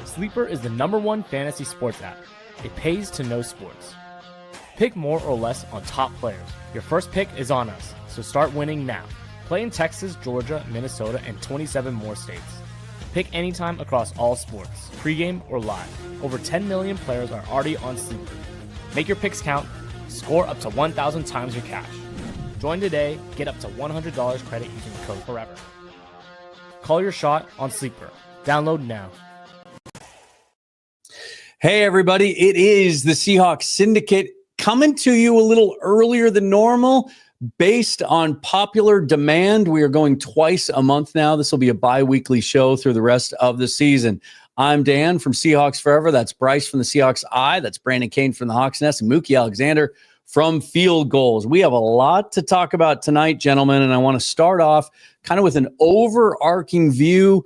Sleeper is the #1 fantasy sports app. It pays to know sports. Pick more or less on top players. Your first pick is on us, so start winning now. Play in Texas, Georgia, Minnesota, and 27 more states. Pick anytime across all sports, pregame or live. Over 10 million players are already on Sleeper. Make your picks count. Score up to 1,000 times your cash. Join today. Get up to $100 credit using code FOREVER. Call your shot on Sleeper. Download now. Hey, everybody. It is the Seahawks Syndicate coming to you a little earlier than normal based on popular demand. We are going twice a month now. This will be a bi-weekly show through the rest of the season. I'm Dan from Seahawks Forever. That's Bryce from the Seahawks Eye. That's Brandon Kane from the Hawks Nest and Mookie Alexander from Field Goals. We have a lot to talk about tonight, gentlemen, and I want to start off kind of with an overarching view.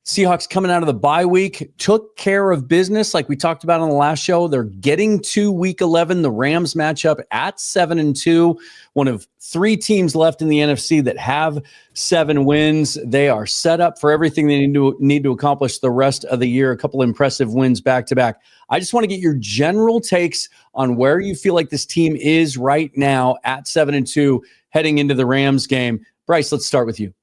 Seahawks coming out of the bye week took care of business like we talked about on the last show. They're getting to week 11, the Rams matchup at 7-2, one of 3 teams left in the NFC that have 7 wins. They are set up for everything they need to accomplish the rest of the year. A couple impressive wins back to back. I just want to get your general takes on where you feel like this team is right now at 7-2 heading into the Rams game. Bryce, let's start with you.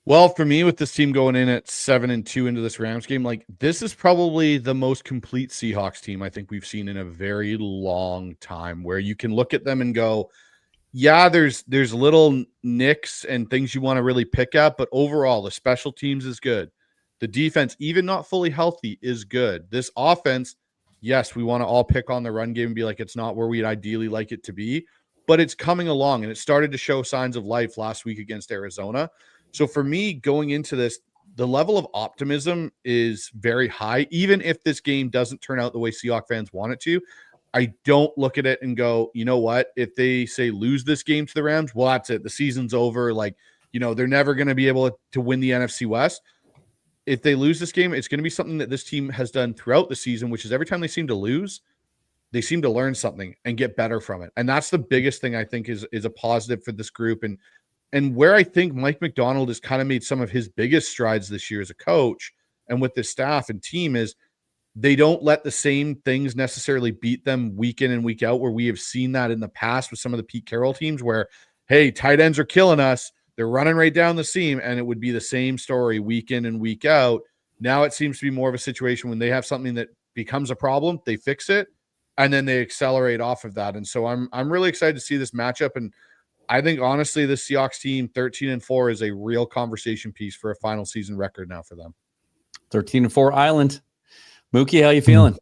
Well, for me, with this team going in at 7-2 into this Rams game, like this is probably the most complete Seahawks team I think we've seen in a very long time, where you can look at them and go, yeah, there's little nicks and things you want to really pick at, but overall, the special teams is good. The defense, even not fully healthy, is good. This offense, yes, we want to all pick on the run game and be like, it's not where we'd ideally like it to be, but it's coming along, and it started to show signs of life last week against Arizona. So for me, going into this, the level of optimism is very high. Even if this game doesn't turn out the way Seahawks fans want it to, I don't look at it and go, you know what? If they say lose this game to the Rams, well, that's it. The season's over. Like, you know, they're never going to be able to win the NFC West. If they lose this game, it's going to be something that this team has done throughout the season, which is every time they seem to lose, they seem to learn something and get better from it. And that's the biggest thing I think is a positive for this group. And where I think Mike Macdonald has kind of made some of his biggest strides this year as a coach and with this staff and team is they don't let the same things necessarily beat them week in and week out, where we have seen that in the past with some of the Pete Carroll teams where, hey, tight ends are killing us. They're running right down the seam, and it would be the same story week in and week out. Now it seems to be more of a situation when they have something that becomes a problem, they fix it, and then they accelerate off of that. And so I'm really excited to see this matchup, and I think, honestly, this Seahawks team, 13-4, is a real conversation piece for a final season record now for them. 13-4 Island. Mookie, how you feeling?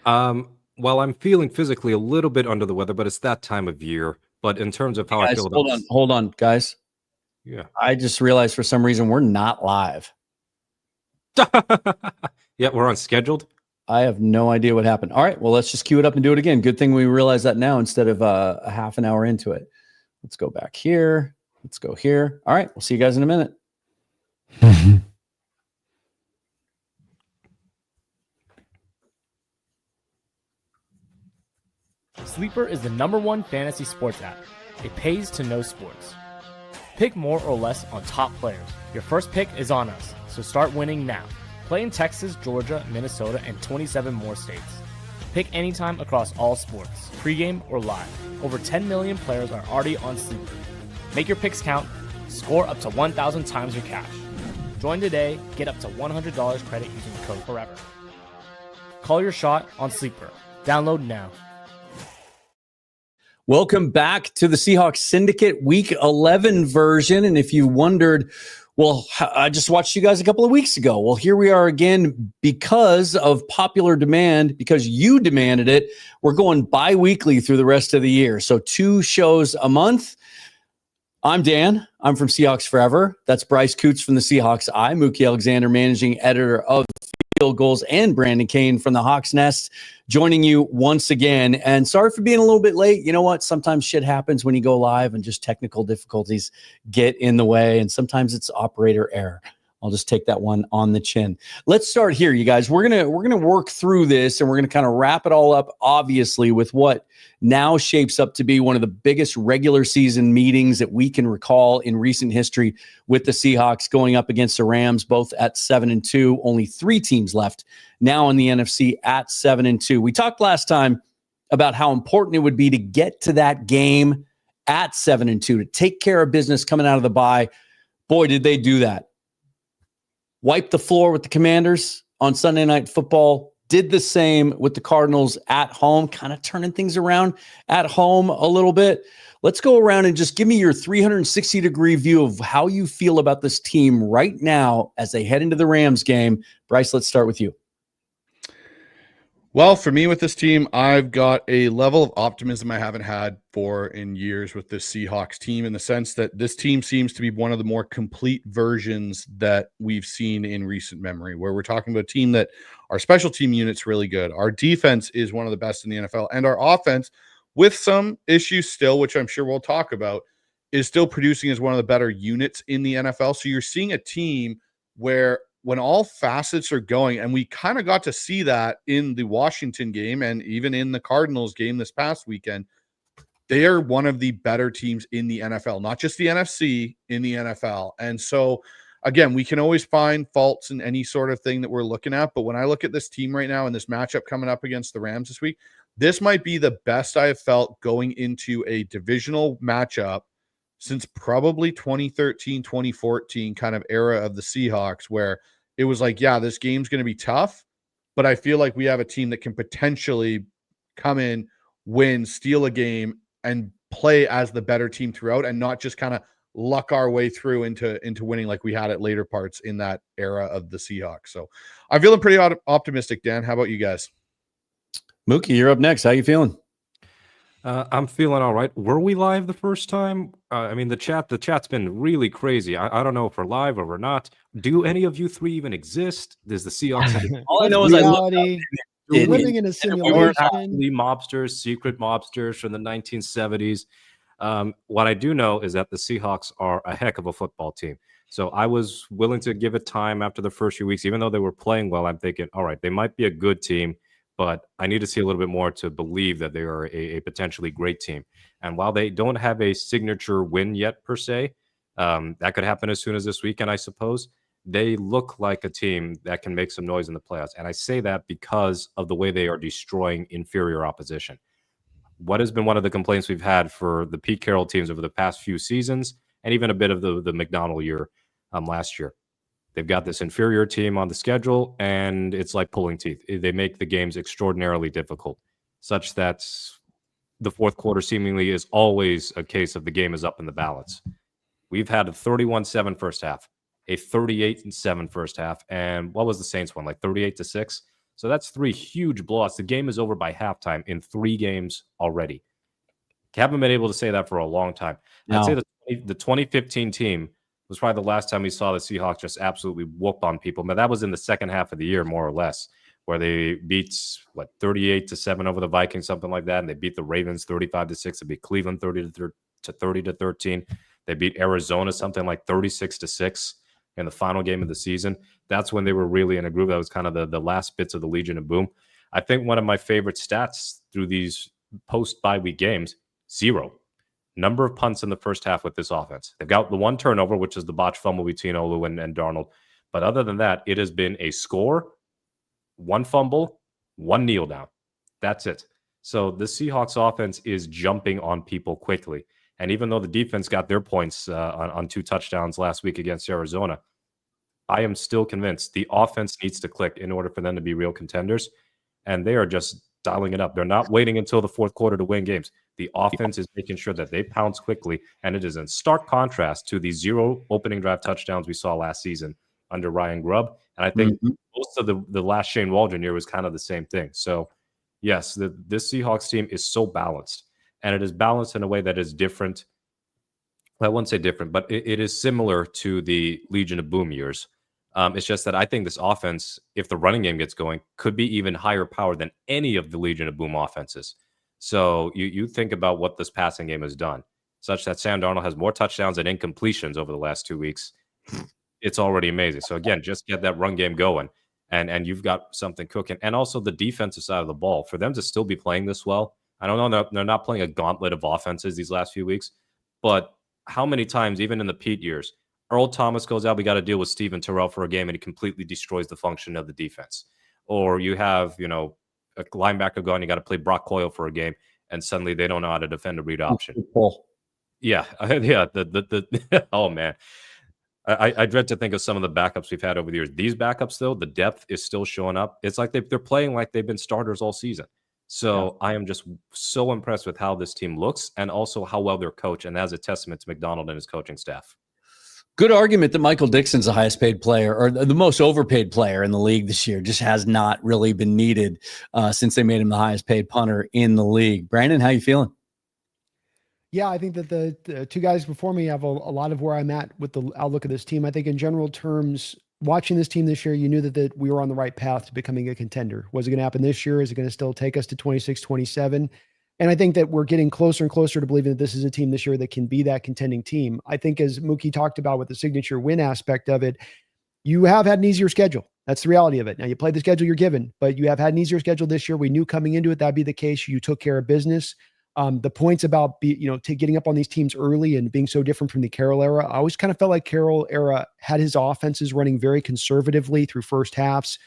Well, I'm feeling physically a little bit under the weather, but it's that time of year. But in terms of how I feel about hold on, guys. Yeah. I just realized for some reason we're not live. Yeah, we're unscheduled. I have no idea what happened. All right, well, let's just cue it up and do it again. Good thing we realize that now instead of a half an hour into it. Let's go back here. Let's go here. All right, we'll see you guys in a minute. Sleeper is the #1 fantasy sports app. It pays to know sports. Pick more or less on top players. Your first pick is on us, so start winning now. Play in Texas, Georgia, Minnesota, and 27 more states. Pick anytime across all sports, pregame or live. Over 10 million players are already on Sleeper. Make your picks count. Score up to 1,000 times your cash. Join today. Get up to $100 credit using code FOREVER. Call your shot on Sleeper. Download now. Welcome back to the Seahawks Syndicate Week 11 version. And if you wondered, well, I just watched you guys a couple of weeks ago. Well, here we are again because of popular demand, because you demanded it. We're going bi-weekly through the rest of the year. So 2 shows a month. I'm Dan. I'm from Seahawks Forever. That's Bryce Coots from the Seahawks Eye, Mookie Alexander, managing editor of Field Goals, and Brandon Kane from the Hawks Nest, joining you once again. And sorry for being a little bit late. You know what? Sometimes shit happens when you go live and just technical difficulties get in the way. And sometimes it's operator error. I'll just take that one on the chin. Let's start here, you guys. We're gonna work through this, and we're gonna kind of wrap it all up, obviously, with what now shapes up to be one of the biggest regular season meetings that we can recall in recent history, with the Seahawks going up against the Rams, both at 7-2. Only 3 teams left now in the NFC at 7-2. We talked last time about how important it would be to get to that game at 7-2, to take care of business coming out of the bye. Boy, did they do that. Wiped the floor with the Commanders on Sunday Night Football. Did the same with the Cardinals at home, kind of turning things around at home a little bit. Let's go around and just give me your 360-degree view of how you feel about this team right now as they head into the Rams game. Bryce, let's start with you. Well, for me with this team, I've got a level of optimism I haven't had in years with this Seahawks team, in the sense that this team seems to be one of the more complete versions that we've seen in recent memory, where we're talking about a team that our special team unit's really good. Our defense is one of the best in the NFL, and our offense, with some issues still, which I'm sure we'll talk about, is still producing as one of the better units in the NFL. So you're seeing a team where when all facets are going, and we kind of got to see that in the Washington game and even in the Cardinals game this past weekend, they are one of the better teams in the NFL, not just the NFC, in the NFL. And so, again, we can always find faults in any sort of thing that we're looking at. But when I look at this team right now and this matchup coming up against the Rams this week, this might be the best I have felt going into a divisional matchup since probably 2013, 2014 kind of era of the Seahawks, where it was like, yeah, this game's going to be tough, but I feel like we have a team that can potentially come in, win, steal a game, and play as the better team throughout, and not just kind of luck our way through into winning like we had at later parts in that era of the Seahawks. So I'm feeling pretty optimistic, Dan. How about you guys? Mookie, you're up next. How you feeling? I'm feeling all right. Were we live the first time? I mean, the chat's been really crazy. I don't know if we're live or we're not. Do any of you 3 even exist? Does the Seahawks? All I know is reality. We're living in a We weren't simulation. actually mobsters, secret mobsters from the 1970s. What I do know is that the Seahawks are a heck of a football team. So I was willing to give it time after the first few weeks, even though they were playing well. I'm thinking, all right, they might be a good team, but I need to see a little bit more to believe that they are a potentially great team. And while they don't have a signature win yet per se, that could happen as soon as this weekend, I suppose. They look like a team that can make some noise in the playoffs. And I say that because of the way they are destroying inferior opposition. What has been one of the complaints we've had for the Pete Carroll teams over the past few seasons, and even a bit of the McDonald year last year? They've got this inferior team on the schedule, and it's like pulling teeth. They make the games extraordinarily difficult, such that the fourth quarter seemingly is always a case of the game is up in the balance. We've had a 31-7 first half, a 38-7 first half, and what was the Saints one, like 38-6? So that's 3 huge blowouts. The game is over by halftime in 3 games already. Haven't been able to say that for a long time. No. I'd say the 2015 team was probably the last time we saw the Seahawks just absolutely whoop on people. But that was in the second half of the year, more or less, where they beat 38-7 over the Vikings, something like that, and they beat the Ravens 35-6. They beat Cleveland 30-13. They beat Arizona something like 36-6 in the final game of the season. That's when they were really in a groove. That was kind of the last bits of the Legion of Boom. I think one of my favorite stats through these post-bye week games, 0. Number of punts in the first half with this offense. They've got the 1 turnover, which is the botched fumble between Olu and Darnold. But other than that, it has been a score, 1 fumble, 1 kneel down. That's it. So the Seahawks offense is jumping on people quickly. And even though the defense got their points on 2 touchdowns last week against Arizona, I am still convinced the offense needs to click in order for them to be real contenders. And they are just dialing it up. They're not waiting until the fourth quarter to win games. The offense is making sure that they pounce quickly, and it is in stark contrast to the 0 opening drive touchdowns we saw last season under Ryan Grubb. And I think most of the last Shane Waldron year was kind of the same thing. So, yes, this Seahawks team is so balanced, and it is balanced in a way that is different. I wouldn't say different, but it is similar to the Legion of Boom years. It's just that I think this offense, if the running game gets going, could be even higher power than any of the Legion of Boom offenses. So you think about what this passing game has done, such that Sam Darnold has more touchdowns and incompletions over the last 2 weeks it's already amazing. So again, just get that run game going, and you've got something cooking. And also the defensive side of the ball, for them to still be playing this well. I don't know, they're not playing a gauntlet of offenses these last few weeks, but how many times, even in the Pete years, Earl Thomas goes out, we got to deal with Steven Terrell for a game, and he completely destroys the function of the defense. Or you have, a linebacker going, you got to play Brock Coyle for a game, and suddenly they don't know how to defend a read option. Yeah. Yeah. Oh, man. I dread to think of some of the backups we've had over the years. These backups, though, the depth is still showing up. It's like they're playing like they've been starters all season. So I am just so impressed with how this team looks and also how well they're coached. And that's a testament to McDonald and his coaching staff. Good argument that Michael Dixon's the highest paid player or the most overpaid player in the league this year. Just has not really been needed since they made him the highest paid punter in the league. Brandon, how you feeling? Yeah, I think that the two guys before me have a lot of where I'm at with the outlook of this team. I think in general terms, watching this team this year, you knew that we were on the right path to becoming a contender. Was it going to happen this year? Is it going to still take us to 26, 27? And I think that we're getting closer and closer to believing that this is a team this year that can be that contending team. I think as Mookie talked about with the signature win aspect of it, you have had an easier schedule. That's the reality of it. Now you play the schedule you're given, but you have had an easier schedule this year. We knew coming into it, that'd be the case. You took care of business. The points about getting up on these teams early and being so different from the Carroll era. I always kind of felt like Carroll era had his offenses running very conservatively through first halves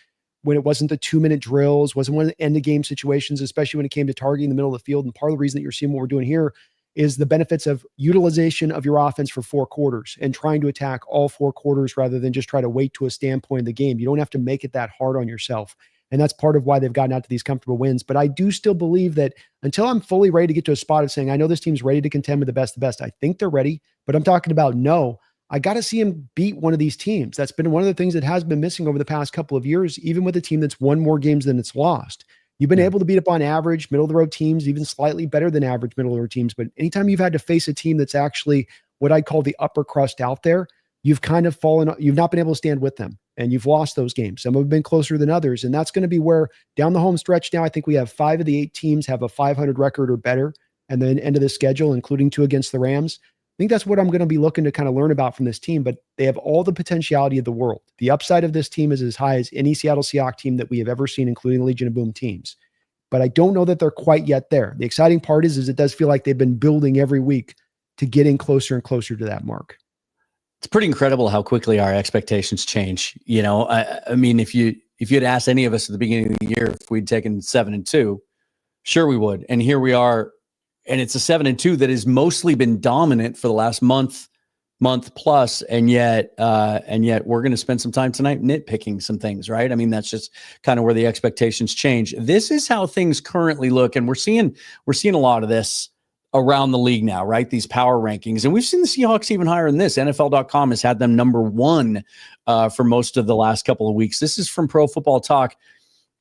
when it wasn't the 2-minute drills, wasn't one of the end of game situations, especially when it came to targeting the middle of the field. And part of the reason that you're seeing what we're doing here is the benefits of utilization of your offense for 4 quarters and trying to attack all 4 quarters rather than just try to wait to a standpoint of the game. You don't have to make it that hard on yourself. And that's part of why they've gotten out to these comfortable wins. But I do still believe that until I'm fully ready to get to a spot of saying, I know this team's ready to contend with the best, I think they're ready, but I'm talking about I got to see him beat one of these teams. That's been one of the things that has been missing over the past couple of years, even with a team that's won more games than it's lost. You've been able to beat up on average, middle of the road teams, even slightly better than average middle of the road teams. But anytime you've had to face a team that's actually what I call the upper crust out there, you've kind of you've not been able to stand with them and you've lost those games. Some have been closer than others. And that's going to be where down the home stretch now, I think we have 5 of the 8 teams have a 500 record or better. And then end of the schedule, including 2 against the Rams. I think that's what I'm going to be looking to kind of learn about from this team, but they have all the potentiality of the world. The upside of this team is as high as any Seattle Seahawks team that we have ever seen, including the Legion of Boom teams. But I don't know that they're quite yet there. The exciting part is it does feel like they've been building every week to getting closer and closer to that mark. It's pretty incredible how quickly our expectations change. I mean, if you had asked any of us at the beginning of the year if we'd taken 7-2, sure we would. And here we are. And it's a 7-2 that has mostly been dominant for the last month plus, and yet we're going to spend some time tonight nitpicking some things, right? I mean, that's just kind of where the expectations change. This is how things currently look, and we're seeing a lot of this around the league now, right? These power rankings, and we've seen the Seahawks even higher than this. NFL.com has had them number 1 for most of the last couple of weeks. This is from Pro Football Talk.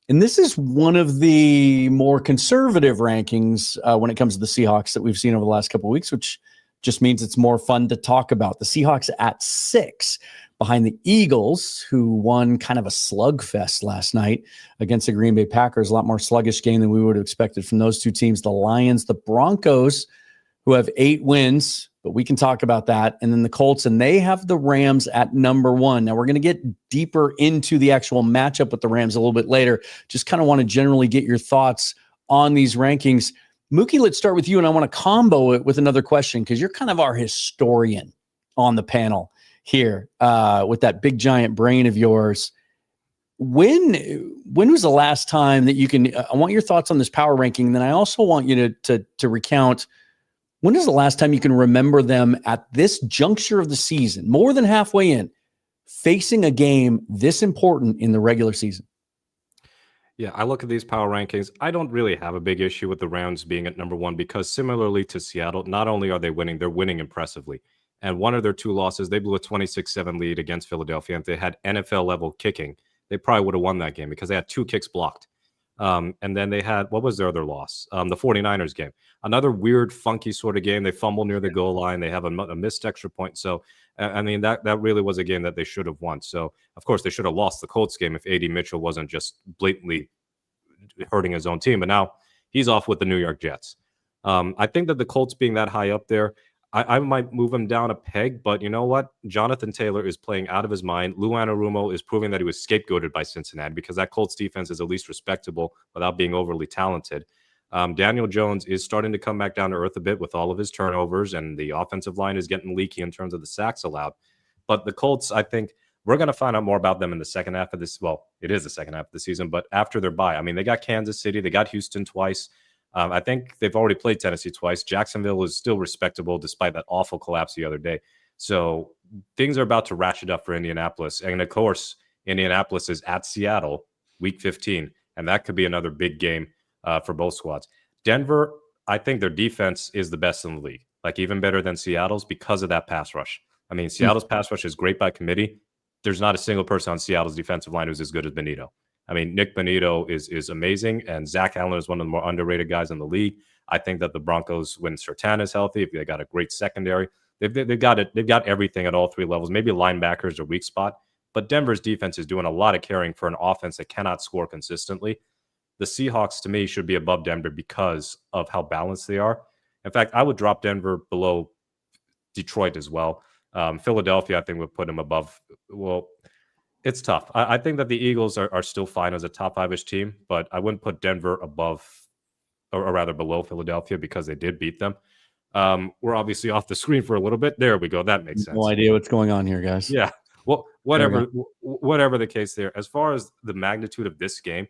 And this is one of the more conservative rankings when it comes to the Seahawks that we've seen over the last couple of weeks, which just means it's more fun to talk about. The Seahawks at 6 behind the Eagles, who won kind of a slugfest last night against the Green Bay Packers. A lot more sluggish game than we would have expected from those 2 teams. The Lions, the Broncos, who have 8 wins, but we can talk about that. And then the Colts, and they have the Rams at number 1. Now, we're going to get deeper into the actual matchup with the Rams a little bit later. Just kind of want to generally get your thoughts on these rankings. Mookie, let's start with you, and I want to combo it with another question because you're kind of our historian on the panel here with that big, giant brain of yours. When was the last time that you can I want your thoughts on this power ranking, and then I also want you to recount when is the last time you can remember them at this juncture of the season, more than halfway in, facing a game this important in the regular season? Yeah, I look at these power rankings. I don't really have a big issue with the Rams being at number 1 because similarly to Seattle, not only are they winning, they're winning impressively. And one of their 2 losses, they blew a 26-7 lead against Philadelphia. And if they had NFL-level kicking, they probably would have won that game because they had 2 kicks blocked. And then they had, what was their other loss? The 49ers game. Another weird, funky sort of game. They fumble near the goal line. They have a missed extra point. So, I mean, that really was a game that they should have won. So, of course, they should have lost the Colts game if A.D. Mitchell wasn't just blatantly hurting his own team. But now he's off with the New York Jets. I think that the Colts being that high up there, I might move him down a peg, but you know what? Jonathan Taylor is playing out of his mind. Lou Anarumo is proving that he was scapegoated by Cincinnati because that Colts defense is at least respectable without being overly talented. Daniel Jones is starting to come back down to earth a bit with all of his turnovers, and the offensive line is getting leaky in terms of the sacks allowed. But the Colts, I think we're going to find out more about them in the second half of this. Well, it is the second half of the season, but after their bye. I mean, they got Kansas City, they got Houston twice. I think they've already played Tennessee twice. Jacksonville is still respectable despite that awful collapse the other day. So things are about to ratchet up for Indianapolis. And of course, Indianapolis is at Seattle week 15, and that could be another big game for both squads. Denver, I think their defense is the best in the league, like even better than Seattle's because of that pass rush. I mean, Seattle's pass rush is great by committee. There's not a single person on Seattle's defensive line who's as good as Benito. I mean, Nick Benito is amazing, and Zach Allen is one of the more underrated guys in the league. I think that the Broncos, when Surtain is healthy, if they got a great secondary, they've got it. They've got everything at all three levels. Maybe linebackers are weak spot, but Denver's defense is doing a lot of carrying for an offense that cannot score consistently. The Seahawks, to me, should be above Denver because of how balanced they are. In fact, I would drop Denver below Detroit as well. Philadelphia, I think, would put them above. Well, it's tough. I think that the Eagles are still fine as a top five-ish team, but I wouldn't put Denver above, or rather below Philadelphia because they did beat them. We're obviously off the screen for a little bit. There we go. That makes sense. No idea what's going on here, guys. Yeah. Well, whatever the case there. As far as the magnitude of this game,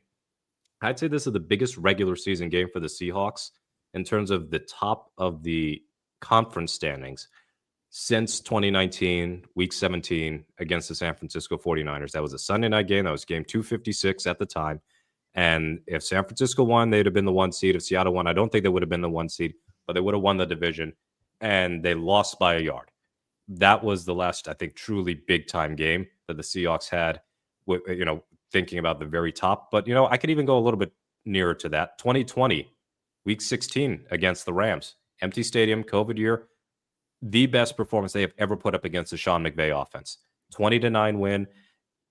I'd say this is the biggest regular season game for the Seahawks in terms of the top of the conference standings since 2019, week 17 against the San Francisco 49ers. That was a Sunday night game. That was game 256 at the time. And if San Francisco won, they'd have been the one seed. If Seattle won, I don't think they would have been the one seed, but they would have won the division. And they lost by a yard. That was the last, I think, truly big-time game that the Seahawks had, with, thinking about the very top. But, I could even go a little bit nearer to that. 2020, week 16 against the Rams. Empty stadium, COVID year. The best performance they have ever put up against the Sean McVay offense. 20-9 win.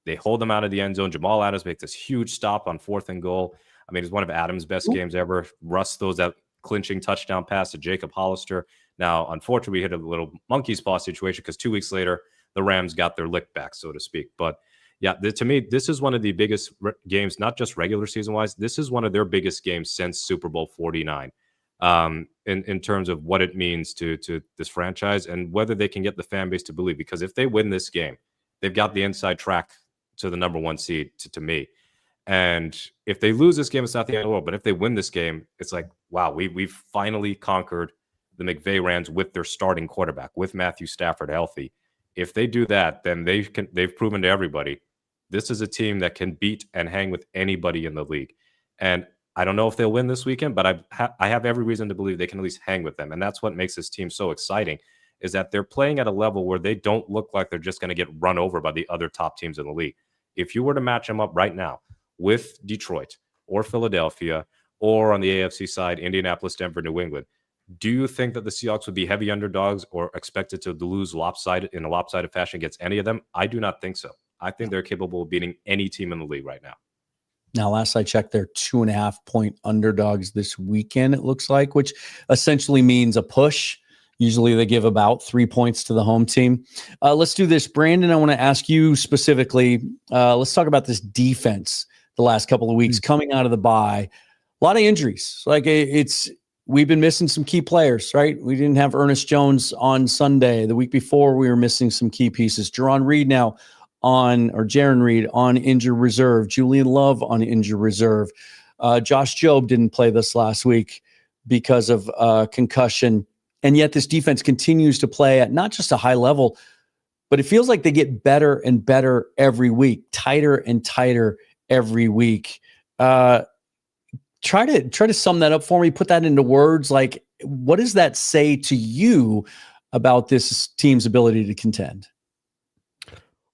They hold them out of the end zone. Jamal Adams makes this huge stop on 4th and goal. I mean, it's one of Adams' best games ever. Russ throws that clinching touchdown pass to Jacob Hollister. Now, unfortunately, we hit a little monkey's paw situation because 2 weeks later, the Rams got their lick back, so to speak. But yeah, to me, this is one of the biggest games, not just regular season-wise. This is one of their biggest games since Super Bowl 49. In terms of what it means to this franchise and whether they can get the fan base to believe. Because if they win this game, they've got the inside track to the number one seed to me. And if they lose this game, it's not the end of the world. But if they win this game, it's like, wow, we've finally conquered the McVay Rams with their starting quarterback, with Matthew Stafford healthy. If they do that, then they've proven to everybody this is a team that can beat and hang with anybody in the league. And I don't know if they'll win this weekend, but I have every reason to believe they can at least hang with them. And that's what makes this team so exciting, is that they're playing at a level where they don't look like they're just going to get run over by the other top teams in the league. If you were to match them up right now with Detroit or Philadelphia, or on the AFC side, Indianapolis, Denver, New England, do you think that the Seahawks would be heavy underdogs or expected to lose in a lopsided fashion against any of them? I do not think so. I think they're capable of beating any team in the league right now. Now, last I checked, they're 2.5-point underdogs this weekend, it looks like, which essentially means a push. Usually they give about 3 points to the home team. Let's do this. Brandon, I want to ask you specifically, let's talk about this defense the last couple of weeks coming out of the bye. A lot of injuries. We've been missing some key players, right? We didn't have Ernest Jones on Sunday. The week before, we were missing some key pieces. Jaron Reed Jaron Reed on injured reserve. Julian Love on injured reserve. Josh Jobe didn't play this last week because of concussion. And yet this defense continues to play at not just a high level, but it feels like they get better and better every week, tighter and tighter every week. Try to sum that up for me, put that into words. Like, what does that say to you about this team's ability to contend?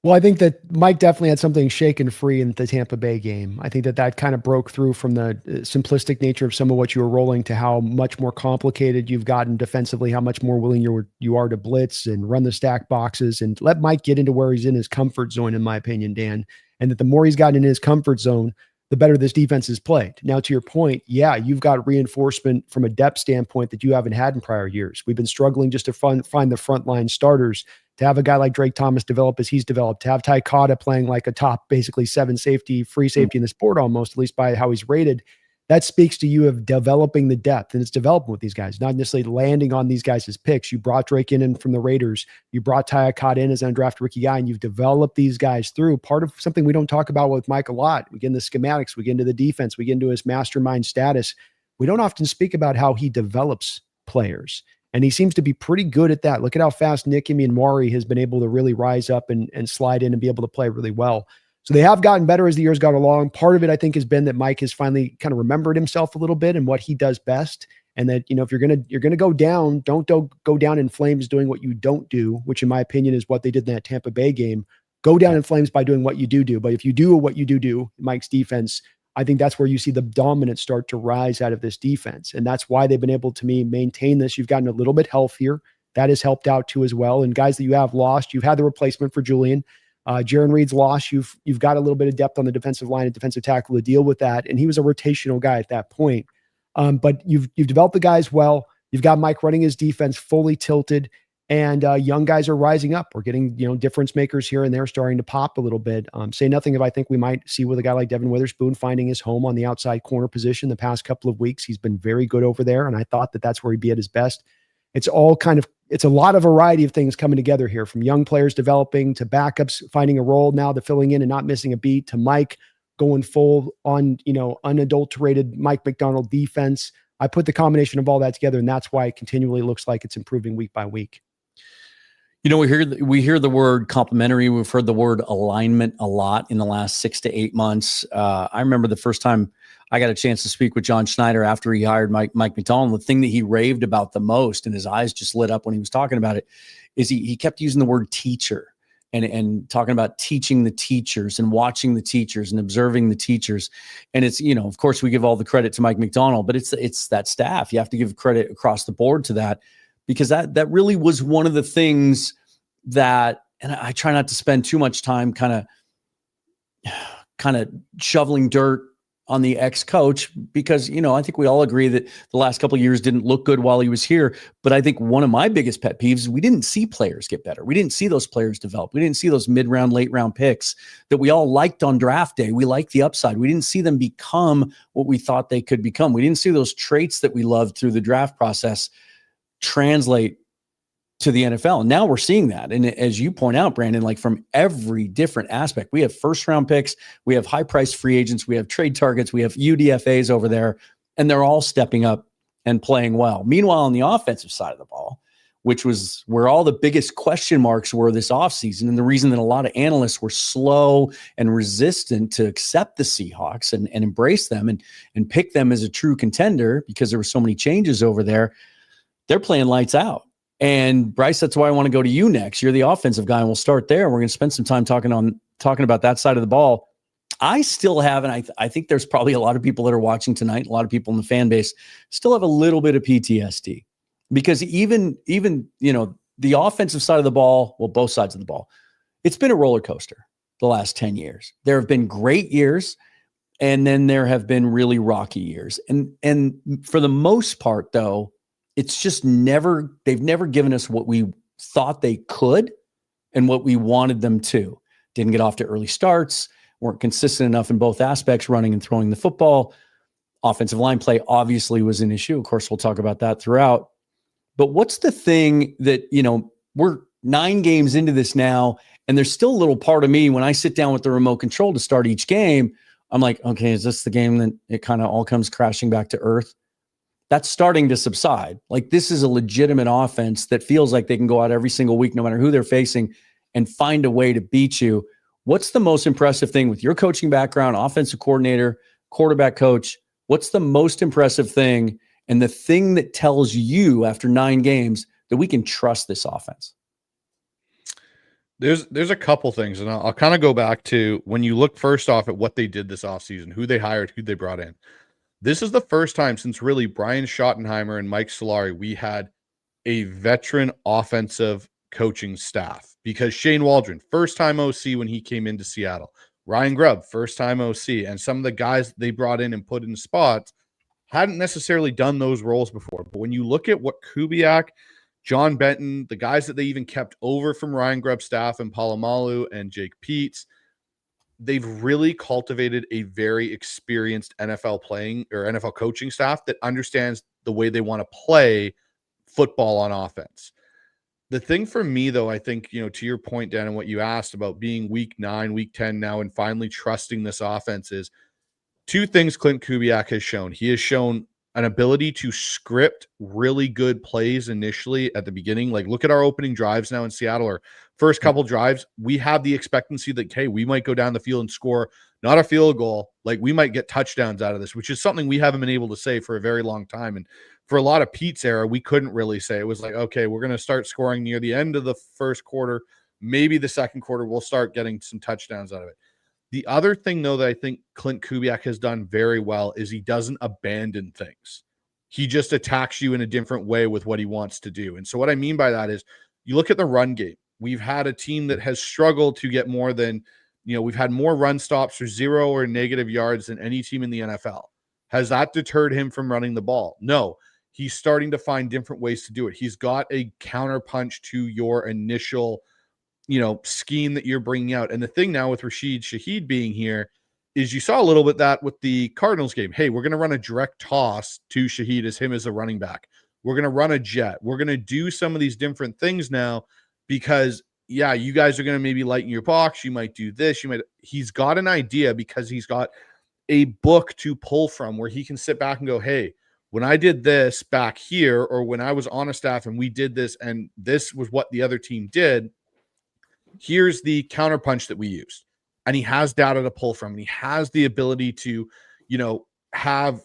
Well, I think that Mike definitely had something shaken free in the Tampa Bay game. I think that kind of broke through from the simplistic nature of some of what you were rolling to how much more complicated you've gotten defensively, how much more willing you are to blitz and run the stack boxes, and let Mike get into where he's in his comfort zone, in my opinion, Dan. And that the more he's gotten in his comfort zone, the better this defense is played. Now, to your point, yeah, you've got reinforcement from a depth standpoint that you haven't had in prior years. We've been struggling just to find the frontline starters. To have a guy like Drake Thomas develop as he's developed, to have Ty Cotta playing like a top, basically 7 safety, free safety in the sport almost, at least by how he's rated, that speaks to you of developing the depth, and it's developing with these guys, not necessarily landing on these guys as picks. You brought Drake in from the Raiders. You brought Ty Cotta in as an undrafted rookie guy, and you've developed these guys through. Part of something we don't talk about with Mike a lot. We get into the schematics, we get into the defense, we get into his mastermind status. We don't often speak about how he develops players. And he seems to be pretty good at that. Look at how fast Nick Imianwari has been able to really rise up and slide in and be able to play really well. So they have gotten better as the years got along. Part of it, I think, has been that Mike has finally kind of remembered himself a little bit and what he does best. And that, if you're gonna go down, don't go down in flames doing what you don't do, which in my opinion is what they did in that Tampa Bay game. Go down in flames by doing what you do. But if you do what you do, Mike's defense, I think that's where you see the dominance start to rise out of this defense. And that's why they've been able to maintain this. You've gotten a little bit healthier. That has helped out too as well. And guys that you have lost, you've had the replacement for Julian. Jaron Reed's lost. You've got a little bit of depth on the defensive line and defensive tackle to deal with that. And he was a rotational guy at that point. But you've developed the guys well. You've got Mike running his defense fully tilted. And young guys are rising up. We're getting, difference makers here and there starting to pop a little bit. Say nothing if I think we might see with a guy like Devin Witherspoon finding his home on the outside corner position the past couple of weeks. He's been very good over there, and I thought that that's where he'd be at his best. It's a lot of variety of things coming together here, from young players developing to backups finding a role now to filling in and not missing a beat, to Mike going full on, unadulterated Mike McDonald defense. I put the combination of all that together, and that's why it continually looks like it's improving week by week. We hear the word complementary. We've heard the word alignment a lot in the last 6 to 8 months. I remember the first time I got a chance to speak with John Schneider after he hired Mike McDonald. The thing that he raved about the most, and his eyes just lit up when he was talking about it, is he kept using the word teacher and talking about teaching the teachers and watching the teachers and observing the teachers. And it's, of course, we give all the credit to Mike McDonald, but it's that staff. You have to give credit across the board to that, because that really was one of the things that, and I try not to spend too much time kind of shoveling dirt on the ex-coach, because, I think we all agree that the last couple of years didn't look good while he was here. But I think one of my biggest pet peeves is we didn't see players get better. We didn't see those players develop. We didn't see those mid-round, late-round picks that we all liked on draft day. We liked the upside. We didn't see them become what we thought they could become. We didn't see those traits that we loved through the draft process translate to the NFL. Now we're seeing that. And as you point out, Brandon, like from every different aspect, we have first round picks, we have high priced free agents, we have trade targets, we have UDFAs over there, and they're all stepping up and playing well. Meanwhile, on the offensive side of the ball, which was where all the biggest question marks were this offseason, and the reason that a lot of analysts were slow and resistant to accept the Seahawks and embrace them and pick them as a true contender, because there were so many changes over there, they're playing lights out. And Bryce, that's why I want to go to you next. You're the offensive guy, and we'll start there. We're going to spend some time talking about that side of the ball. I still have, and I think there's probably a lot of people that are watching tonight, a lot of people in the fan base still have a little bit of PTSD, because even the offensive side of the ball, well, both sides of the ball, it's been a roller coaster the last 10 years. There have been great years, and then there have been really rocky years. And for the most part, though, it's just they've never given us what we thought they could and what we wanted them to. Didn't get off to early starts, weren't consistent enough in both aspects, running and throwing the football. Offensive line play obviously was an issue. Of course, we'll talk about that throughout. But what's the thing that, we're 9 games into this now, and there's still a little part of me when I sit down with the remote control to start each game, I'm like, okay, is this the game that it kind of all comes crashing back to earth? That's starting to subside. Like, this is a legitimate offense that feels like they can go out every single week, no matter who they're facing, and find a way to beat you. What's the most impressive thing with your coaching background, offensive coordinator, quarterback coach? What's the most impressive thing, and the thing that tells you after 9 games that we can trust this offense? There's a couple things, and I'll kind of go back to when you look first off at what they did this offseason, who they hired, who they brought in. This is the first time since really Brian Schottenheimer and Mike Solari, we had a veteran offensive coaching staff, because Shane Waldron, first time OC when he came into Seattle, Ryan Grubb, first-time OC, and some of the guys they brought in and put in spots hadn't necessarily done those roles before. But when you look at what Kubiak, John Benton, the guys that they even kept over from Ryan Grubb's staff and Palomalu and Jake Peets, they've really cultivated a very experienced NFL playing or NFL coaching staff that understands the way they want to play football on offense. The thing for me, though, I think, you know, to your point, Dan, and what you asked about being week 9, week 10 now, and finally trusting this offense is two things Clint Kubiak has shown. He has shown an ability to script really good plays initially at the beginning. Like, look at our opening drives now in Seattle, or first couple drives. We have the expectancy that, hey, we might go down the field and score not a field goal. Like, we might get touchdowns out of this, which is something we haven't been able to say for a very long time. And for a lot of Pete's era, we couldn't really say. It was like, okay, we're going to start scoring near the end of the first quarter. Maybe the second quarter, we'll start getting some touchdowns out of it. The other thing, though, that I think Clint Kubiak has done very well is he doesn't abandon things. He just attacks you in a different way with what he wants to do. And so what I mean by that is you look at the run game. We've had a team that has struggled to get more than, you know, we've had more run stops or 0 or negative yards than any team in the NFL. Has that deterred him from running the ball? No. He's starting to find different ways to do it. He's got a counterpunch to your initial, you know, scheme that you're bringing out. And the thing now with Rashid Shaheed being here is you saw a little bit that with the Cardinals game. Hey, we're going to run a direct toss to Shaheed as him as a running back. We're going to run a jet. We're going to do some of these different things now because, yeah, you guys are going to maybe lighten your box. You might do this. He's got an idea because he's got a book to pull from where he can sit back and go, hey, when I did this back here, or when I was on a staff and we did this, and this was what the other team did, here's the counterpunch that we used. And he has data to pull from. And he has the ability to, you know, have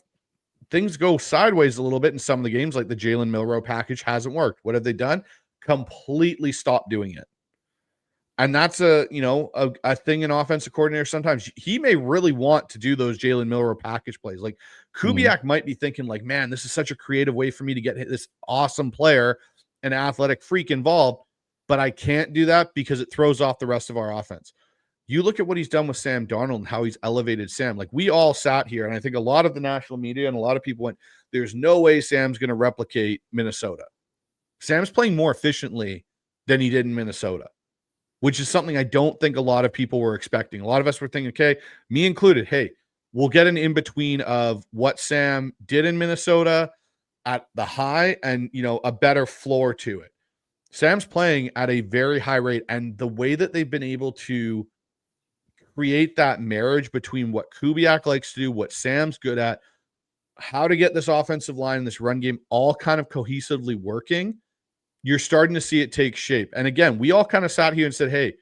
things go sideways a little bit in some of the games, like the Jalen Milroe package hasn't worked. What have they done? Completely stopped doing it. And that's a thing an offensive coordinator sometimes. He may really want to do those Jalen Milroe package plays. Like Kubiak might be thinking like, man, this is such a creative way for me to get this awesome player, an athletic freak involved, but I can't do that because it throws off the rest of our offense. You look at what he's done with Sam Darnold and how he's elevated Sam. Like, we all sat here, and I think a lot of the national media and a lot of people went, there's no way Sam's going to replicate Minnesota. Sam's playing more efficiently than he did in Minnesota, which is something I don't think a lot of people were expecting. A lot of us were thinking, okay, me included, hey, we'll get an in-between of what Sam did in Minnesota at the high and, you know, a better floor to it. Sam's playing at a very high rate, and the way that they've been able to create that marriage between what Kubiak likes to do, what Sam's good at, how to get this offensive line and this run game all kind of cohesively working, you're starting to see it take shape. And again, we all kind of sat here and said, hey,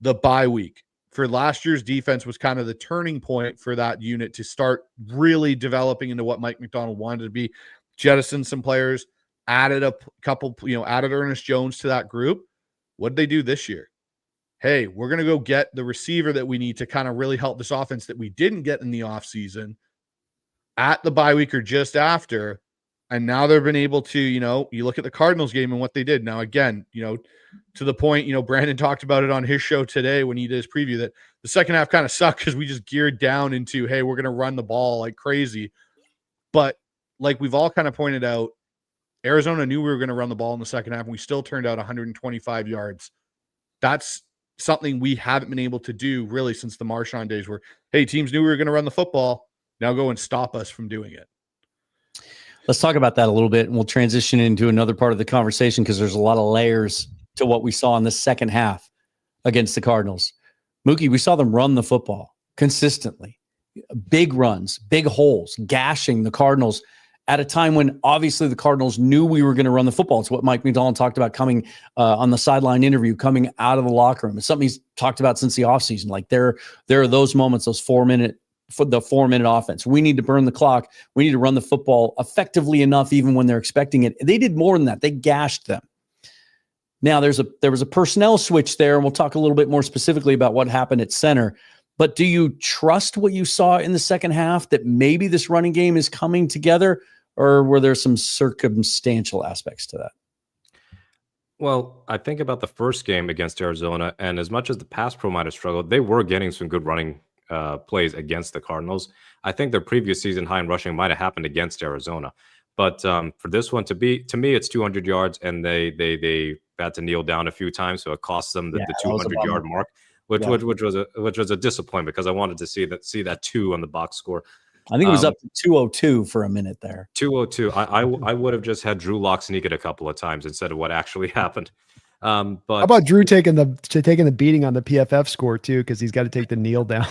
the bye week for last year's defense was kind of the turning point for that unit to start really developing into what Mike McDonald wanted to be, jettisoned some players, added a couple, added Ernest Jones to that group. What did they do this year? Hey, we're going to go get the receiver that we need to kind of really help this offense that we didn't get in the offseason at the bye week or just after. And now they've been able to, you look at the Cardinals game and what they did. Now, again, to the point, Brandon talked about it on his show today when he did his preview, that the second half kind of sucked because we just geared down into, hey, we're going to run the ball like crazy. But like we've all kind of pointed out, Arizona knew we were going to run the ball in the second half, and we still turned out 125 yards. That's something we haven't been able to do really since the Marshawn days where, hey, teams knew we were going to run the football. Now go and stop us from doing it. Let's talk about that a little bit, and we'll transition into another part of the conversation because there's a lot of layers to what we saw in the second half against the Cardinals. Mookie, we saw them run the football consistently. Big runs, big holes, gashing the Cardinals at a time when obviously the Cardinals knew we were going to run the football. It's what Mike McDonald talked about coming on the sideline interview, coming out of the locker room. It's something he's talked about since the offseason. Like there are those moments, those 4-minute offense. We need to burn the clock. We need to run the football effectively enough even when they're expecting it. They did more than that. They gashed them. Now there was a personnel switch there, and we'll talk a little bit more specifically about what happened at center. But do you trust what you saw in the second half, that maybe this running game is coming together, or were there some circumstantial aspects to that? Well, I think about the first game against Arizona, and as much as the pass pro might have struggled, they were getting some good running plays against the Cardinals. I think their previous season high in rushing might have happened against Arizona. But for this one to me, it's 200 yards, and they had to kneel down a few times, so it cost them the 200-yard mark, which was a disappointment because I wanted to see that 2 on the box score. I think it was up to 202 for a minute there. 202. I would have just had Drew Lock sneak it a couple of times instead of what actually happened. But how about Drew taking the beating on the PFF score too, because he's got to take the kneel down.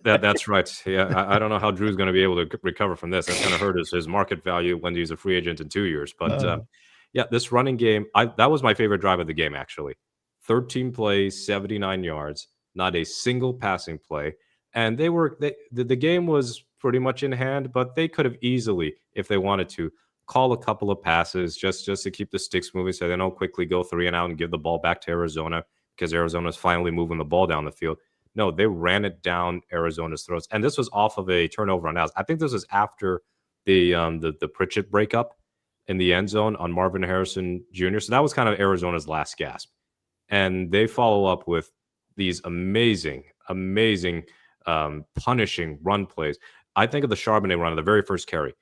That's right. Yeah, I don't know how Drew's going to be able to recover from this. That's going to hurt his market value when he's a free agent in 2 years. But this running game, that was my favorite drive of the game actually. 13 plays, 79 yards, not a single passing play, and the game was pretty much in hand, but they could have easily, if they wanted to, call a couple of passes just to keep the sticks moving so they don't quickly go 3 and out and give the ball back to Arizona because Arizona's finally moving the ball down the field. No, they ran it down Arizona's throats. And this was off of a turnover on outs. I think this was after the Pritchett breakup in the end zone on Marvin Harrison Jr. So that was kind of Arizona's last gasp. And they follow up with these amazing punishing run plays. I think of the Charbonnet run of the very first carry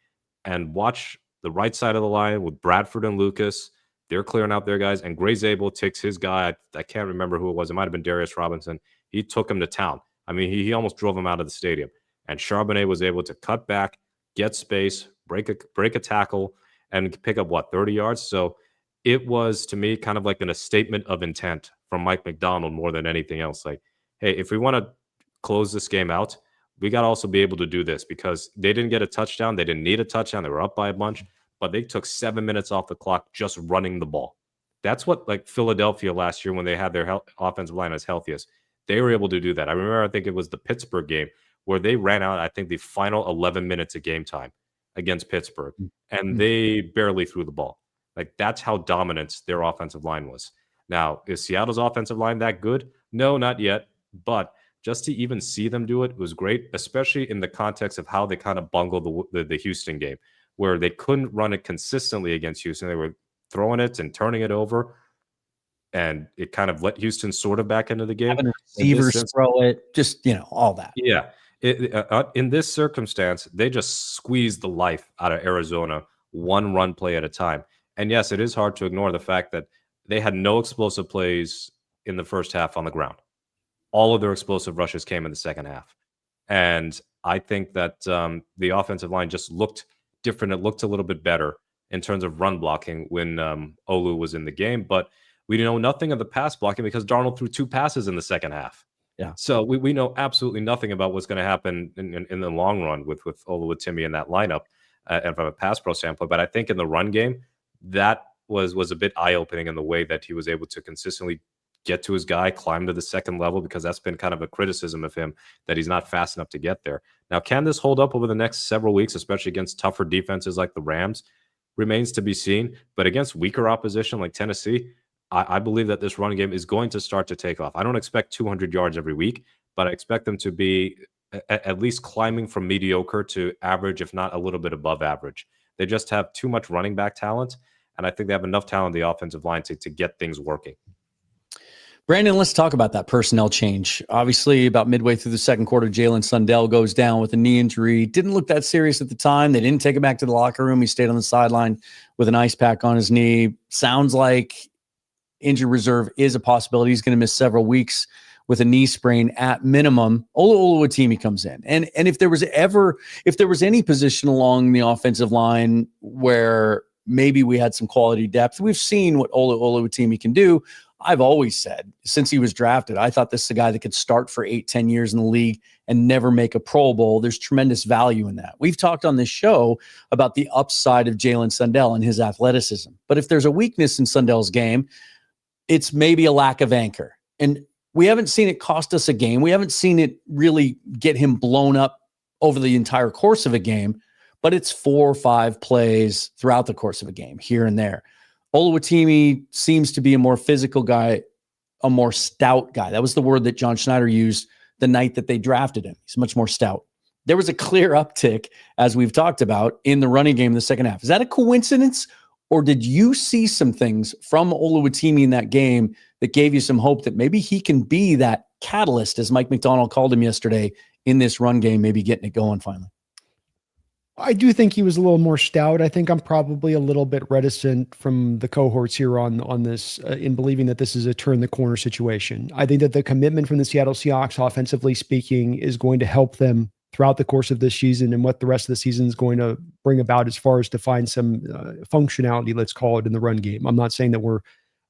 and watch the right side of the line with Bradford and Lucas. They're clearing out their guys, and Gray Zabel takes his guy. I can't remember who it was. It might have been Darius Robinson. He took him to town. I mean, he almost drove him out of the stadium. And Charbonnet was able to cut back, get space, break a tackle, and pick up, 30 yards? So it was, to me, kind of like a statement of intent from Mike McDonald more than anything else. Like, hey, if we want to close this game out, we got to also be able to do this because they didn't get a touchdown. They didn't need a touchdown. They were up by a bunch, but they took 7 minutes off the clock just running the ball. That's what, like Philadelphia last year when they had their offensive line as healthiest, they were able to do that. I remember, I think it was the Pittsburgh game where they ran out, I think, the final 11 minutes of game time against Pittsburgh, and they barely threw the ball. Like, that's how dominant their offensive line was. Now, is Seattle's offensive line that good? No, not yet, but just to even see them do it was great, especially in the context of how they kind of bungled the Houston game, where they couldn't run it consistently against Houston. They were throwing it and turning it over, and it kind of let Houston sort of back into the game. Having receivers throw it, just, all that. Yeah. In this circumstance, they just squeezed the life out of Arizona, one run play at a time. And yes, it is hard to ignore the fact that they had no explosive plays in the first half on the ground. All of their explosive rushes came in the second half. And I think that the offensive line just looked different. It looked a little bit better in terms of run blocking when Olu was in the game. But we know nothing of the pass blocking because Darnold threw 2 passes in the second half. Yeah. So we know absolutely nothing about what's going to happen in the long run with Olu Oluwatimi in that lineup and from a pass pro standpoint. But I think in the run game, that was a bit eye-opening in the way that he was able to consistently get to his guy, climb to the second level, because that's been kind of a criticism of him that he's not fast enough to get there. Now, can this hold up over the next several weeks, especially against tougher defenses like the Rams? Remains to be seen. But against weaker opposition like Tennessee, I believe that this run game is going to start to take off. I don't expect 200 yards every week, but I expect them to be at least climbing from mediocre to average, if not a little bit above average. They just have too much running back talent, and I think they have enough talent in the offensive line to get things working. Brandon, let's talk about that personnel change. Obviously, about midway through the second quarter, Jalen Sundell goes down with a knee injury. Didn't look that serious at the time. They didn't take him back to the locker room. He stayed on the sideline with an ice pack on his knee. Sounds like injury reserve is a possibility. He's going to miss several weeks with a knee sprain at minimum. Olu Oluwatimi comes in. And if there was any position along the offensive line where maybe we had some quality depth, we've seen what Olu Oluwatimi can do. I've always said, since he was drafted, I thought this is a guy that could start for 8-10 years in the league and never make a Pro Bowl. There's tremendous value in that. We've talked on this show about the upside of Jalen Sundell and his athleticism. But if there's a weakness in Sundell's game, it's maybe a lack of anchor. And we haven't seen it cost us a game. We haven't seen it really get him blown up over the entire course of a game, but it's 4 or 5 plays throughout the course of a game, here and there. Oluwatimi seems to be a more physical guy, a more stout guy. That was the word that John Schneider used the night that they drafted him. He's much more stout. There was a clear uptick, as we've talked about, in the running game in the second half. Is that a coincidence, or did you see some things from Oluwatimi in that game that gave you some hope that maybe he can be that catalyst, as Mike McDonald called him yesterday, in this run game, maybe getting it going finally? I do think he was a little more stout. I think I'm probably a little bit reticent from the cohorts here on this in believing that this is a turn the corner situation. I think that the commitment from the Seattle Seahawks, offensively speaking, is going to help them throughout the course of this season and what the rest of the season is going to bring about as far as to find some functionality, let's call it, in the run game. I'm not saying that we're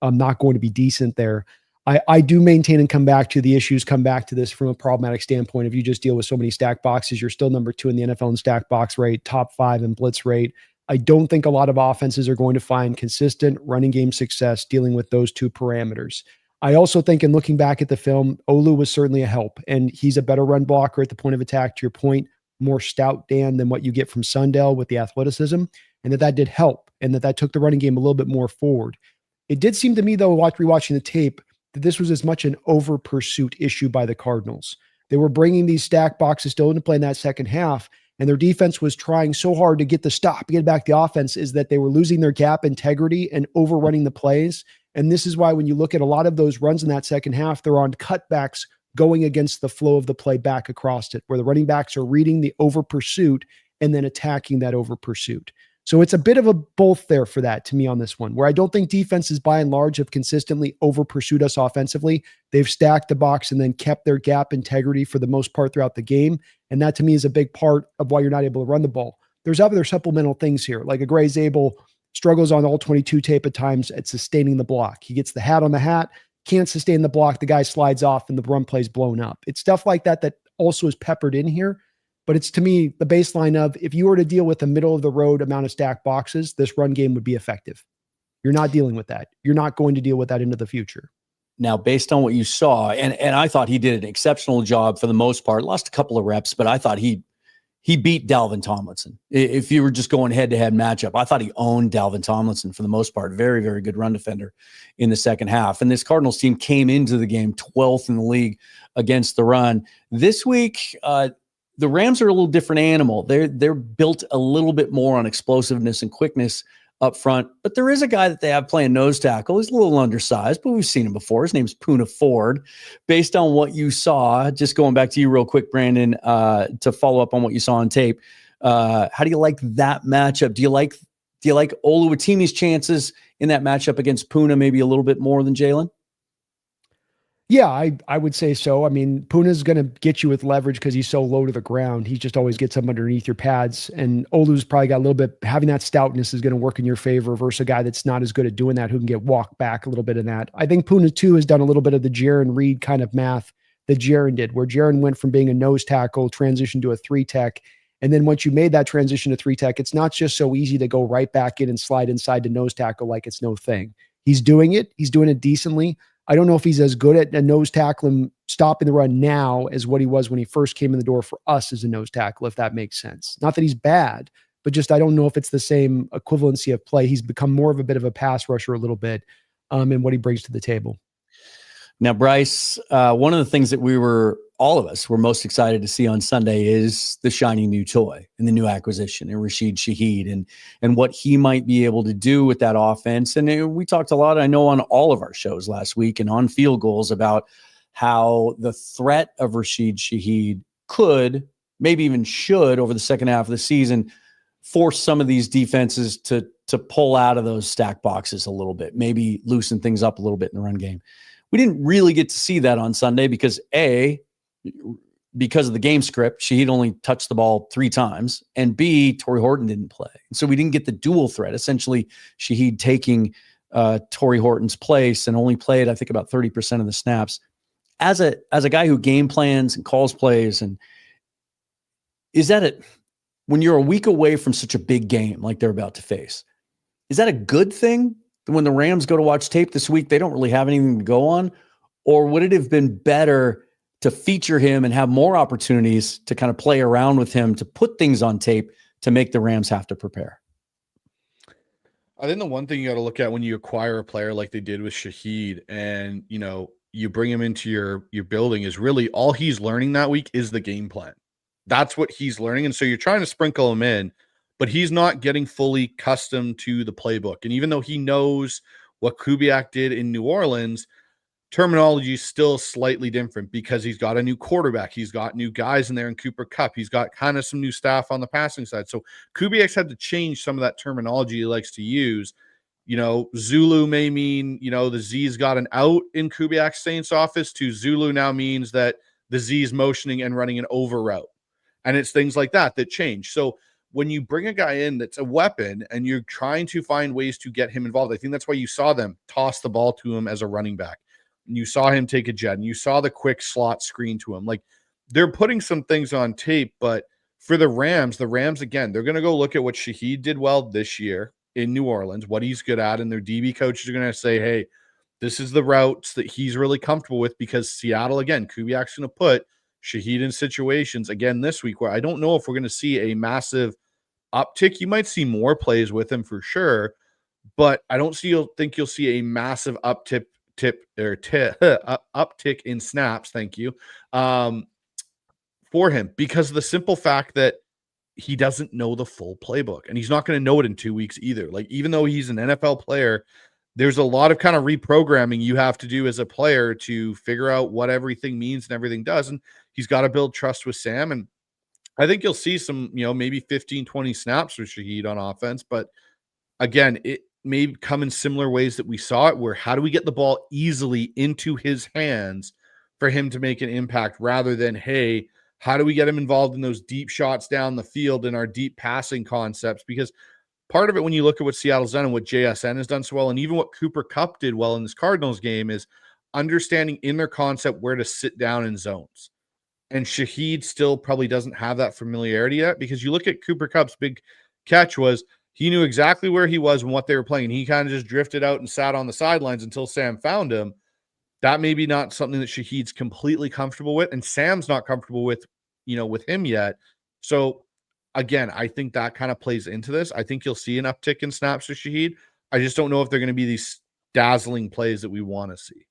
not going to be decent there. I do maintain and come back to this from a problematic standpoint. If you just deal with so many stack boxes, you're still number 2 in the NFL in stack box rate, top 5 in blitz rate. I don't think a lot of offenses are going to find consistent running game success dealing with those 2 parameters. I also think in looking back at the film, Olu was certainly a help, and he's a better run blocker at the point of attack, to your point, more stout, Dan, than what you get from Sundell with the athleticism, and that did help, and that took the running game a little bit more forward. It did seem to me, though, rewatching the tape, that this was as much an over pursuit issue by the Cardinals. They were bringing these stack boxes still into play in that second half, and their defense was trying so hard to get the stop, get back the offense, is that they were losing their gap integrity and overrunning the plays. And this is why when you look at a lot of those runs in that second half, they're on cutbacks going against the flow of the play back across it, where the running backs are reading the over pursuit and then attacking that over pursuit. So it's a bit of a both there for that to me on this one, where I don't think defenses by and large have consistently over pursued us offensively. They've stacked the box and then kept their gap integrity for the most part throughout the game. And that to me is a big part of why you're not able to run the ball. There's other supplemental things here, like a Gray Zabel struggles on all 22 tape at times at sustaining the block. He gets the hat on the hat, can't sustain the block. The guy slides off and the run play's blown up. It's stuff like that that also is peppered in here. But it's, to me, the baseline of, if you were to deal with the middle of the road amount of stack boxes, this run game would be effective. You're not dealing with that. You're not going to deal with that into the future. Now, based on what you saw, and I thought he did an exceptional job for the most part, lost a couple of reps, but I thought he beat Dalvin Tomlinson. If you were just going head-to-head matchup, I thought he owned Dalvin Tomlinson for the most part. Very, very good run defender in the second half. And this Cardinals team came into the game 12th in the league against the run. This week, the Rams are a little different animal. They're built a little bit more on explosiveness and quickness up front, but there is a guy that they have playing nose tackle. He's a little undersized, but we've seen him before. His name's Poona Ford. Based on what you saw, just going back to you real quick, Brandon, to follow up on what you saw on tape, how do you like that matchup? Do you like Olu Oluwatimi's chances in that matchup against Poona maybe a little bit more than Jalen? Yeah, I would say so. I mean, Poona's going to get you with leverage because he's so low to the ground. He just always gets up underneath your pads. And Olu's probably got a little bit, having that stoutness is going to work in your favor versus a guy that's not as good at doing that, who can get walked back a little bit in that. I think Poona, too, has done a little bit of the Jaron Reed kind of math that Jaron did, where Jaron went from being a nose tackle, transitioned to a 3-tech. And then once you made that transition to 3-tech, it's not just so easy to go right back in and slide inside to nose tackle like it's no thing. He's doing it. He's doing it decently. I don't know if he's as good at a nose tackle and stopping the run now as what he was when he first came in the door for us as a nose tackle, if that makes sense. Not that he's bad, but just I don't know if it's the same equivalency of play. He's become more of a bit of a pass rusher a little bit in what he brings to the table. Now, Bryce, one of the things that all of us were most excited to see on Sunday is the shiny new toy and the new acquisition and Rashid Shaheed and what he might be able to do with that offense. And we talked a lot, I know, on all of our shows last week and on Field Goals about how the threat of Rashid Shaheed could, maybe even should, over the second half of the season, force some of these defenses to pull out of those stack boxes a little bit, maybe loosen things up a little bit in the run game. We didn't really get to see that on Sunday because because of the game script, Shaheed only touched the ball 3 times, and B, Tory Horton didn't play. So we didn't get the dual threat, essentially Shaheed taking Tory Horton's place and only played, I think, about 30% of the snaps. As a guy who game plans and calls plays, and is that it? When you're a week away from such a big game like they're about to face, is that a good thing? When the Rams go to watch tape this week, they don't really have anything to go on? Or would it have been better to feature him and have more opportunities to kind of play around with him, to put things on tape to make the Rams have to prepare? I think the one thing you got to look at when you acquire a player like they did with Shaheed and, you bring him into your building is really all he's learning that week is the game plan. That's what he's learning. And so you're trying to sprinkle him in, but he's not getting fully accustomed to the playbook. And even though he knows what Kubiak did in New Orleans, terminology is still slightly different because he's got a new quarterback. He's got new guys in there in Cooper Kupp. He's got kind of some new staff on the passing side. So Kubiak's had to change some of that terminology he likes to use. You know, Zulu may mean, you know, the Z's got an out in Kubiak Saints office to Zulu now means that the Z's motioning and running an over route. And it's things like that that change. So when you bring a guy in that's a weapon and you're trying to find ways to get him involved, I think that's why you saw them toss the ball to him as a running back. And you saw him take a jet and you saw the quick slot screen to him. Like, they're putting some things on tape, but for the Rams, again, they're going to go look at what Shaheed did well this year in New Orleans, what he's good at. And their DB coaches are going to say, hey, this is the routes that he's really comfortable with, because Seattle, again, Kubiak's going to put Shaheed in situations again this week where I don't know if we're going to see a massive uptick. You might see more plays with him for sure, but I don't think you'll see a massive uptick in snaps. Thank you. For him, because of the simple fact that he doesn't know the full playbook, and he's not going to know it in 2 weeks either. Like, even though he's an NFL player, there's a lot of kind of reprogramming you have to do as a player to figure out what everything means and everything does. And he's got to build trust with Sam. And I think you'll see some, you know, maybe 15, 20 snaps for Shaheed on offense. But again, it may come in similar ways that we saw it, where how do we get the ball easily into his hands for him to make an impact, rather than, hey, how do we get him involved in those deep shots down the field in our deep passing concepts? Because part of it, when you look at what Seattle's done and what JSN has done so well, and even what Cooper Kupp did well in this Cardinals game, is understanding in their concept where to sit down in zones. And Shaheed still probably doesn't have that familiarity yet, because you look at Cooper Kupp's big catch was he knew exactly where he was and what they were playing. He kind of just drifted out and sat on the sidelines until Sam found him. That may be not something that Shaheed's completely comfortable with, and Sam's not comfortable with, you know, with him yet. So again, I think that kind of plays into this. I think you'll see an uptick in snaps for Shaheed. I just don't know if they're going to be these dazzling plays that we want to see.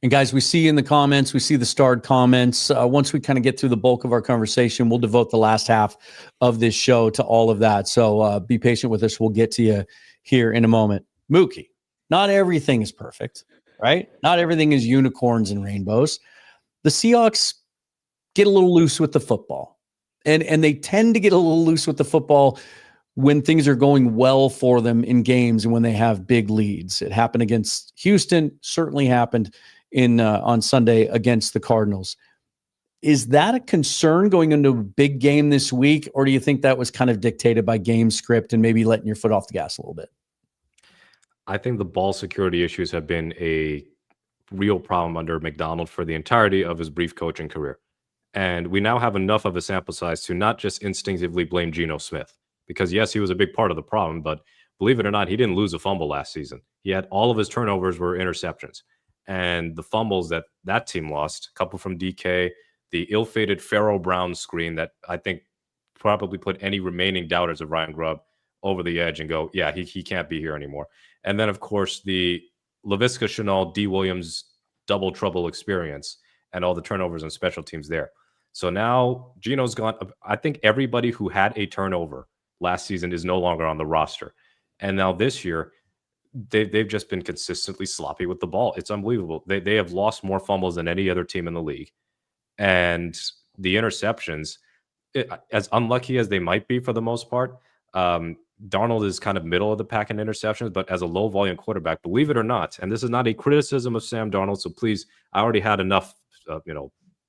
And guys, we see in the comments, we see the starred comments. Once we kind of get through the bulk of our conversation, we'll devote the last half of this show to all of that. So be patient with us. We'll get to you here in a moment. Mookie, not everything is perfect, right? Not everything is unicorns and rainbows. The Seahawks get a little loose with the football. And they tend to get a little loose with the football when things are going well for them in games and when they have big leads. It happened against Houston, certainly happened on Sunday against the Cardinals. Is that a concern going into a big game this week, or do you think that was kind of dictated by game script and maybe letting your foot off the gas a little bit? I think the ball security issues have been a real problem under McDonald for the entirety of his brief coaching career. And we now have enough of a sample size to not just instinctively blame Geno Smith, because yes, he was a big part of the problem, but believe it or not, he didn't lose a fumble last season. He had all of his turnovers were interceptions, and the fumbles that team lost, a couple from DK, the ill-fated Pharaoh Brown screen that I think probably put any remaining doubters of Ryan Grubb over the edge and go, yeah, he can't be here anymore. And then, of course, the Laviska Shenault, D. Williams double trouble experience and all the turnovers and special teams there. So now Geno's gone. I think everybody who had a turnover last season is no longer on the roster. And now this year, they've just been consistently sloppy with the ball. It's unbelievable. They have lost more fumbles than any other team in the league. And the interceptions, as unlucky as they might be for the most part, Darnold is kind of middle of the pack in interceptions, but as a low volume quarterback, believe it or not, and this is not a criticism of Sam Darnold, so please, I already had enough,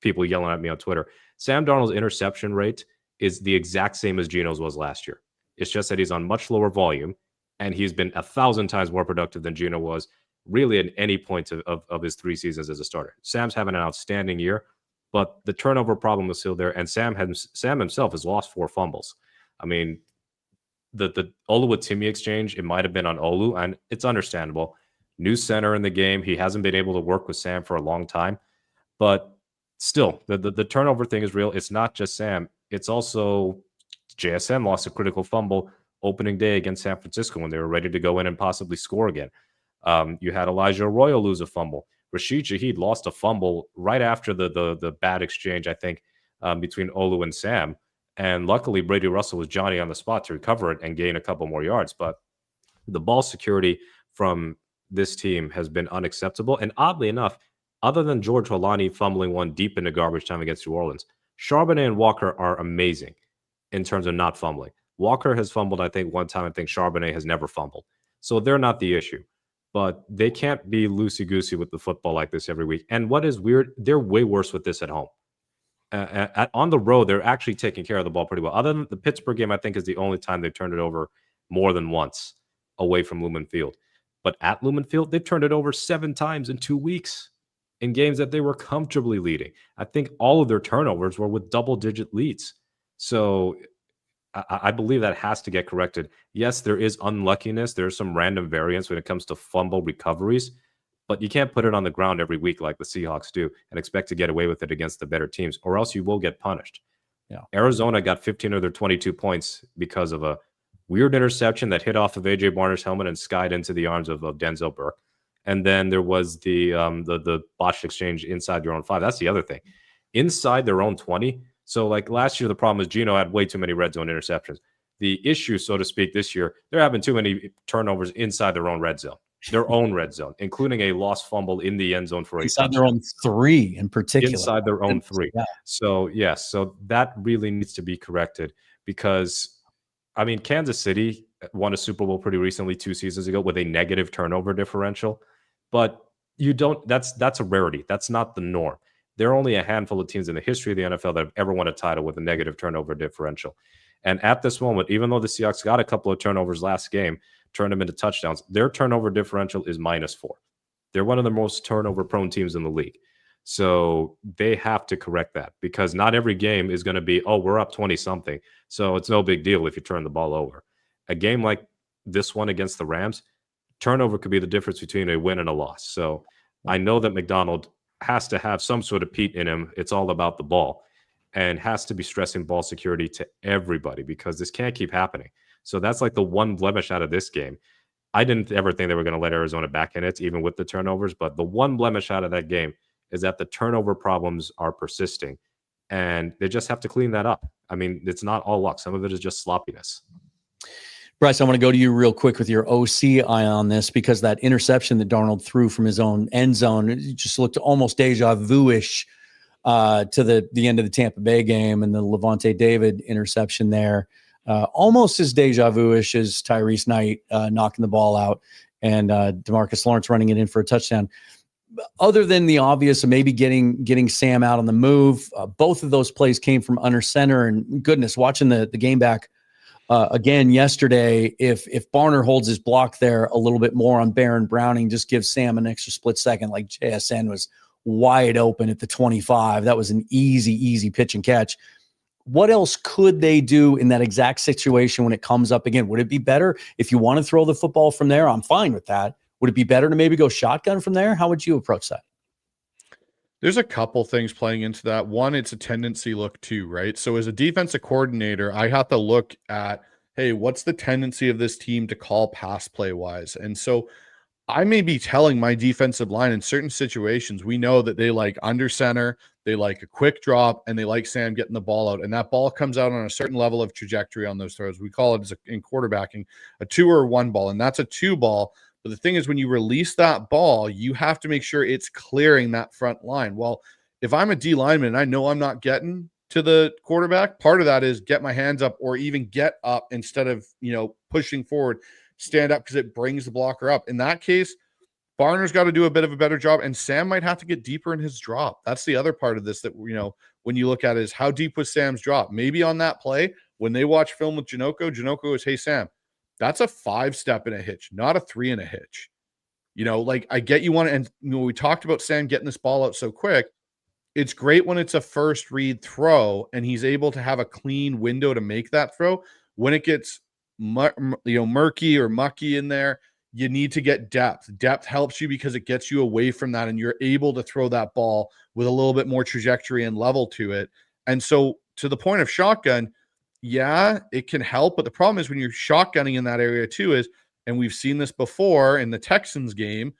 people yelling at me on Twitter. Sam Darnold's interception rate is the exact same as Geno's was last year. It's just that he's on much lower volume, and he's been 1,000 times more productive than Geno was really at any point of his 3 seasons as a starter. Sam's having an outstanding year, but the turnover problem is still there, and Sam himself has lost 4 fumbles. I mean, the Olu Oluwatimi exchange, it might have been on Olu, and it's understandable. New center in the game. He hasn't been able to work with Sam for a long time, but still, the turnover thing is real. It's not just Sam. It's also JSN lost a critical fumble opening day against San Francisco when they were ready to go in and possibly score again. You had Elijah Arroyo lose a fumble. Rashid Shaheed lost a fumble right after the bad exchange, I think, between Olu and Sam. And luckily, Brady Russell was Johnny on the spot to recover it and gain a couple more yards. But the ball security from this team has been unacceptable. And oddly enough, other than George Holani fumbling one deep into garbage time against New Orleans, Charbonnet and Walker are amazing in terms of not fumbling. Walker has fumbled, I think, one time. I think Charbonnet has never fumbled. So they're not the issue. But they can't be loosey-goosey with the football like this every week. And what is weird, they're way worse with this at home. On the road, they're actually taking care of the ball pretty well. Other than the Pittsburgh game, I think is the only time they've turned it over more than once away from Lumen Field. But at Lumen Field, they've turned it over 7 times in 2 weeks in games that they were comfortably leading. I think all of their turnovers were with double-digit leads. So I believe that has to get corrected. Yes, there is unluckiness. There's some random variance when it comes to fumble recoveries, but you can't put it on the ground every week like the Seahawks do and expect to get away with it against the better teams, or else you will get punished. Yeah. Arizona got 15 of their 22 points because of a weird interception that hit off of A.J. Barner's helmet and skied into the arms of Denzel Burke. And then there was the botched exchange inside their own 5. That's the other thing. Inside their own 20. So like last year, the problem is Geno had way too many red zone interceptions. The issue, so to speak, this year, they're having too many turnovers inside their own red zone, including a lost fumble in the end zone for a touchdown. Inside their own 3 in particular. Inside their own 3. Yeah. So, yes, so that really needs to be corrected because, I mean, Kansas City won a Super Bowl pretty recently 2 seasons ago with a negative turnover differential. But that's a rarity. That's not the norm. There are only a handful of teams in the history of the NFL that have ever won a title with a negative turnover differential. And at this moment, even though the Seahawks got a couple of turnovers last game, turned them into touchdowns, their turnover differential is -4. They're one of the most turnover-prone teams in the league. So they have to correct that because not every game is going to be, oh, we're up 20-something, so it's no big deal if you turn the ball over. A game like this one against the Rams, turnover could be the difference between a win and a loss. So I know that McDonald has to have some sort of Pete in him. It's all about the ball and has to be stressing ball security to everybody because this can't keep happening. So that's like the one blemish out of this game. I didn't ever think they were going to let Arizona back in it, even with the turnovers. But the one blemish out of that game is that the turnover problems are persisting and they just have to clean that up. I mean, it's not all luck. Some of it is just sloppiness. Bryce, I want to go to you real quick with your OC eye on this because that interception that Darnold threw from his own end zone, it just looked almost deja vu-ish to the end of the Tampa Bay game and the Levante David interception there. Almost as deja vu-ish as Tyrese Knight knocking the ball out and DeMarcus Lawrence running it in for a touchdown. Other than the obvious of maybe getting Sam out on the move, both of those plays came from under center. And goodness, watching the game back again yesterday, if Barner holds his block there a little bit more on Baron Browning, just gives Sam an extra split second, like JSN was wide open at the 25. That was an easy pitch and catch. What else could they do in that exact situation when it comes up again? Would it be better if you want to throw the football from there? I'm fine with that. Would it be better to maybe go shotgun from there? How would you approach that? There's a couple things playing into that. One, it's a tendency look too, right? So as a defensive coordinator, I have to look at, hey, what's the tendency of this team to call pass play wise? And so I may be telling my defensive line in certain situations, we know that they like under center, they like a quick drop, and they like Sam getting the ball out. And that ball comes out on a certain level of trajectory on those throws. We call it, in quarterbacking, a 2 or 1 ball, and that's a 2 ball. But the thing is, when you release that ball, you have to make sure it's clearing that front line. Well, if I'm a D lineman and I know I'm not getting to the quarterback, part of that is get my hands up or even get up instead of, pushing forward, stand up because it brings the blocker up. In that case, Barner's got to do a bit of a better job, and Sam might have to get deeper in his drop. That's the other part of this that, when you look at it is how deep was Sam's drop? Maybe on that play, when they watch film with Janoko goes, hey, Sam, that's a 5-step in a hitch, not a 3 in a hitch. I get you want to, and we talked about Sam getting this ball out so quick. It's great when it's a first read throw and he's able to have a clean window to make that throw. When it gets murky or mucky in there, you need to get depth. Depth helps you because it gets you away from that and you're able to throw that ball with a little bit more trajectory and level to it. And so to the point of shotgun, yeah, it can help. But the problem is when you're shotgunning in that area too is, and we've seen this before in the Texans game,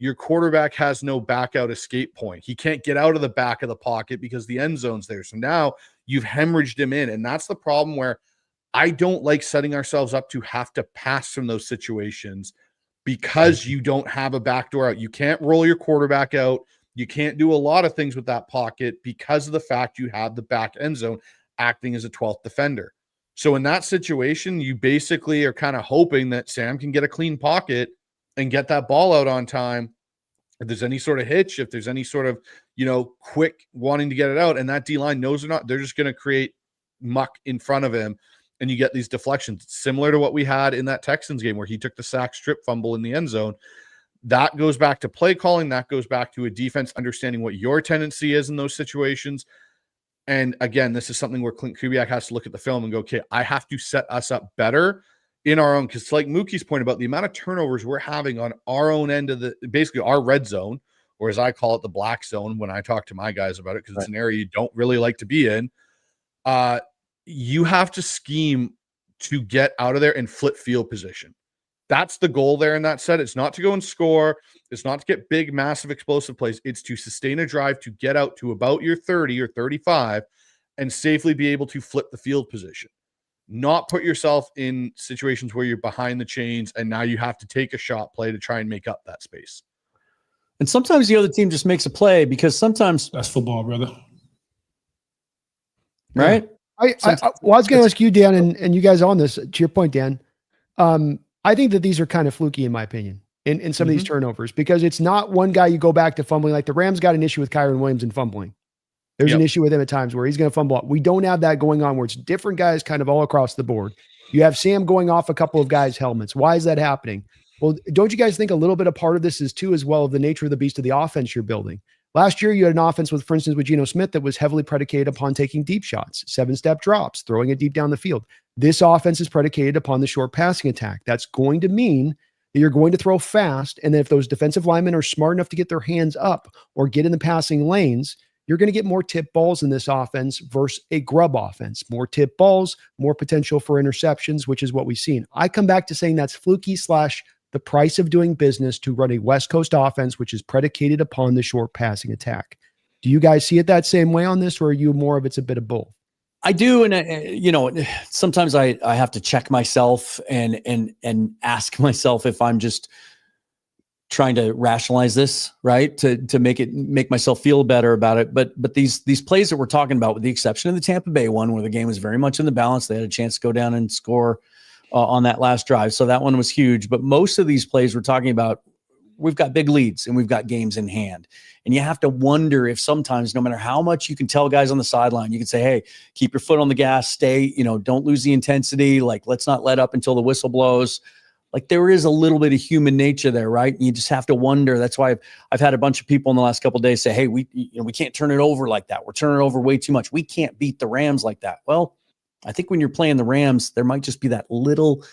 your quarterback has no back out escape point. He can't get out of the back of the pocket because the end zone's there. So now you've hemorrhaged him in. And that's the problem where I don't like setting ourselves up to have to pass from those situations because you don't have a backdoor out. You can't roll your quarterback out You can't do a lot of things with that pocket because of the fact you have the back end zone acting as a 12th defender. So in that situation, you basically are kind of hoping that Sam can get a clean pocket and get that ball out on time. If there's any sort of hitch, if there's any sort of, quick wanting to get it out, and that D-line knows or not, they're just going to create muck in front of him, and you get these deflections. Similar to what we had in that Texans game where he took the sack strip fumble in the end zone. That goes back to play calling. That goes back to a defense understanding what your tendency is in those situations. And again, this is something where Clint Kubiak has to look at the film and go, okay, I have to set us up better in our own, because like Mookie's point about the amount of turnovers we're having on our own end of basically our red zone, or as I call it, the black zone when I talk to my guys about it, because it's an area you don't really like to be in. You have to scheme to get out of there and flip field position. That's the goal there in that set. It's not to go and score. It's not to get big, massive, explosive plays. It's to sustain a drive to get out to about your 30 or 35 and safely be able to flip the field position. Not put yourself in situations where you're behind the chains and now you have to take a shot play to try and make up that space. And sometimes the other team just makes a play because sometimes that's football, brother. Right? I was going to ask you, Dan, and you guys on this, to your point, Dan. I think that these are kind of fluky, in my opinion, in some of these turnovers, because it's not one guy you go back to fumbling. Like the Rams got an issue with Kyron Williams and fumbling. There's an issue with him at times where he's going to fumble. We don't have that going on where it's different guys kind of all across the board. You have Sam going off a couple of guys' helmets. Why is that happening? Well, don't you guys think a little bit of part of this is too, as well, of the nature of the beast of the offense you're building? Last year, you had an offense with, for instance, with Geno Smith that was heavily predicated upon taking deep shots, 7-step drops, throwing it deep down the field. This offense is predicated upon the short passing attack. That's going to mean that you're going to throw fast. And then if those defensive linemen are smart enough to get their hands up or get in the passing lanes, you're going to get more tip balls in this offense versus a grub offense. More tip balls, more potential for interceptions, which is what we've seen. I come back to saying that's fluky / the price of doing business to run a West Coast offense, which is predicated upon the short passing attack. Do you guys see it that same way on this, or are you more of it's a bit of both? I do, and sometimes I have to check myself and ask myself if I'm just trying to rationalize this, right? To make myself feel better about it. But these plays that we're talking about, with the exception of the Tampa Bay one, where the game was very much in the balance, they had a chance to go down and score on that last drive. So that one was huge. But most of these plays we're talking about, we've got big leads and we've got games in hand. And you have to wonder if sometimes, no matter how much you can tell guys on the sideline, you can say, hey, keep your foot on the gas, stay, don't lose the intensity. Like, let's not let up until the whistle blows. Like, there is a little bit of human nature there, right? And you just have to wonder. That's why I've had a bunch of people in the last couple of days say, hey, we can't turn it over like that. We're turning it over way too much. We can't beat the Rams like that. Well, I think when you're playing the Rams, there might just be that little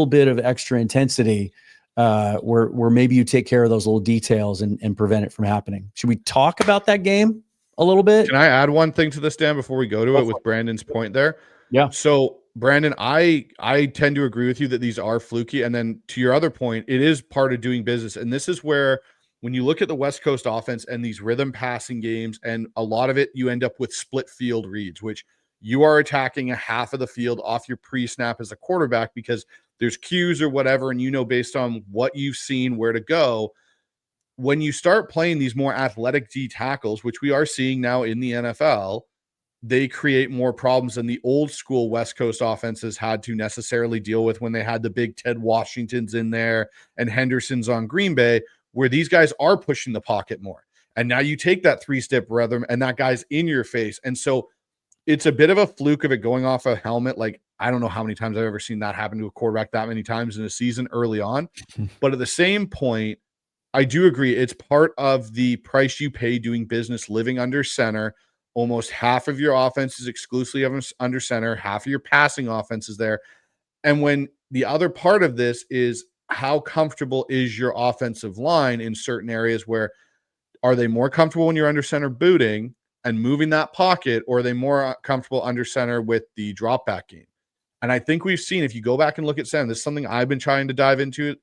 bit of extra intensity where maybe you take care of those little details and prevent it from happening. Should we talk about that game a little bit? Can I add one thing to this, Dan, before we go to it with Brandon's point there? Yeah. So, Brandon, I tend to agree with you that these are fluky. And then to your other point, it is part of doing business. And this is where, when you look at the West Coast offense and these rhythm passing games, and a lot of it, you end up with split field reads, which you are attacking a half of the field off your pre-snap as a quarterback because there's cues or whatever, and based on what you've seen where to go. When you start playing these more athletic D tackles, which we are seeing now in the NFL, they create more problems than the old school West Coast offenses had to necessarily deal with when they had the big Ted Washingtons in there and Hendersons on Green Bay, where these guys are pushing the pocket more. And now you take that 3-step rhythm and that guy's in your face. And so it's a bit of a fluke of it going off a helmet. Like, I don't know how many times I've ever seen that happen to a quarterback that many times in a season early on. But at the same point, I do agree. It's part of the price you pay doing business, living under center. Almost half of your offense is exclusively under center. Half of your passing offense is there. And when the other part of this is, how comfortable is your offensive line in certain areas? Where are they more comfortable when you're under center booting and moving that pocket, or are they more comfortable under center with the drop back game? And I think we've seen, if you go back and look at Sam, this is something I've been trying to dive into.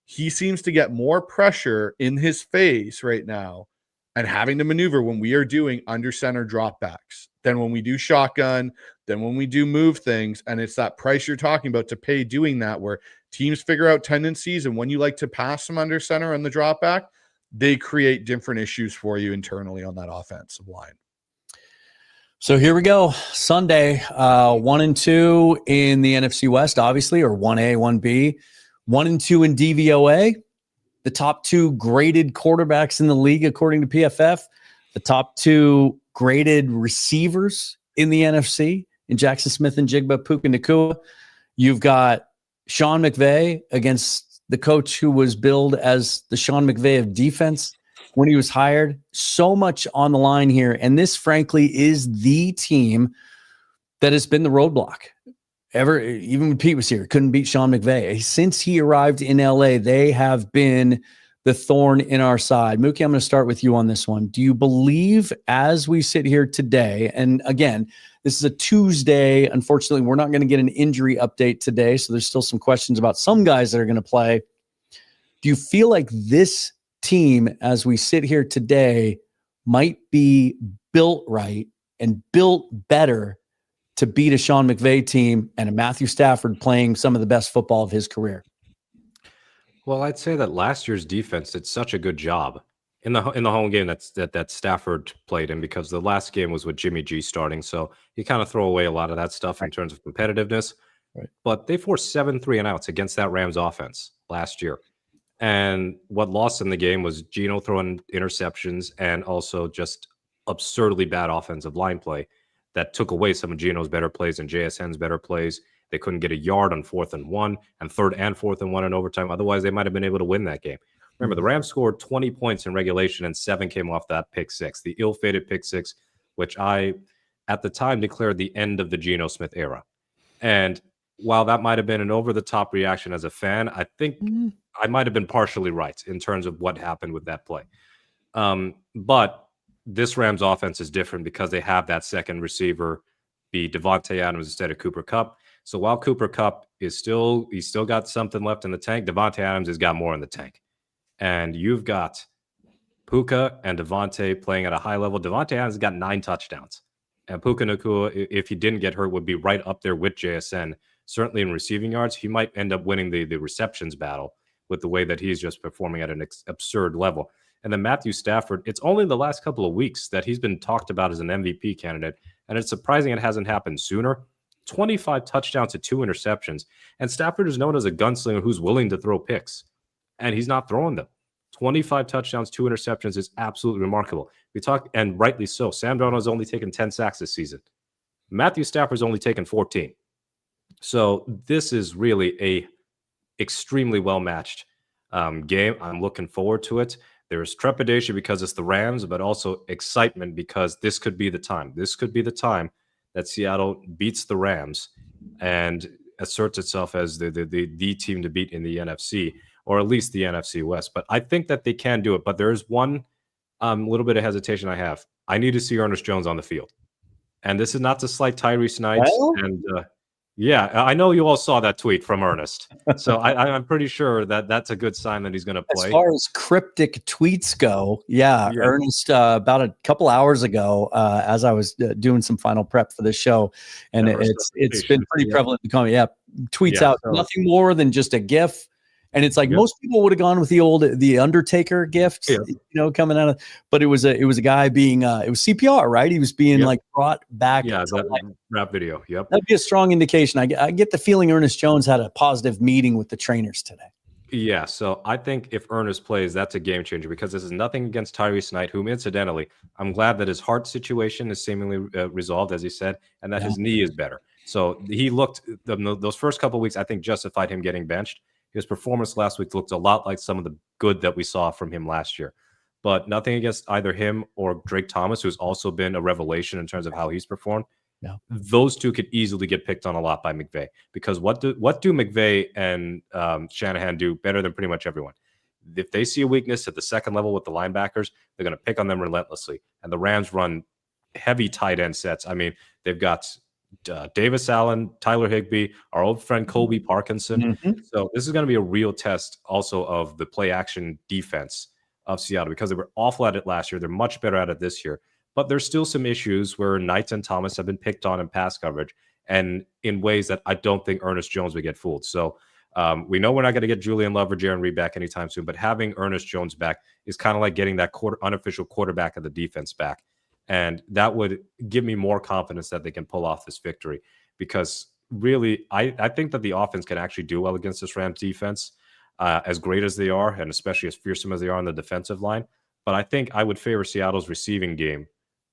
He seems to get more pressure in his face right now and having to maneuver when we are doing under center drop backs than when we do shotgun, than when we do move things. And it's that price you're talking about to pay doing that, where teams figure out tendencies. And when you like to pass them under center on the drop back, they create different issues for you internally on that offensive line. So here we go. Sunday, 1-2 in the NFC West, obviously, or 1A, 1B, 1-2 in DVOA. The top 2 graded quarterbacks in the league, according to PFF. The top 2 graded receivers in the NFC in Jackson Smith and Jigba Puka Nacua. You've got Sean McVay against the coach who was billed as the Sean McVay of defense when he was hired. So much on the line here. And this, frankly, is the team that has been the roadblock. Even when Pete was here, couldn't beat Sean McVay. Since he arrived in LA, they have been the thorn in our side. Mookie, I'm going to start with you on this one. Do you believe, as we sit here today, and again, this is a Tuesday. Unfortunately, we're not going to get an injury update today, so there's still some questions about some guys that are going to play. Do you feel like this team, as we sit here today, might be built right and built better to beat a Sean McVay team and a Matthew Stafford playing some of the best football of his career? Well, I'd say that last year's defense did such a good job in the home game that Stafford played in, because the last game was with Jimmy G starting, so you kind of throw away a lot of that stuff in terms of competitiveness. Right. But they forced 7 3-and-outs against that Rams offense last year. And what lost in the game was Geno throwing interceptions and also just absurdly bad offensive line play that took away some of Geno's better plays and JSN's better plays. They couldn't get a yard on 4th and 1 and 3rd and 4th and 1 in overtime. Otherwise, they might have been able to win that game. Remember, the Rams scored 20 points in regulation and 7 came off that pick 6, the ill-fated pick 6, which I, at the time, declared the end of the Geno Smith era. And while that might have been an over-the-top reaction as a fan, I think I might have been partially right in terms of what happened with that play. But this Rams offense is different because they have that second receiver be Devontae Adams instead of Cooper Kupp. So while Cooper Kupp he's still got something left in the tank, Devontae Adams has got more in the tank. And you've got Puka and Devontae playing at a high level. Devontae Adams has got 9 touchdowns. And Puka Nacua, if he didn't get hurt, would be right up there with JSN, certainly in receiving yards. He might end up winning the receptions battle with the way that he's just performing at an absurd level. And then Matthew Stafford, it's only the last couple of weeks that he's been talked about as an MVP candidate. And it's surprising it hasn't happened sooner. 25 touchdowns to 2 interceptions. And Stafford is known as a gunslinger who's willing to throw picks. And he's not throwing them. 25 touchdowns, 2 interceptions is absolutely remarkable. We talk, and rightly so. Sam Darnold's only taken 10 sacks this season. Matthew Stafford's only taken 14. So this is really a extremely well-matched game. I'm looking forward to it. There's trepidation because it's the Rams, but also excitement because this could be the time. This could be the time that Seattle beats the Rams and asserts itself as the team to beat in the NFC, or at least the NFC West. But I think that they can do it. But there is one little bit of hesitation I have. I need to see Ernest Jones on the field. And this is not to slight Tyree Snipes. Well? And yeah, I know you all saw that tweet from Ernest. So I'm pretty sure that that's a good sign that he's going to play. As far as cryptic tweets go, yeah. Ernest, about a couple hours ago, as I was doing some final prep for this show, and it's been pretty prevalent to come. Yeah, tweets out nothing more than just a GIF. And it's like most people would have gone with the Undertaker gift, coming out of, but it was a guy being it was CPR, right? He was being like brought back. Yeah, that rap video. Yep, that'd be a strong indication. I get the feeling Ernest Jones had a positive meeting with the trainers today. Yeah, so I think if Ernest plays, that's a game changer because this is nothing against Tyree Snipes, whom incidentally, I'm glad that his heart situation is seemingly resolved, as he said, and that his knee is better. So he looked those first couple of weeks, I think, justified him getting benched. His performance last week looked a lot like some of the good that we saw from him last year. But nothing against either him or Drake Thomas, who's also been a revelation in terms of how he's performed. Yeah. Those two could easily get picked on a lot by McVay. Because what do McVay and Shanahan do better than pretty much everyone? If they see a weakness at the second level with the linebackers, they're going to pick on them relentlessly. And the Rams run heavy tight end sets. I mean, they've got Davis Allen, Tyler Higbee, our old friend Colby Parkinson. Mm-hmm. So this is going to be a real test also of the play action defense of Seattle because they were awful at it last year. They're much better at it this year. But there's still some issues where Knight and Thomas have been picked on in pass coverage and in ways that I don't think Ernest Jones would get fooled. So We know we're not going to get Julian Love or Jaron Reed back anytime soon, but having Ernest Jones back is kind of like getting that unofficial quarterback of the defense back. And that would give me more confidence that they can pull off this victory, because really, I think that the offense can actually do well against this Rams defense, as great as they are, and especially as fearsome as they are on the defensive line. But I think I would favor Seattle's receiving game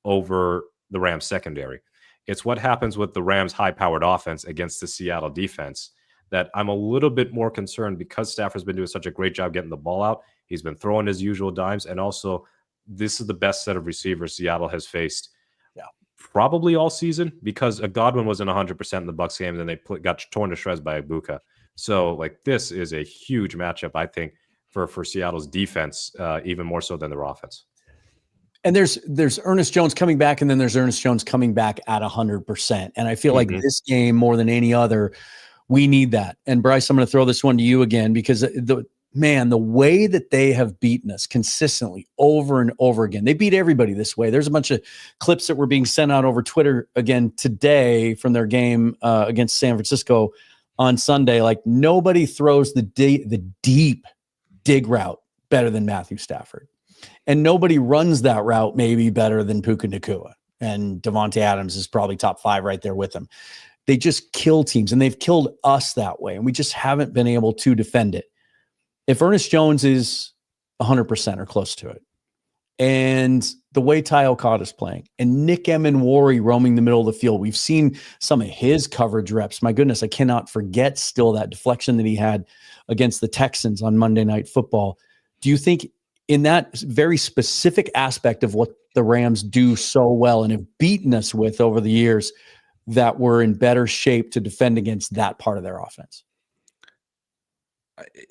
over the Rams secondary. It's what happens with the Rams high-powered offense against the Seattle defense that I'm a little bit more concerned, because Stafford's been doing such a great job getting the ball out. He's been throwing his usual dimes, and also this is the best set of receivers Seattle has faced probably all season, because Godwin wasn't 100% in the Bucs game, and they got torn to shreds by Ibuka. So like, this is a huge matchup, I think, for Seattle's defense, even more so than their offense. And there's Ernest Jones coming back, and then there's Ernest Jones coming back at 100%. And I feel like this game, more than any other, we need that. And Bryce, I'm going to throw this one to you again, because the way that they have beaten us consistently over and over again, they beat everybody this way. There's a bunch of clips that were being sent out over Twitter again today from their game against San Francisco on Sunday. Like, nobody throws the deep dig route better than Matthew Stafford. And nobody runs that route maybe better than Puka Nacua. And Devontae Adams is probably top 5 right there with him. They just kill teams, and they've killed us that way, and we just haven't been able to defend it. If Ernest Jones is 100% or close to it, and the way Ty Okada is playing, and Nick Emenwari roaming the middle of the field, we've seen some of his coverage reps. My goodness, I cannot forget still that deflection that he had against the Texans on Monday Night Football. Do you think, in that very specific aspect of what the Rams do so well and have beaten us with over the years, that we're in better shape to defend against that part of their offense?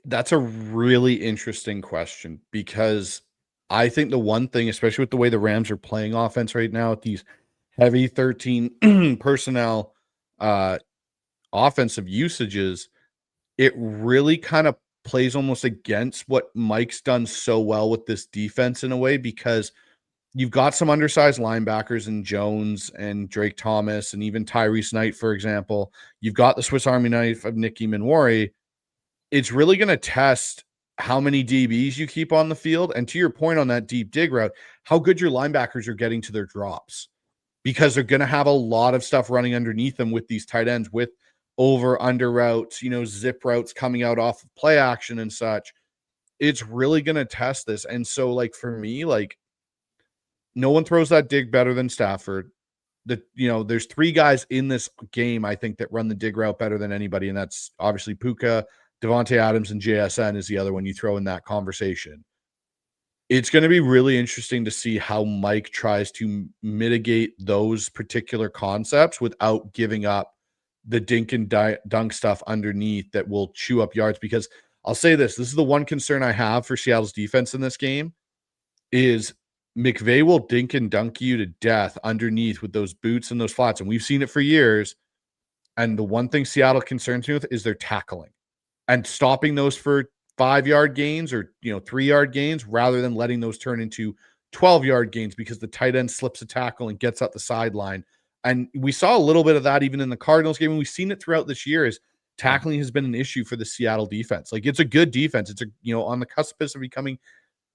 That's a really interesting question, because I think the one thing, especially with the way the Rams are playing offense right now, with these heavy 13 personnel offensive usages, it really kind of plays almost against what Mike's done so well with this defense in a way, because you've got some undersized linebackers in Jones and Drake Thomas and even Tyrese Knight, for example. You've got the Swiss Army knife of Nick Emenwari. It's really going to test how many DBs you keep on the field. And to your point on that deep dig route, how good your linebackers are getting to their drops, because they're going to have a lot of stuff running underneath them with these tight ends, with over under routes, zip routes coming out off of play action and such. It's really going to test this. And so, like, for me, like, no one throws that dig better than Stafford. There's 3 guys in this game, I think, that run the dig route better than anybody. And that's obviously Puka, Devontae Adams, and JSN is the other one you throw in that conversation. It's going to be really interesting to see how Mike tries to mitigate those particular concepts without giving up the dink and dunk stuff underneath that will chew up yards. Because I'll say this is the one concern I have for Seattle's defense in this game, is McVay will dink and dunk you to death underneath with those boots and those flats. And we've seen it for years. And the one thing Seattle concerns me with is their tackling and stopping those for 5-yard gains or 3-yard gains, rather than letting those turn into 12-yard gains, because the tight end slips a tackle and gets up the sideline. And we saw a little bit of that even in the Cardinals game. And we've seen it throughout this year, is tackling has been an issue for the Seattle defense. Like, it's a good defense. It's on the cusp of becoming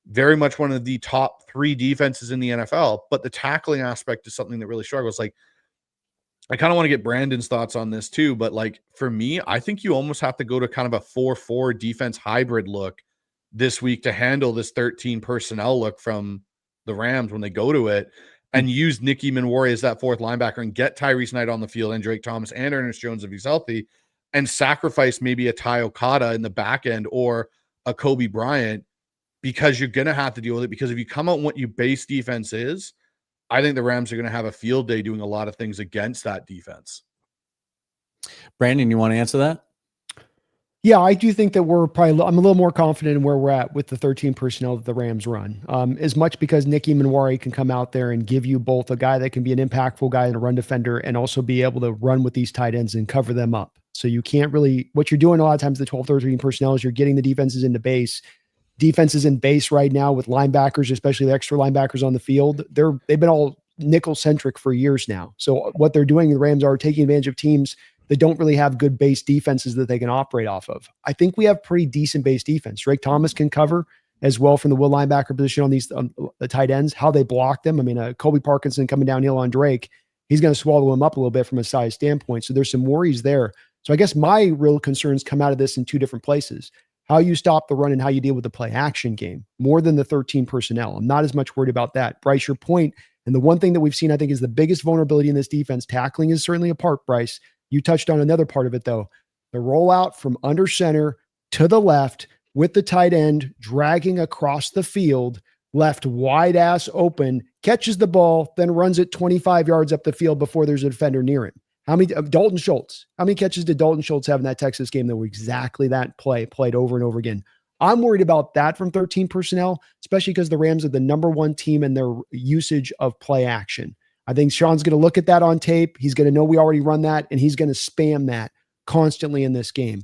very much one of the top 3 defenses in the NFL, but the tackling aspect is something that really struggles. Like, I kind of want to get Brandon's thoughts on this too, but like, for me, I think you almost have to go to kind of a 4-4 defense hybrid look this week to handle this 13 personnel look from the Rams when they go to it, and use Nick Emenwari as that 4th linebacker and get Tyrese Knight on the field and Drake Thomas and Ernest Jones if he's healthy, and sacrifice maybe a Ty Okada in the back end or a Kobe Bryant, because you're going to have to deal with it. Because if you come out what your base defense is, I think the Rams are going to have a field day doing a lot of things against that defense. Brandon, you want to answer that? Yeah, I do think that I'm a little more confident in where we're at with the 13 personnel that the Rams run. As much because Nick Emenwari can come out there and give you both a guy that can be an impactful guy and a run defender, and also be able to run with these tight ends and cover them up. So you can't really, what you're doing a lot of times, the 12, 13 personnel, is you're getting the defenses into base. Defenses in base right now with linebackers, especially the extra linebackers on the field, they've been all nickel centric for years now. So what they're doing, the Rams are taking advantage of teams that don't really have good base defenses that they can operate off of. I think we have pretty decent base defense. Drake Thomas can cover as well from the will linebacker position on these the tight ends, how they block them. I mean, Colby Parkinson coming downhill on Drake, he's going to swallow him up a little bit from a size standpoint. So there's some worries there. So I guess my real concerns come out of this in two different places. How you stop the run and how you deal with the play action game more than the 13 personnel. I'm not as much worried about that. Bryce, your point, and the one thing that we've seen, I think, is the biggest vulnerability in this defense. Tackling is certainly a part, Bryce. You touched on another part of it, though. The rollout from under center to the left with the tight end dragging across the field, left wide ass open, catches the ball, then runs it 25 yards up the field before there's a defender near him. How many Dalton Schultz? How many catches did Dalton Schultz have in that Texas game that were exactly that play played over and over again? I'm worried about that from 13 personnel, especially because the Rams are the number one team in their usage of play action. I think Sean's going to look at that on tape. He's going to know we already run that, and he's going to spam that constantly in this game.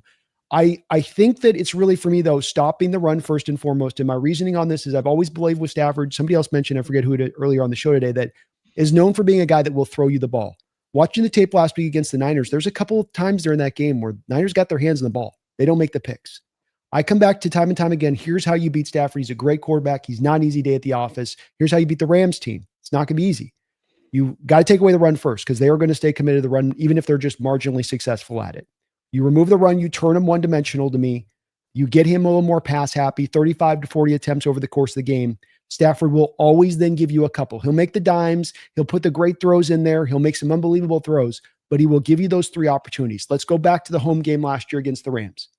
I think that it's really, for me, though, stopping the run first and foremost. And my reasoning on this is I've always believed with Stafford, somebody else mentioned, I forget who it earlier on the show today, that is known for being a guy that will throw you the ball. Watching the tape last week against the Niners, there's a couple of times during that game where Niners got their hands on the ball. They don't make the picks. I come back to time and time again, here's how you beat Stafford. He's a great quarterback. He's not an easy day at the office. Here's how you beat the Rams team. It's not going to be easy. You got to take away the run first because they are going to stay committed to the run, even if they're just marginally successful at it. You remove the run, you turn him one-dimensional to me. You get him a little more pass happy, 35 to 40 attempts over the course of the game. Stafford will always then give you a couple. He'll make the dimes. He'll put the great throws in there. He'll make some unbelievable throws, but he will give you those three opportunities. Let's go back to the home game last year against the Rams.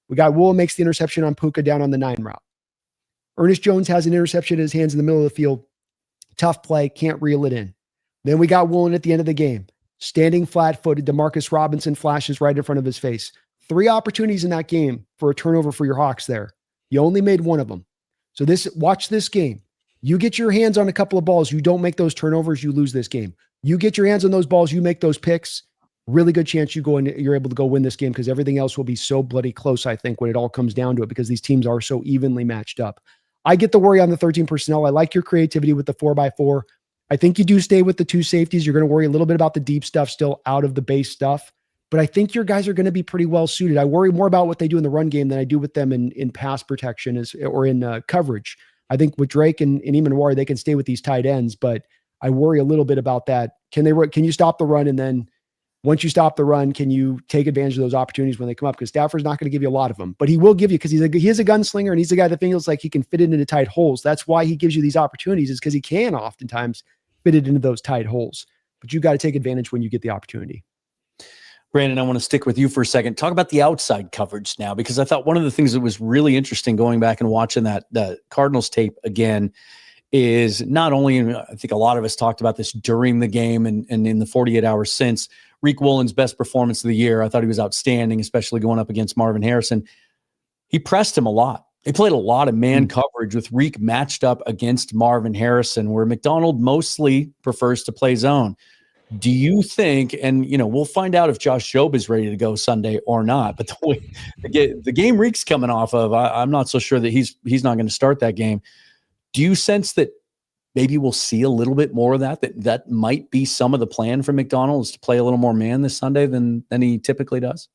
We got Wool makes the interception on Puka down on the 9 route. Ernest Jones has an interception in his hands in the middle of the field. Tough play, can't reel it in. Then we got Woolen at the end of the game. Standing flat-footed, Demarcus Robinson flashes right in front of his face. 3 opportunities in that game for a turnover for your Hawks there. You only made one of them. So watch this game. You get your hands on a couple of balls, you don't make those turnovers, you lose this game. You get your hands on those balls, you make those picks, really good chance you're able to go win this game because everything else will be so bloody close, I think, when it all comes down to it, because these teams are so evenly matched up. I get the worry on the 13 personnel. I like your creativity with the 4x4. I think you do stay with the 2 safeties. You're going to worry a little bit about the deep stuff still out of the base stuff, but I think your guys are going to be pretty well suited. I worry more about what they do in the run game than I do with them in pass protection or in coverage. I think with Drake and Imanwari, they can stay with these tight ends, but I worry a little bit about that. Can you stop the run? And then once you stop the run, can you take advantage of those opportunities when they come up? Because Stafford's not going to give you a lot of them, but he will give you, because he is a gunslinger and he's a guy that feels like he can fit it into tight holes. That's why he gives you these opportunities, is because he can oftentimes fit it into those tight holes. But you got to take advantage when you get the opportunity. Brandon, I want to stick with you for a second. Talk about the outside coverage now, because I thought one of the things that was really interesting going back and watching the Cardinals tape again is not only, I think a lot of us talked about this during the game and in the 48 hours since, Reek Woolen's best performance of the year. I thought he was outstanding, especially going up against Marvin Harrison. He pressed him a lot. They played a lot of man coverage with Reek matched up against Marvin Harrison, where McDonald mostly prefers to play zone. Do you think, and we'll find out if Josh Jobe is ready to go Sunday or not, but the way the game Reek's coming off of, I'm not so sure that he's not going to start that game. Do you sense that maybe we'll see a little bit more of that might be some of the plan for McDonald, is to play a little more man this Sunday than he typically does?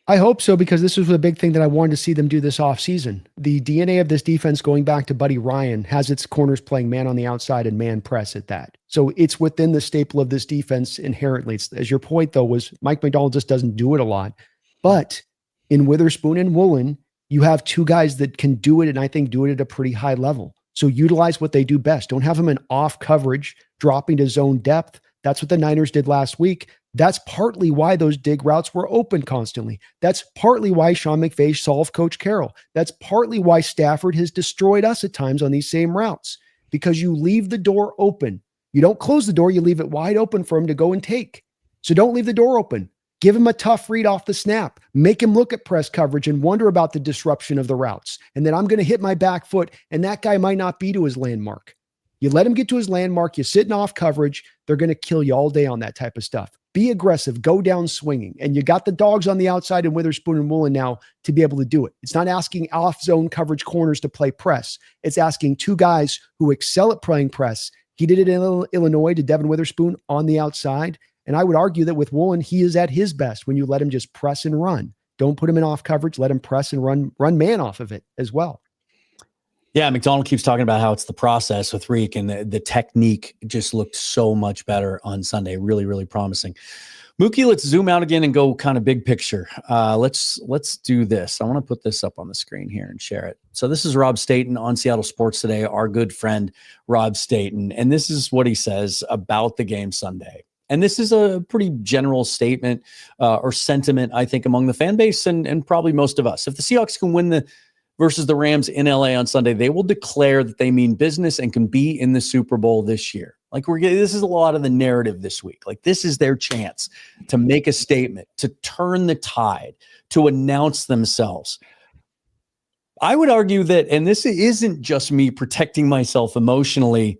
I hope so, because this was a big thing that I wanted to see them do this offseason. The DNA of this defense, going back to Buddy Ryan, has its corners playing man on the outside and man press at that. So it's within the staple of this defense inherently. As your point, though, was Mike McDonald just doesn't do it a lot. But in Witherspoon and Woolen, you have 2 guys that can do it, and I think do it at a pretty high level. So utilize what they do best. Don't have them in off coverage, dropping to zone depth. That's what the Niners did last week. That's partly why those dig routes were open constantly. That's partly why Sean McVay solved Coach Carroll. That's partly why Stafford has destroyed us at times on these same routes, because you leave the door open. You don't close the door, you leave it wide open for him to go and take. So don't leave the door open. Give him a tough read off the snap. Make him look at press coverage and wonder about the disruption of the routes. And then I'm going to hit my back foot, and that guy might not be to his landmark. You let him get to his landmark, you're sitting off coverage, they're going to kill you all day on that type of stuff. Be aggressive, go down swinging. And you got the dogs on the outside in Witherspoon and Woolen now to be able to do it. It's not asking off-zone coverage corners to play press. It's asking 2 guys who excel at playing press. He did it in Illinois to Devin Witherspoon on the outside. And I would argue that with Woolen, he is at his best when you let him just press and run. Don't put him in off coverage. Let him press and run man off of it as well. Yeah, McDonald keeps talking about how it's the process with Reek, and the technique just looked so much better on Sunday. Really, really promising. Mookie, let's zoom out again and go kind of big picture. Let's do this. I want to put this up on the screen here and share it. So this is Rob Staten on Seattle Sports Today, our good friend Rob Staten, and this is what he says about the game Sunday. And this is a pretty general statement or sentiment, I think, among the fan base and probably most of us. If the Seahawks can win versus the Rams in LA on Sunday, they will declare that they mean business and can be in the Super Bowl this year. Like this is a lot of the narrative this week. Like this is their chance to make a statement, to turn the tide, to announce themselves. I would argue that, and this isn't just me protecting myself emotionally,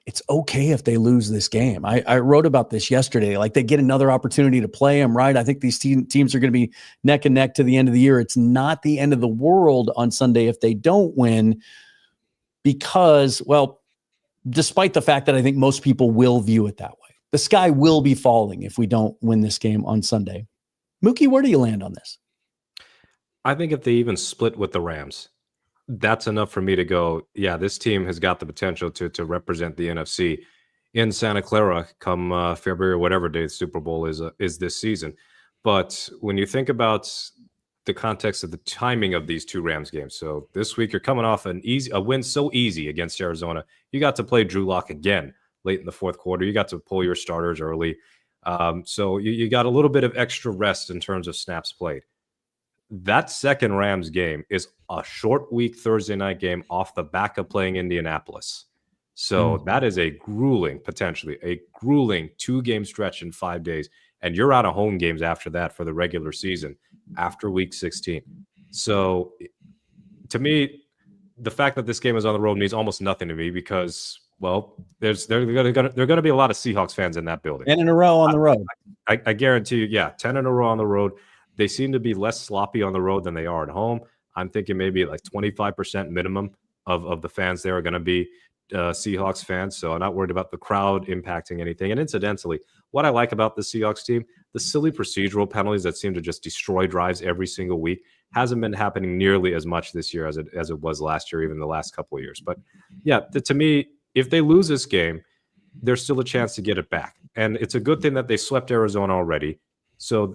it's okay if they lose this game. I wrote about this yesterday. Like they get another opportunity to play them, right? I think these teams are going to be neck and neck to the end of the year. It's not the end of the world on Sunday if they don't win because, well, despite the fact that I think most people will view it that way. The sky will be falling if we don't win this game on Sunday. Mookie, where do you land on this? I think if they even split with the Rams, that's enough for me to go, yeah, this team has got the potential to represent the NFC in Santa Clara come February, whatever day the Super Bowl is this season. But when you think about the context of the timing of these two Rams games, so this week you're coming off a win so easy against Arizona. You got to play Drew Lock again late in the fourth quarter. You got to pull your starters early. So you got a little bit of extra rest in terms of snaps played. That second Rams game is a short week Thursday night game off the back of playing Indianapolis. So that is potentially a grueling 2-game stretch in 5 days. And you're out of home games after that for the regular season after week 16. So to me, the fact that this game is on the road means almost nothing to me because, well, there are going to be a lot of Seahawks fans in that building. 10 in a row on the road. I guarantee you, yeah, 10 in a row on the road. They seem to be less sloppy on the road than they are at home. I'm thinking maybe like 25% minimum of the fans there are going to be Seahawks fans. So I'm not worried about the crowd impacting anything. And incidentally, what I like about the Seahawks team, the silly procedural penalties that seem to just destroy drives every single week hasn't been happening nearly as much this year as it was last year, even the last couple of years. But yeah, to me, if they lose this game, there's still a chance to get it back. And it's a good thing that they swept Arizona already. So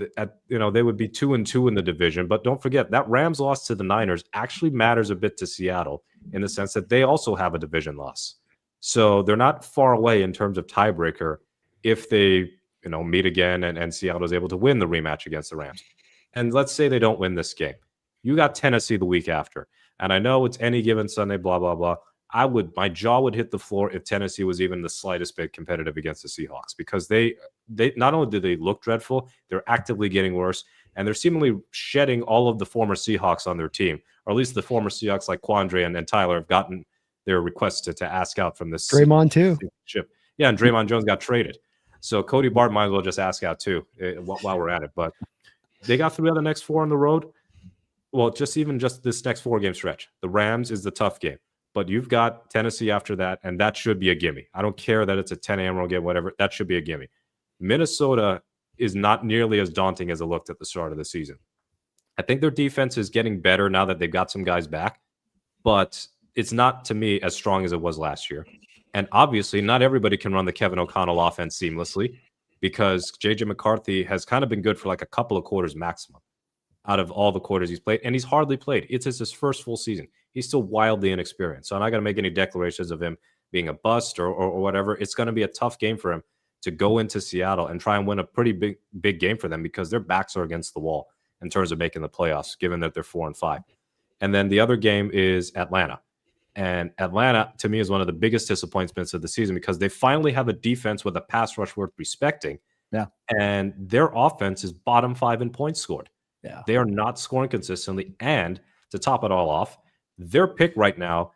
they would be 2-2 in the division. But don't forget that Rams loss to the Niners actually matters a bit to Seattle in the sense that they also have a division loss. So they're not far away in terms of tiebreaker if they meet again and Seattle is able to win the rematch against the Rams. And let's say they don't win this game. You got Tennessee the week after. And I know it's any given Sunday, blah, blah, blah. My jaw would hit the floor if Tennessee was even the slightest bit competitive against the Seahawks because they not only do they look dreadful, they're actively getting worse, and they're seemingly shedding all of the former Seahawks on their team, or at least the former Seahawks like Quandre and Tyler have gotten their requests to ask out from this. Draymond too. Ship. Yeah, and Draymond Jones got traded. So Cody Barton might as well just ask out too while we're at it. But they got through the next 4 on the road. Well, just this next 4-game stretch. The Rams is the tough game. But you've got Tennessee after that, and that should be a gimme. I don't care that it's a 10 a.m. game, whatever. That should be a gimme. Minnesota is not nearly as daunting as it looked at the start of the season. I think their defense is getting better now that they've got some guys back, but it's not, to me, as strong as it was last year. And obviously, not everybody can run the Kevin O'Connell offense seamlessly because J.J. McCarthy has kind of been good for like a couple of quarters maximum out of all the quarters he's played, and he's hardly played. It's his first full season. He's still wildly inexperienced. So I'm not going to make any declarations of him being a bust or whatever. It's going to be a tough game for him to go into Seattle and try and win a pretty big game for them because their backs are against the wall in terms of making the playoffs, given that they're 4-5. And then the other game is Atlanta. And Atlanta, to me, is one of the biggest disappointments of the season because they finally have a defense with a pass rush worth respecting. Yeah. And their offense is bottom 5 in points scored. Yeah. They are not scoring consistently. And to top it all off, their pick right now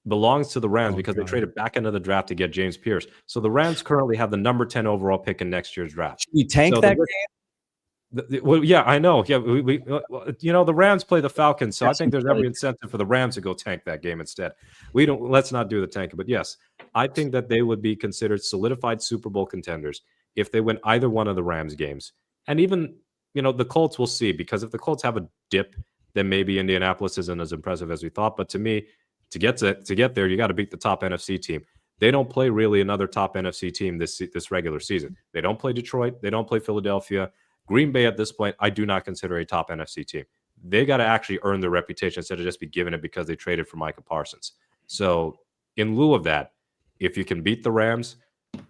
belongs to the Rams because they traded back into the draft to get James Pierce. So the Rams currently have the number 10 overall pick in next year's draft. Should we tank that game? Well, yeah, I know. Yeah, the Rams play the Falcons, so I think there's every incentive for the Rams to go tank that game instead. Let's not do the tanking. But yes, I think that they would be considered solidified Super Bowl contenders if they win either one of the Rams games, and even, the Colts, we'll see, because if the Colts have a dip, then maybe Indianapolis isn't as impressive as we thought. But to me, to get there, you got to beat the top NFC team. They don't play really another top NFC team this regular season. They don't play Detroit. They don't play Philadelphia. Green Bay at this point, I do not consider a top NFC team. They got to actually earn their reputation instead of just be given it because they traded for Micah Parsons. So in lieu of that, if you can beat the Rams,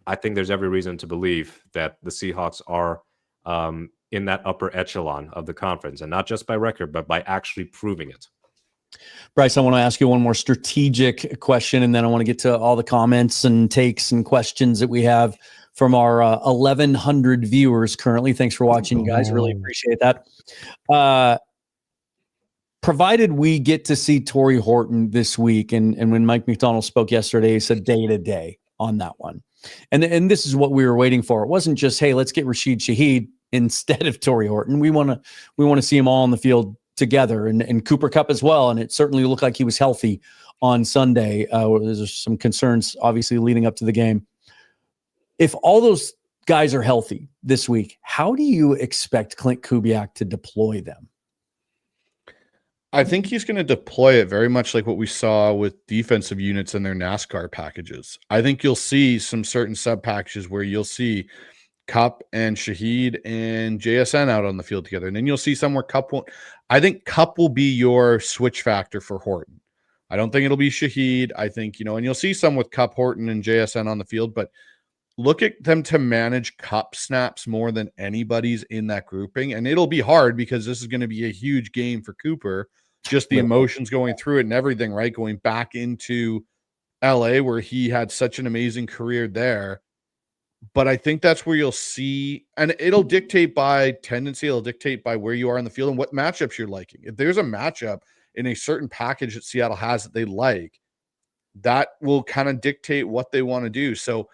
I think there's every reason to believe that the Seahawks are in that upper echelon of the conference, and not just by record, but by actually proving it. Bryce, I want to ask you one more strategic question, and then I want to get to all the comments and takes and questions that we have from our 1,100 viewers currently. Thanks for watching, you guys. Really appreciate that. Provided we get to see Tory Horton this week, and when Mike McDonald spoke yesterday, he said day to day on that one. And this is what we were waiting for. It wasn't just, hey, let's get Rashid Shaheed instead of Tory Horton. We want to see them all on the field together, and Cooper Kupp as well. And it certainly looked like he was healthy on Sunday. There's some concerns, obviously, leading up to the game. If all those guys are healthy this week, how do you expect Clint Kubiak to deploy them? I think he's going to deploy it very much like what we saw with defensive units in their NASCAR packages. I think you'll see some certain sub packages where you'll see Kupp and Shaheed and JSN out on the field together. And then you'll see somewhere Kupp won't. I think Kupp will be your switch factor for Horton. I don't think it'll be Shaheed. I think, and you'll see some with Kupp, Horton, and JSN on the field, but look at them to manage Kupp snaps more than anybody's in that grouping. And it'll be hard because this is going to be a huge game for Cooper. Just the emotions going through it and everything, right? Going back into LA where he had such an amazing career there. But I think that's where you'll see, and it'll dictate by tendency, it'll dictate by where you are in the field and what matchups you're liking. If there's a matchup in a certain package that Seattle has that they like, that will kind of dictate what they want to do. So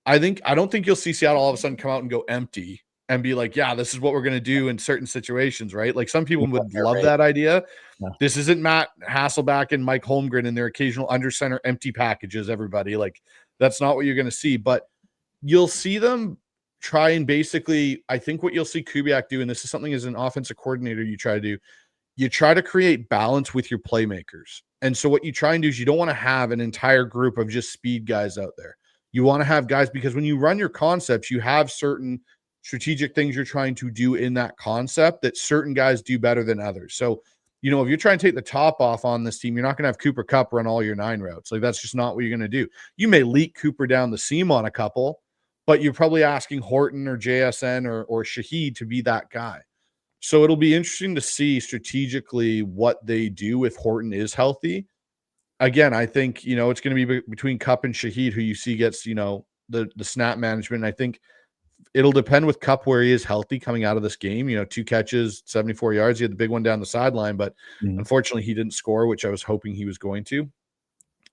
I don't think you'll see Seattle all of a sudden come out and go empty and be like, yeah, this is what we're going to do in certain situations, right? Like some people would love that idea. No. This isn't Matt Hasselbeck and Mike Holmgren and their occasional under center empty packages, everybody. Like that's not what you're going to see, but you'll see them try and basically, I think what you'll see Kubiak do, and this is something as an offensive coordinator you try to do, you try to create balance with your playmakers. And so what you try and do is you don't want to have an entire group of just speed guys out there. You want to have guys, because when you run your concepts, you have certain strategic things you're trying to do in that concept that certain guys do better than others. So, if you're trying to take the top off on this team, you're not going to have Cooper Kupp run all your 9 routes. Like that's just not what you're going to do. You may leak Cooper down the seam on a couple, but you're probably asking Horton or JSN or Shaheed to be that guy. So it'll be interesting to see strategically what they do if Horton is healthy. Again, I think, it's going to be between Kupp and Shaheed who you see gets, the snap management. I think it'll depend with Kupp where he is healthy coming out of this game. 2 catches, 74 yards. He had the big one down the sideline, but unfortunately he didn't score, which I was hoping he was going to.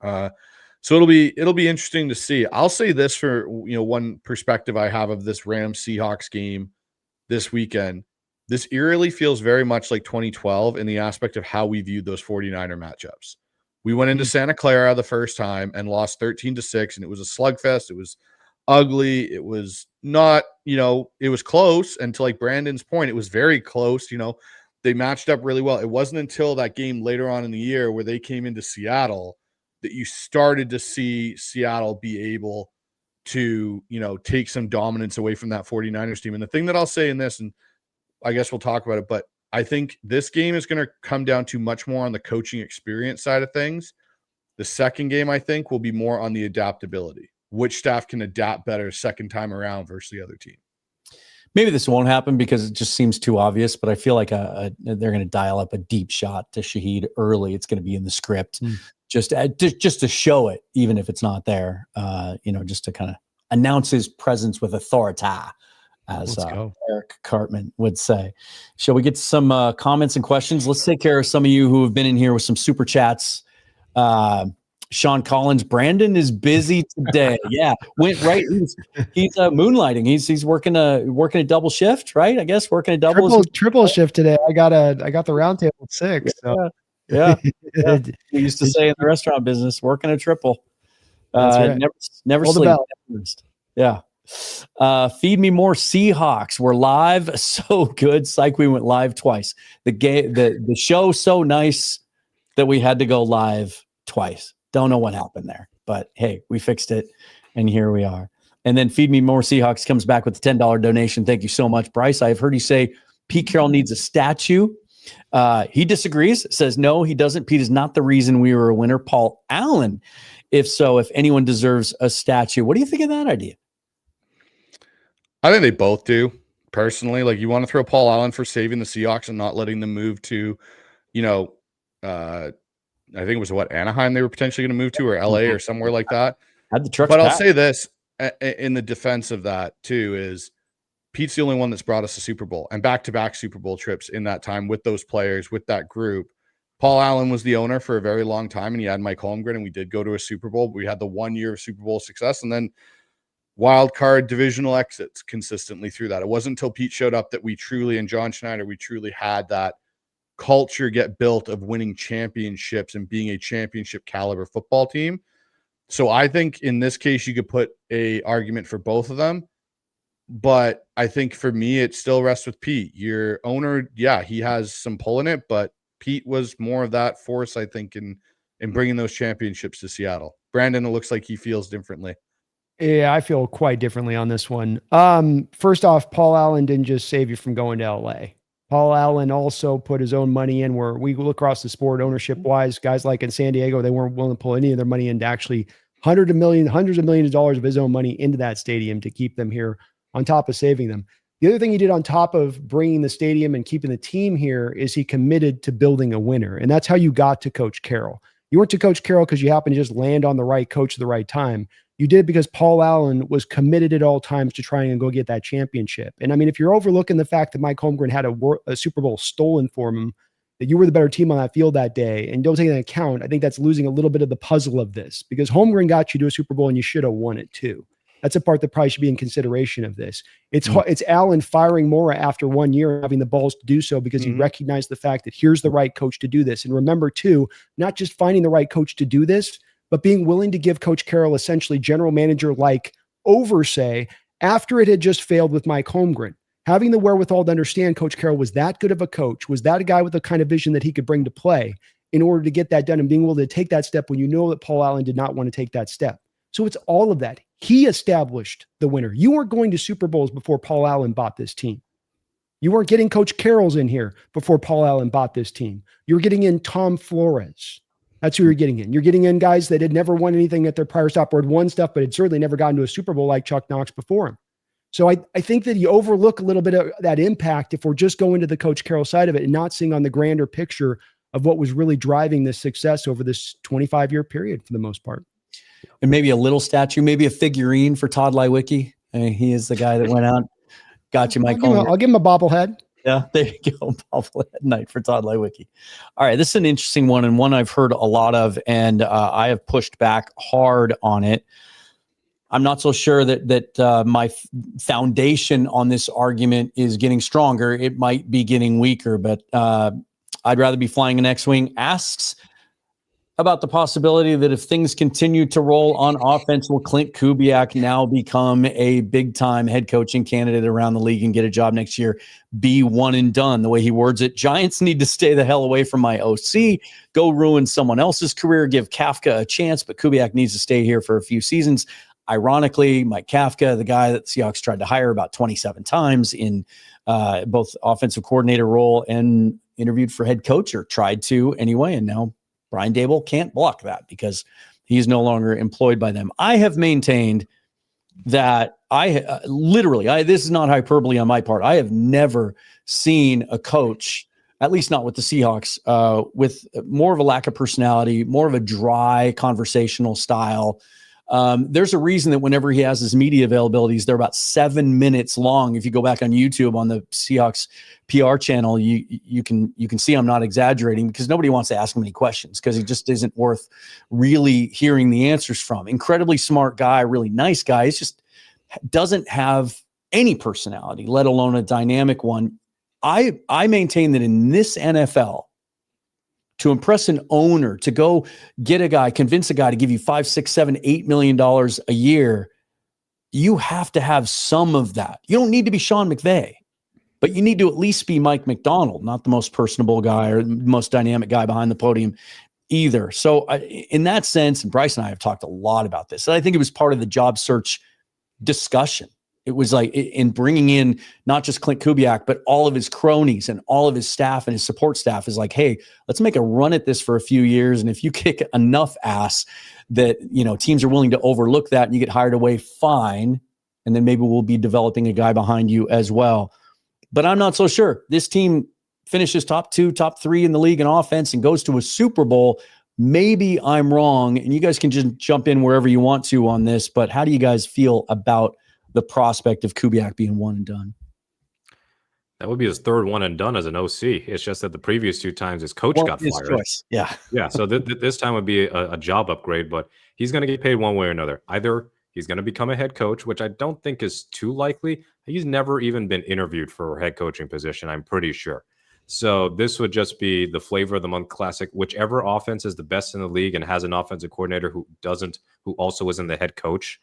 So it'll be interesting to see. I'll say this for one perspective I have of this Rams Seahawks game this weekend. This eerily feels very much like 2012 in the aspect of how we viewed those 49er matchups. We went into Santa Clara the first time and lost 13-6, and it was a slugfest. It was ugly. It was not, it was close. And to like Brandon's point, it was very close. They matched up really well. It wasn't until that game later on in the year where they came into Seattle that you started to see Seattle be able to, take some dominance away from that 49ers team. And the thing that I'll say in this, and I guess we'll talk about it, but I think this game is going to come down to much more on the coaching experience side of things. The second game, I think, will be more on the adaptability. Which staff can adapt better second time around versus the other team. Maybe this won't happen because it just seems too obvious, but I feel like they're going to dial up a deep shot to Shaheed early. It's going to be in the script just to show it, even if it's not there, just to kind of announce his presence with authority, as Eric Cartman would say. Shall we get to some comments and questions? Let's take care of some of you who have been in here with some super chats. Sean Collins, Brandon is busy today. Yeah, went right. He's moonlighting. He's working a double shift, right? I guess working a triple shift today. I got the round table at 6. So. Yeah. We used to say in the restaurant business, working a triple. That's right. Never sleep. Yeah. Feed me more Seahawks. We're live. So good. Psych, we went live twice. The show so nice that we had to go live twice. Don't know what happened there, but hey, we fixed it, and here we are. And then Feed Me More Seahawks comes back with a $10 donation. Thank you so much, Bryce. I've heard you say Pete Carroll needs a statue. He disagrees, says no, he doesn't. Pete is not the reason we were a winner. Paul Allen, if so, if anyone deserves a statue. What do you think of that idea? I think they both do, personally. Like, you want to throw Paul Allen for saving the Seahawks and not letting them move to, I think it was Anaheim they were potentially going to move to, or LA or somewhere like that. Had the trucks but I'll packed. say this in the defense of that too, is Pete's the only one that's brought us a Super Bowl and back-to-back Super Bowl trips in that time with those players, with that group. Paul Allen was the owner for a very long time, and he had Mike Holmgren, and we did go to a Super Bowl. We had the 1 year of Super Bowl success, and then wild card divisional exits consistently through that. It wasn't until Pete showed up that we truly, and John Schneider, we truly had that culture get built of winning championships and being a championship caliber football team. So I think in this case, you could put a argument for both of them. But I think for me, it still rests with Pete. Your owner, yeah, he has some pull in it, but Pete was more of that force, I think, in bringing those championships to Seattle. Brandon, it looks like he feels differently. Yeah, I feel quite differently on this one. First off, Paul Allen didn't just save you from going to LA. Paul Allen also put his own money in, where we look across the sport ownership wise, guys like in San Diego, they weren't willing to pull any of their money in to actually hundreds of millions of dollars of his own money into that stadium to keep them here, on top of saving them. The other thing he did on top of bringing the stadium and keeping the team here is he committed to building a winner. And that's how you got to Coach Carroll. You weren't to Coach Carroll because you happened to just land on the right coach at the right time. You did it because Paul Allen was committed at all times to trying to go get that championship. And I mean, if you're overlooking the fact that Mike Holmgren had a Super Bowl stolen from him, that you were the better team on that field that day, and don't take that into account, I think that's losing a little bit of the puzzle of this, because Holmgren got you to a Super Bowl and you should have won it too. That's a part that probably should be in consideration of this. It's Allen firing Mora after 1 year, having the balls to do so because he recognized the fact that here's the right coach to do this. And remember too, not just finding the right coach to do this, but being willing to give Coach Carroll essentially general manager-like oversight after it had just failed with Mike Holmgren. Having the wherewithal to understand Coach Carroll was that good of a coach, was that a guy with the kind of vision that he could bring to play in order to get that done, and being able to take that step when you know that Paul Allen did not want to take that step. So it's all of that. He established the winner. You weren't going to Super Bowls before Paul Allen bought this team. You weren't getting Coach Carroll's in here before Paul Allen bought this team. You were getting in Tom Flores. That's who you're getting in. You're getting in guys that had never won anything at their prior stop, or had won stuff, but had certainly never gotten to a Super Bowl like Chuck Knox before him. So I think that you overlook a little bit of that impact if we're just going to the Coach Carroll side of it and not seeing on the grander picture of what was really driving this success over this 25-year period for the most part. And maybe a little statue, maybe a figurine for Todd Lywicki. He is the guy that went out, got you, Mike. I'll give him a bobblehead. Yeah, there you go. Bobblehead night for Todd Lywicki. All right, this is an interesting one, and one I've heard a lot of, and I have pushed back hard on it. I'm not so sure that my foundation on this argument is getting stronger. It might be getting weaker, but I'd rather be flying an X-Wing. Asks about the possibility that if things continue to roll on offense, will Clint Kubiak now become a big-time head coaching candidate around the league and get a job next year? Be one and done, the way he words it. Giants need to stay the hell away from my OC. Go ruin someone else's career. Give Kafka a chance, but Kubiak needs to stay here for a few seasons. Ironically, Mike Kafka, the guy that the Seahawks tried to hire about 27 times in both offensive coordinator role and interviewed for head coach, or tried to anyway, and now Brian Daboll can't block that because he's no longer employed by them. I have maintained that this is not hyperbole on my part. I have never seen a coach, at least not with the Seahawks, with more of a lack of personality, more of a dry conversational style. There's a reason that whenever he has his media availabilities, they're about 7 minutes long. If you go back on YouTube on the Seahawks PR channel, you can see I'm not exaggerating, because nobody wants to ask him any questions because he just isn't worth really hearing the answers from. Incredibly smart guy, really nice guy. He just doesn't have any personality, let alone a dynamic one. I maintain that in this NFL, to impress an owner, to go get a guy, convince a guy to give you $5, $6, $7, $8 million a year, you have to have some of that. You don't need to be Sean McVay, but you need to at least be Mike McDonald, not the most personable guy or the most dynamic guy behind the podium either. So in that sense, and Bryce and I have talked a lot about this, and I think it was part of the job search discussion. It was like in bringing in not just Clint Kubiak, but all of his cronies and all of his staff and his support staff is like, hey, let's make a run at this for a few years. And if you kick enough ass that, teams are willing to overlook that and you get hired away, fine. And then maybe we'll be developing a guy behind you as well. But I'm not so sure. This team finishes top 2, top 3 in the league in offense and goes to a Super Bowl. Maybe I'm wrong, and you guys can just jump in wherever you want to on this, but how do you guys feel about the prospect of Kubiak being one and done? That would be his third one and done as an OC. It's just that the previous 2 times his coach got fired. Choice. Yeah. Yeah. So this time would be a job upgrade, but he's going to get paid one way or another. Either he's going to become a head coach, which I don't think is too likely. He's never even been interviewed for a head coaching position, I'm pretty sure. So this would just be the flavor of the month classic. Whichever offense is the best in the league and has an offensive coordinator who also isn't the head coach.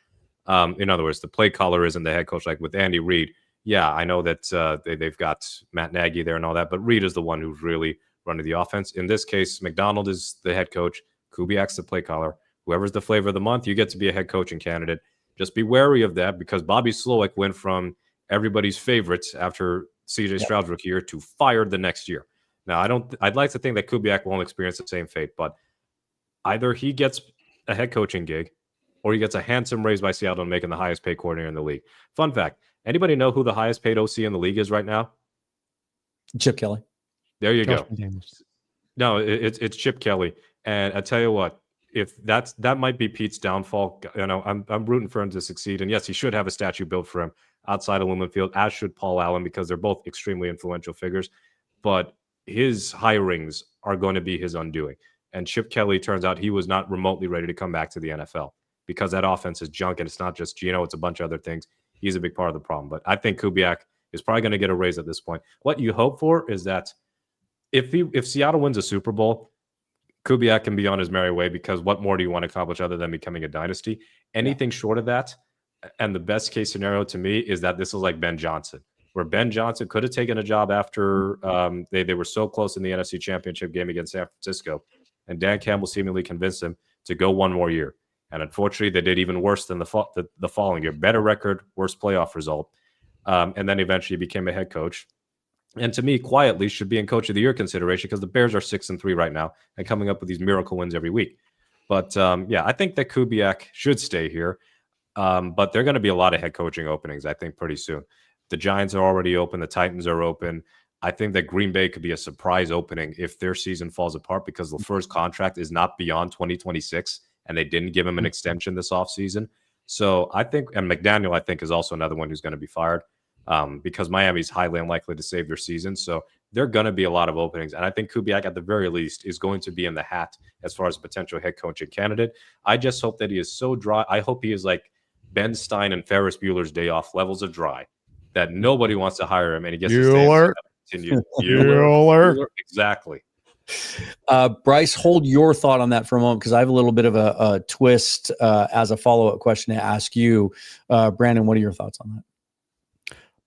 In other words, the play caller isn't the head coach, like with Andy Reid. Yeah, I know that they've got Matt Nagy there and all that, but Reid is the one who's really running the offense. In this case, McDonald is the head coach. Kubiak's the play caller. Whoever's the flavor of the month, you get to be a head coaching candidate. Just be wary of that because Bobby Slowick went from everybody's favorites after CJ Stroud's rookie year to fired the next year. Now, I'd like to think that Kubiak won't experience the same fate, but either he gets a head coaching gig or he gets a handsome raise by Seattle and making the highest paid coordinator in the league. Fun fact, anybody know who the highest paid OC in the league is right now? Chip Kelly. There you go. No, it's Chip Kelly. And I tell you what, if that might be Pete's downfall. I'm rooting for him to succeed. And yes, he should have a statue built for him outside of Lumen Field, as should Paul Allen, because they're both extremely influential figures. But his hirings are going to be his undoing. And Chip Kelly, turns out he was not remotely ready to come back to the NFL because that offense is junk. And it's not just Geno, it's a bunch of other things. He's a big part of the problem. But I think Kubiak is probably going to get a raise at this point. What you hope for is that if Seattle wins a Super Bowl, Kubiak can be on his merry way, because what more do you want to accomplish other than becoming a dynasty? Anything short of that, and the best case scenario to me is that this is like Ben Johnson, where Ben Johnson could have taken a job after they were so close in the NFC Championship game against San Francisco, and Dan Campbell seemingly convinced him to go one more year. And unfortunately, they did even worse than the following year. Better record, worse playoff result, and then eventually became a head coach. And to me, quietly should be in Coach of the Year consideration, because the Bears are 6-3 right now and coming up with these miracle wins every week. But I think that Kubiak should stay here. But there are going to be a lot of head coaching openings, I think, pretty soon. The Giants are already open. The Titans are open. I think that Green Bay could be a surprise opening if their season falls apart, because LaFleur's contract is not beyond 2026, and they didn't give him an extension this offseason. So I think, and McDaniel, I think, is also another one who's going to be fired. Because Miami's highly unlikely to save their season. So there are going to be a lot of openings. And I think Kubiak, at the very least, is going to be in the hat as far as a potential head coaching candidate. I just hope that he is so dry. I hope he is like Ben Stein and Ferris Bueller's Day Off levels of dry, that nobody wants to hire him and he gets to stay. Bueller. Exactly. Bryce, hold your thought on that for a moment, because I have a little bit of a twist as a follow-up question to ask you. Brandon, what are your thoughts on that?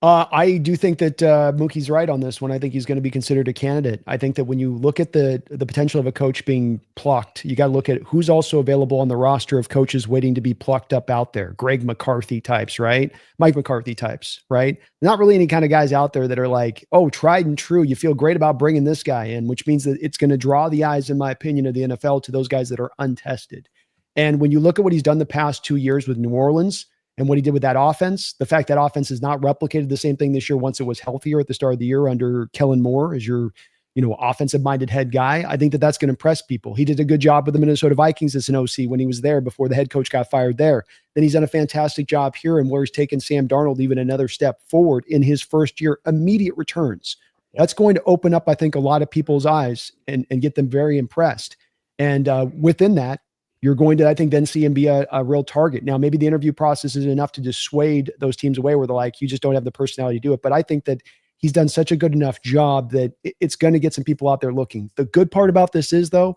I do think that Mookie's right on this one. I think he's going to be considered a candidate. I think that when you look at the potential of a coach being plucked, you got to look at who's also available on the roster of coaches waiting to be plucked up out there. Greg McCarthy types, right? Mike McCarthy types, right? Not really any kind of guys out there that are like, oh, tried and true. You feel great about bringing this guy in, which means that it's going to draw the eyes, in my opinion, of the NFL to those guys that are untested. And when you look at what he's done the past 2 years with New Orleans, and what he did with that offense, the fact that offense has not replicated the same thing this year once it was healthier at the start of the year under Kellen Moore as your, offensive-minded head guy, I think that that's going to impress people. He did a good job with the Minnesota Vikings as an OC when he was there before the head coach got fired there. Then he's done a fantastic job here, and where he's taken Sam Darnold even another step forward in his first year, immediate returns. That's going to open up, I think, a lot of people's eyes and get them very impressed. And within that, you're going to, I think, then see him be a real target. Now, maybe the interview process is enough to dissuade those teams away where they're like, you just don't have the personality to do it. But I think that he's done such a good enough job that it's going to get some people out there looking. The good part about this is, though,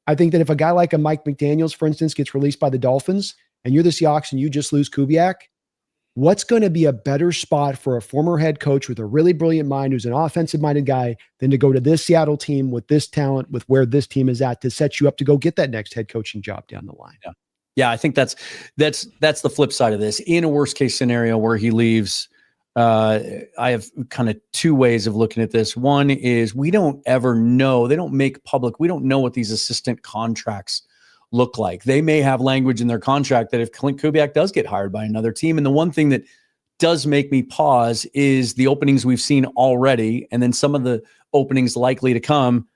I think that if a guy like a Mike McDaniels, for instance, gets released by the Dolphins and you're the Seahawks and you just lose Kubiak, what's going to be a better spot for a former head coach with a really brilliant mind, who's an offensive minded guy, than to go to this Seattle team with this talent, with where this team is at, to set you up to go get that next head coaching job down the line. Yeah, I think that's the flip side of this. In a worst case scenario where he leaves, I have kind of two ways of looking at this. One is we don't ever know. They don't make public. We don't know what these assistant contracts look like. They may have language in their contract that if Clint Kubiak does get hired by another team, and the one thing that does make me pause is the openings we've seen already, and then some of the openings likely to come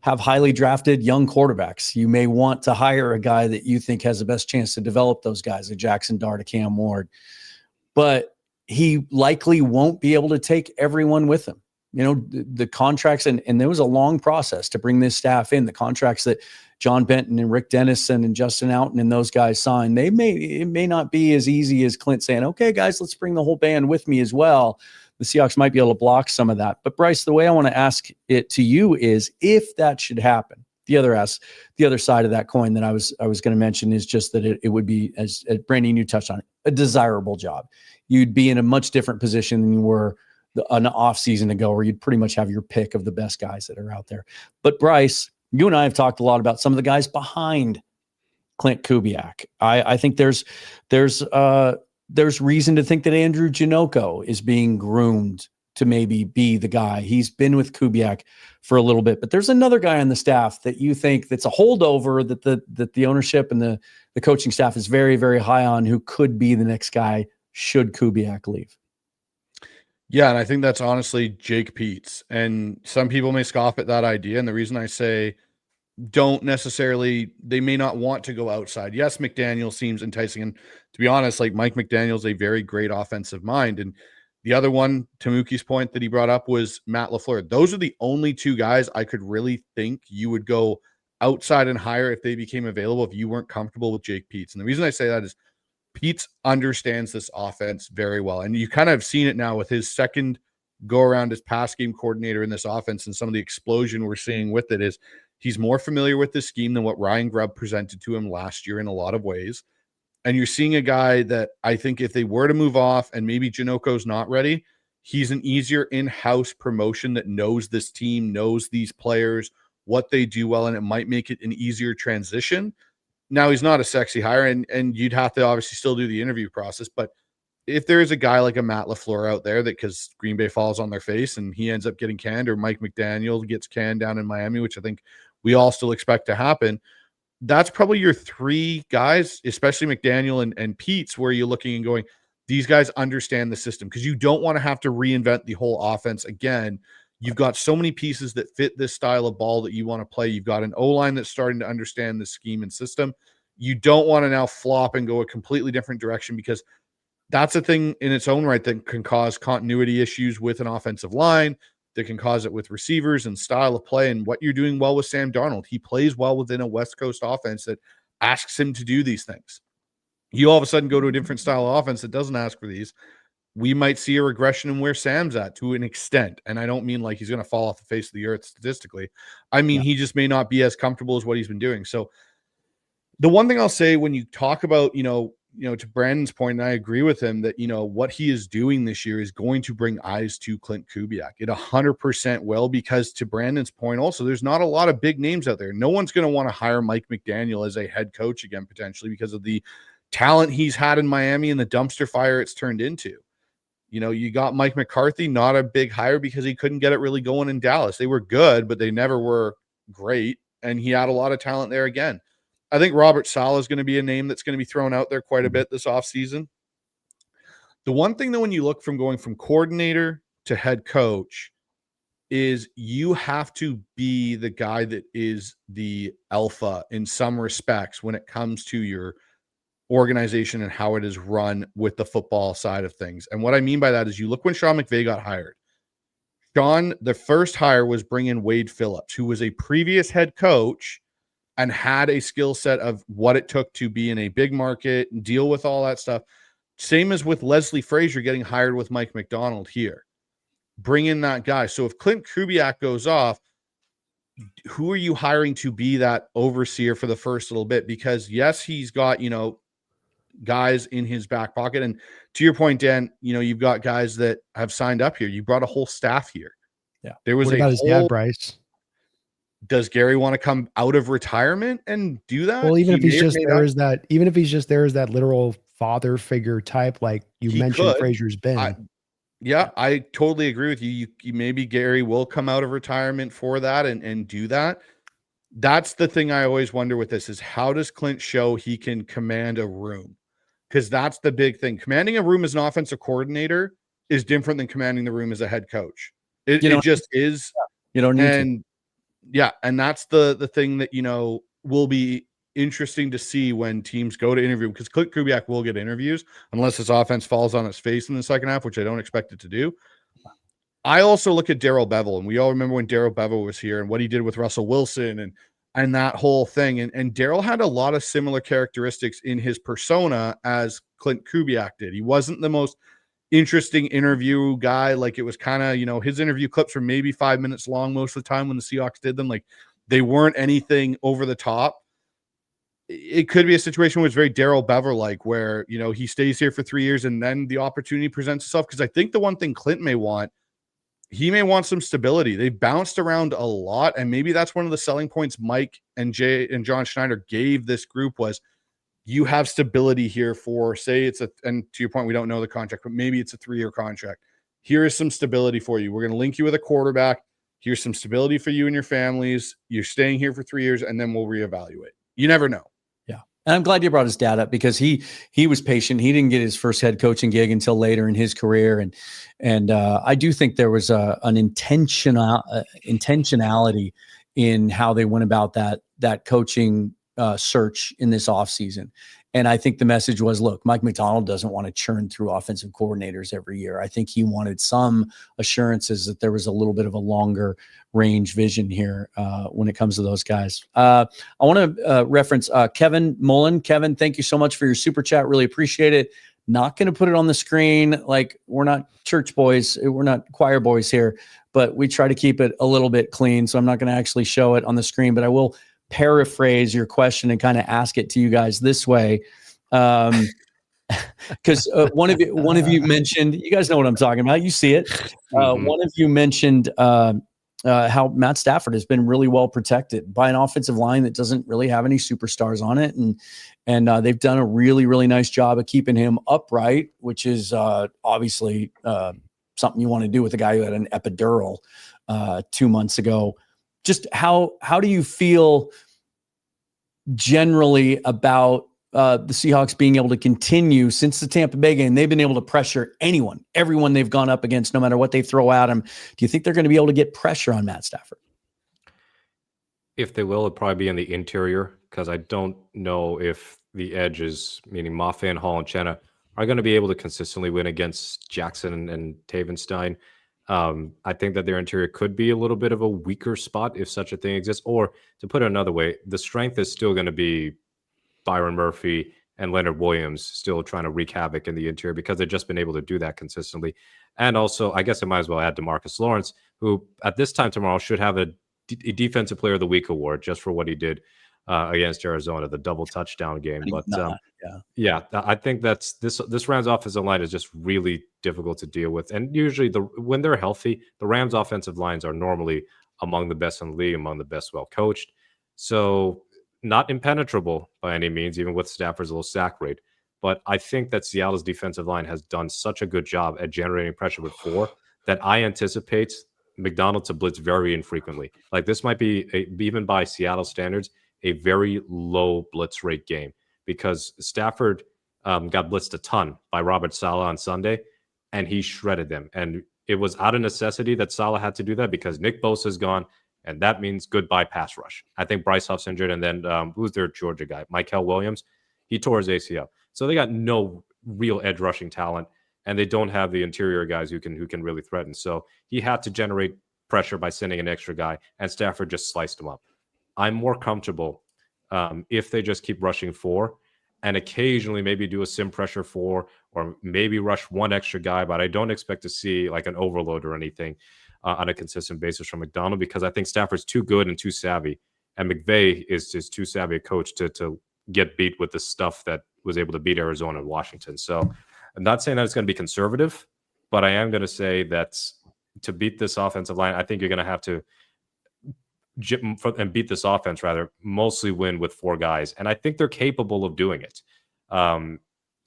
have highly drafted young quarterbacks. You may want to hire a guy that you think has the best chance to develop those guys, a Jackson Dart, a Cam Ward, but he likely won't be able to take everyone with him. You know, the contracts, and there was a long process to bring this staff in. The contracts that John Benton and Rick Dennison and Justin Outen and those guys signed, it may not be as easy as Clint saying, okay, guys, let's bring the whole band with me as well. The Seahawks might be able to block some of that. But Bryce, the way I want to ask it to you is, if that should happen, the other side of that coin that I was going to mention is just that it would be, as Brandon, you touched on it, a desirable job. You'd be in a much different position than you were an off season ago, where you'd pretty much have your pick of the best guys that are out there. But Bryce, you and I have talked a lot about some of the guys behind Clint Kubiak. I think there's reason to think that Andrew Janocko is being groomed to maybe be the guy. He's been with Kubiak for a little bit, but there's another guy on the staff that you think that's a holdover that the ownership and the coaching staff is very, very high on, who could be the next guy should Kubiak leave. Yeah, and I think that's honestly Jake Peetz. And some people may scoff at that idea. And the reason I say don't necessarily, they may not want to go outside. Yes, McDaniel seems enticing. And to be honest, like, Mike McDaniel's a very great offensive mind. And the other one, to Mookie's point that he brought up, was Matt LaFleur. Those are the only two guys I could really think you would go outside and hire if they became available, if you weren't comfortable with Jake Peetz. And the reason I say that is Peetz understands this offense very well. And you kind of have seen it now with his second go around as pass game coordinator in this offense, and some of the explosion we're seeing with it is he's more familiar with this scheme than what Ryan Grubb presented to him last year in a lot of ways. And you're seeing a guy that I think if they were to move off and maybe Janocko's not ready, he's an easier in-house promotion that knows this team, knows these players, what they do well, and it might make it an easier transition. Now, he's not a sexy hire, and you'd have to obviously still do the interview process. But if there is a guy like a Matt LaFleur out there that, because Green Bay falls on their face and he ends up getting canned, or Mike McDaniel gets canned down in Miami, which I think we all still expect to happen, that's probably your three guys, especially McDaniel and Peetz, where you're looking and going, these guys understand the system, because you don't want to have to reinvent the whole offense again. You've got so many pieces that fit this style of ball that you want to play. You've got an O-line that's starting to understand the scheme and system. You don't want to now flop and go a completely different direction, because that's a thing in its own right that can cause continuity issues with an offensive line, that can cause it with receivers and style of play. And what you're doing well with Sam Darnold, he plays well within a West Coast offense that asks him to do these things. You all of a sudden go to a different style of offense that doesn't ask for these. We might see a regression in where Sam's at to an extent. And I don't mean like he's going to fall off the face of the earth statistically. I mean, he just may not be as comfortable as what he's been doing. So the one thing I'll say when you talk about, to Brandon's point, and I agree with him that, what he is doing this year is going to bring eyes to Clint Kubiak. It 100% will, because to Brandon's point also, there's not a lot of big names out there. No one's going to want to hire Mike McDaniel as a head coach again, potentially, because of the talent he's had in Miami and the dumpster fire it's turned into. You got Mike McCarthy, not a big hire because he couldn't get it really going in Dallas. They were good, but they never were great. And he had a lot of talent there again. I think Robert Saleh is going to be a name that's going to be thrown out there quite a bit this offseason. The one thing that when you look from going from coordinator to head coach is you have to be the guy that is the alpha in some respects when it comes to your organization and how it is run with the football side of things. And what I mean by that is you look when Sean McVay got hired. Sean, the first hire was bring in Wade Phillips, who was a previous head coach and had a skill set of what it took to be in a big market and deal with all that stuff. Same as with Leslie Frazier getting hired with Mike McDonald here. Bring in that guy. So if Clint Kubiak goes off, who are you hiring to be that overseer for the first little bit? Because yes, he's got, guys in his back pocket. And to your point, Dan, you've got guys that have signed up here. You brought a whole staff here. Yeah. There was what about his dad, Bryce? Does Gary want to come out of retirement and do that? Well, even if he's just there as that literal father figure type, like you mentioned, Frazier's been. I totally agree with you. Maybe Gary will come out of retirement for that and do that. That's the thing I always wonder with this is how does Clint show he can command a room? Because that's the big thing. Commanding a room as an offensive coordinator is different than commanding the room as a head coach. It just is. You don't need to. Yeah, and that's the thing that will be interesting to see when teams go to interview, because Clint Kubiak will get interviews unless his offense falls on its face in the second half, which I don't expect it to do. I also look at Darrell Bevel, and we all remember when Darrell Bevel was here and what he did with Russell Wilson and that whole thing. And Darrell had a lot of similar characteristics in his persona as Clint Kubiak did. He wasn't the most interesting interview guy. Like, it was kind of, his interview clips were maybe 5 minutes long most of the time when the Seahawks did them. Like, they weren't anything over the top. It could be a situation where it's very Darrell Bever like, where, he stays here for 3 years and then the opportunity presents itself. Because I think the one thing Clint may want, he may want some stability. They've bounced around a lot, and maybe that's one of the selling points Mike and Jay and John Schneider gave this group was, you have stability here for, say and to your point, we don't know the contract, but maybe it's a 3-year contract. Here is some stability for you. We're going to link you with a quarterback. Here's some stability for you and your families. You're staying here for 3 years, and then we'll reevaluate. You never know. Yeah. And I'm glad you brought his dad up, because he was patient. He didn't get his first head coaching gig until later in his career. And I do think there was an intentionality in how they went about that coaching search in this offseason. And I think the message was, look, Mike Macdonald doesn't want to churn through offensive coordinators every year. I think he wanted some assurances that there was a little bit of a longer range vision here when it comes to those guys. I want to reference Kevin Mullen. Kevin, thank you so much for your super chat. Really appreciate it. Not going to put it on the screen. Like, we're not church boys. We're not choir boys here, but we try to keep it a little bit clean. So I'm not going to actually show it on the screen, but I will paraphrase your question and kind of ask it to you guys this way. Because one of you mentioned, you guys know what I'm talking about. You see it. One of you mentioned how Matt Stafford has been really well protected by an offensive line that doesn't really have any superstars on it. And they've done a really, really nice job of keeping him upright, which is obviously something you want to do with a guy who had an epidural 2 months ago. Just how do you feel generally about the Seahawks being able to continue since the Tampa Bay game? They've been able to pressure everyone they've gone up against, no matter what they throw at them. Do you think they're going to be able to get pressure on Matt Stafford? If they will, it'll probably be in the interior, because I don't know if the edges, meaning Mafe, Hall, and Chenna, are going to be able to consistently win against Jackson and Tavenstein. I think that their interior could be a little bit of a weaker spot if such a thing exists. Or to put it another way, the strength is still going to be Byron Murphy and Leonard Williams still trying to wreak havoc in the interior, because they've just been able to do that consistently. And also, I guess I might as well add DeMarcus Lawrence, who at this time tomorrow should have a Defensive Player of the Week award just for what he did against Arizona, the double touchdown game. But I think that's this Rams offensive line is just really difficult to deal with. And usually when they're healthy, the Rams offensive lines are normally among the best in the league, among the best well coached. So not impenetrable by any means, even with Stafford's little sack rate. But I think that Seattle's defensive line has done such a good job at generating pressure with 4 that I anticipate McDonald to blitz very infrequently. Like, this might be, even by Seattle standards, a very low blitz rate game, because Stafford got blitzed a ton by Robert Saleh on Sunday, and he shredded them. And it was out of necessity that Saleh had to do that, because Nick Bosa is gone, and that means goodbye pass rush. I think Bryce Huff's injured, and then who's their Georgia guy? Michael Williams. He tore his ACL. So they got no real edge rushing talent, and they don't have the interior guys who can really threaten. So he had to generate pressure by sending an extra guy, and Stafford just sliced him up. I'm more comfortable if they just keep rushing 4 and occasionally maybe do a sim pressure 4 or maybe rush one extra guy, but I don't expect to see like an overload or anything on a consistent basis from McDonald, because I think Stafford's too good and too savvy, and McVay is just too savvy a coach to get beat with the stuff that was able to beat Arizona and Washington. So I'm not saying that it's going to be conservative, but I am going to say that to beat this offensive line, I think you're going to have to and beat this offense rather, mostly win with 4 guys. And I think they're capable of doing it.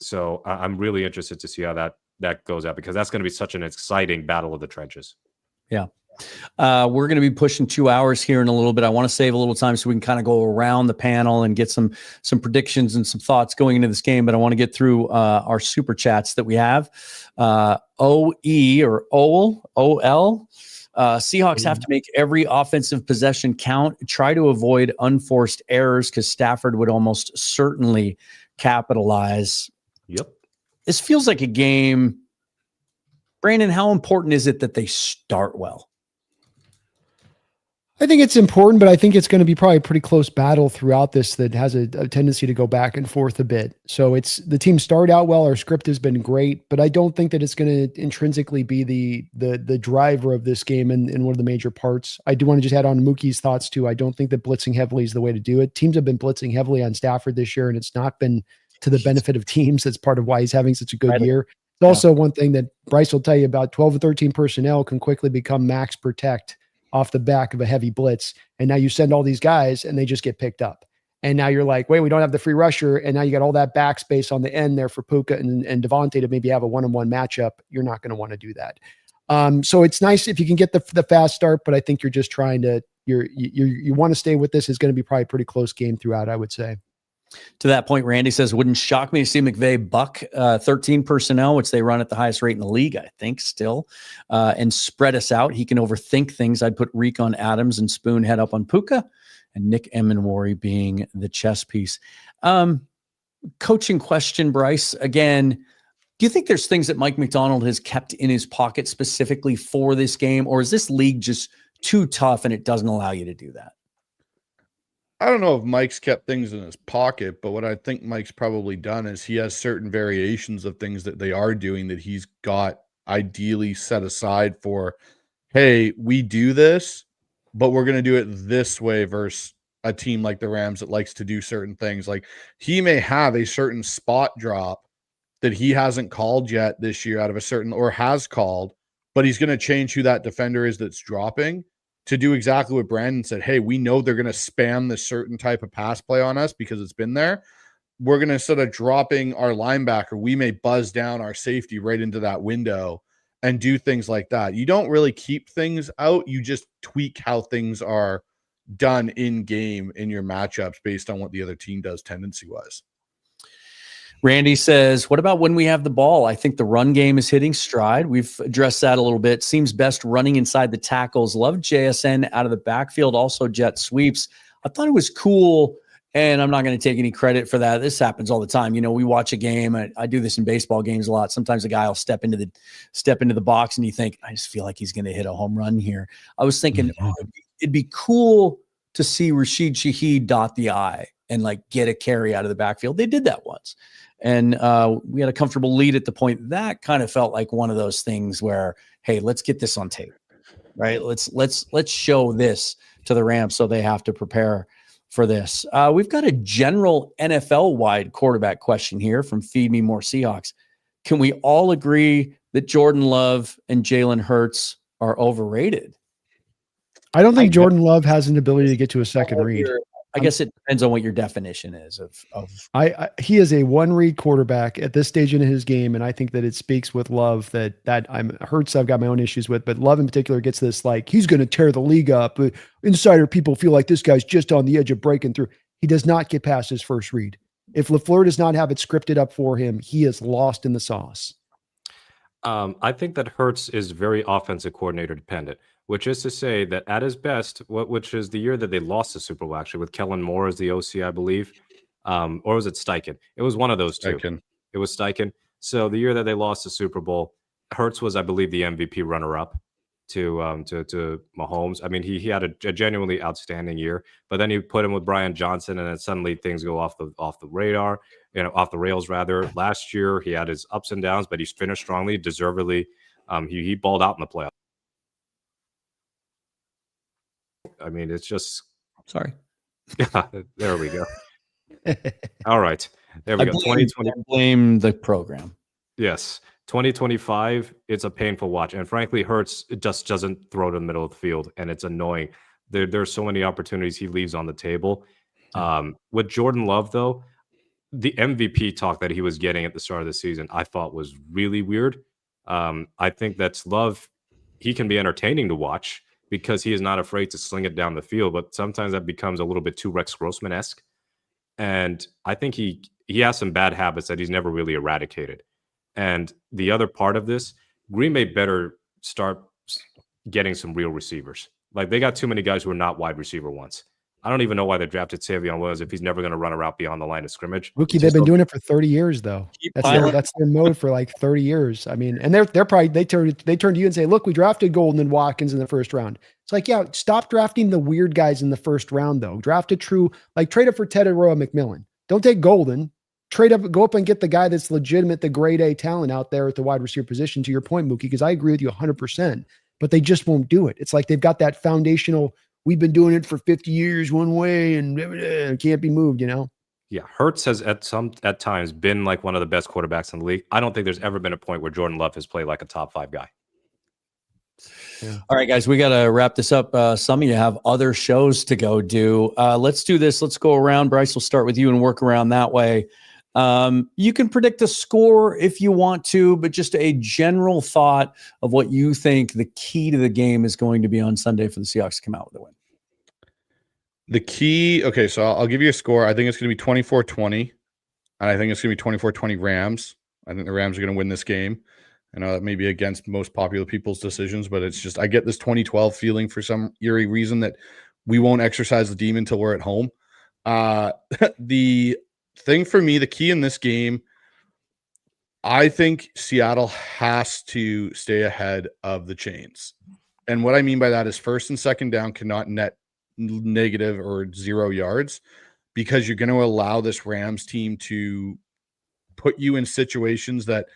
So I'm really interested to see how that goes out, because that's going to be such an exciting battle of the trenches. Yeah. We're going to be pushing 2 hours here in a little bit. I want to save a little time so we can kind of go around the panel and get some predictions and some thoughts going into this game. But I want to get through our super chats that we have. OE or OL. Seahawks have to make every offensive possession count. Try to avoid unforced errors because Stafford would almost certainly capitalize. Yep. This feels like a game. Brandon, how important is it that they start well? I think it's important, but I think it's going to be probably a pretty close battle throughout this that has a tendency to go back and forth a bit. So it's the team start out well. Our script has been great, but I don't think that it's going to intrinsically be the driver of this game in one of the major parts. I do want to just add on Mookie's thoughts too. I don't think that blitzing heavily is the way to do it. Teams have been blitzing heavily on Stafford this year, and it's not been to the benefit of teams. That's part of why he's having such a good year. It's also one thing that Bryce will tell you about: 12 to 13 personnel can quickly become max protect off the back of a heavy blitz. And now you send all these guys and they just get picked up. And now you're like, wait, we don't have the free rusher. And now you got all that backspace on the end there for Puka and Devontae to maybe have a one-on-one matchup. You're not going to want to do that. So it's nice if you can get the fast start, but I think you're just trying to, you want to stay with this. Is going to be probably a pretty close game throughout, I would say. To that point, Randy says, wouldn't shock me to see McVay buck 13 personnel, which they run at the highest rate in the league, I think, still, and spread us out. He can overthink things. I'd put Reek on Adams and Spoon head up on Puka, and Nick Emenwari being the chess piece. Coaching question, Bryce. Again, do you think there's things that Mike McDonald has kept in his pocket specifically for this game, or is this league just too tough and it doesn't allow you to do that? I don't know if Mike's kept things in his pocket, but what I think Mike's probably done is he has certain variations of things that they are doing that he's got ideally set aside for, hey, we do this, but we're going to do it this way versus a team like the Rams that likes to do certain things. Like, he may have a certain spot drop that he hasn't called yet this year out of a certain, or has called, but he's going to change who that defender is that's dropping to do exactly what Brandon said. Hey, we know they're going to spam this certain type of pass play on us because it's been there. We're going to, instead of dropping our linebacker, we may buzz down our safety right into that window and do things like that. You don't really keep things out. You just tweak how things are done in game in your matchups based on what the other team does tendency-wise. Randy says, what about when we have the ball? I think the run game is hitting stride. We've addressed that a little bit. Seems best running inside the tackles. Love JSN out of the backfield. Also jet sweeps. I thought it was cool, and I'm not going to take any credit for that. This happens all the time. You know, we watch a game. I do this in baseball games a lot. Sometimes a guy will step into the box, and you think, I just feel like he's going to hit a home run here. I was thinking, it'd be cool to see Rashid Shaheed dot the I and like get a carry out of the backfield. They did that once. And we had a comfortable lead at the point. That kind of felt like one of those things where, hey, let's get this on tape, right? Let's show this to the Rams so they have to prepare for this. We've got a general NFL-wide quarterback question here from Feed Me More Seahawks. Can we all agree that Jordan Love and Jalen Hurts are overrated? I don't think Jordan Love has an ability to get to a second read. I guess it depends on what your definition is of. He is a one-read quarterback at this stage in his game, and I think that it speaks with Love that Hurts I've got my own issues with, but Love in particular gets this like he's going to tear the league up. Insider people feel like this guy's just on the edge of breaking through. He does not get past his first read. If LaFleur does not have it scripted up for him, he is lost in the sauce. I think that Hurts is very offensive coordinator dependent, which is to say that at his best, which is the year that they lost the Super Bowl, actually, with Kellen Moore as the OC, I believe, or was it Steichen? It was one of those two. Steichen. It was Steichen. So the year that they lost the Super Bowl, Hurts was, I believe, the MVP runner-up to Mahomes. I mean, he had a genuinely outstanding year, but then you put him with Brian Johnson, and then suddenly things go off the radar, off the rails rather. Last year, he had his ups and downs, but he's finished strongly, deservedly. He balled out in the playoffs. I mean, it's just sorry. Yeah, there we go. All right. There we go. 2020. I blame the program. Yes. 2025, it's a painful watch. And frankly, Hurts it just doesn't throw to the middle of the field, and it's annoying. There's so many opportunities he leaves on the table. With Jordan Love, though, the MVP talk that he was getting at the start of the season, I thought was really weird. I think that's Love. He can be entertaining to watch because he is not afraid to sling it down the field, but sometimes that becomes a little bit too Rex Grossman-esque. And I think he has some bad habits that he's never really eradicated. And the other part of this, Green Bay better start getting some real receivers. Like, they got too many guys who are not wide receiver ones. I don't even know why they drafted Savion Williams if he's never going to run a route beyond the line of scrimmage. Rookie, they've been doing it for 30 years, though. That's their mode for like 30 years. I mean, and they're probably they turn to you and say, "Look, we drafted Golden and Watkins in the first round." It's like, yeah, stop drafting the weird guys in the first round, though. Draft a true, like, trade up for Ted Aroa McMillan. Don't take Golden. Trade up, go up and get the guy that's legitimate, the grade A talent out there at the wide receiver position. To your point, Mookie, because I agree with you 100%. But they just won't do it. It's like they've got that foundational. We've been doing it for 50 years one way and it can't be moved, you know? Yeah. Hurts has at times been like one of the best quarterbacks in the league. I don't think there's ever been a point where Jordan Love has played like a top 5 guy. Yeah. All right, guys, we got to wrap this up. Some of you have other shows to go do. Let's do this. Let's go around. Bryce, we'll start with you and work around that way. You can predict a score if you want to, but just a general thought of what you think the key to the game is going to be on Sunday for the Seahawks to come out with a win. The key, okay, so I'll give you a score. I think it's going to be 24-20, and I think it's going to be 24-20 Rams. I think the Rams are going to win this game. I know that may be against most popular people's decisions, but it's just I get this 2012 feeling for some eerie reason that we won't exercise the demon until we're at home. The thing for me, the key in this game, I think Seattle has to stay ahead of the chains. And what I mean by that is first and second down cannot net negative or 0 yards because you're going to allow this Rams team to put you in situations that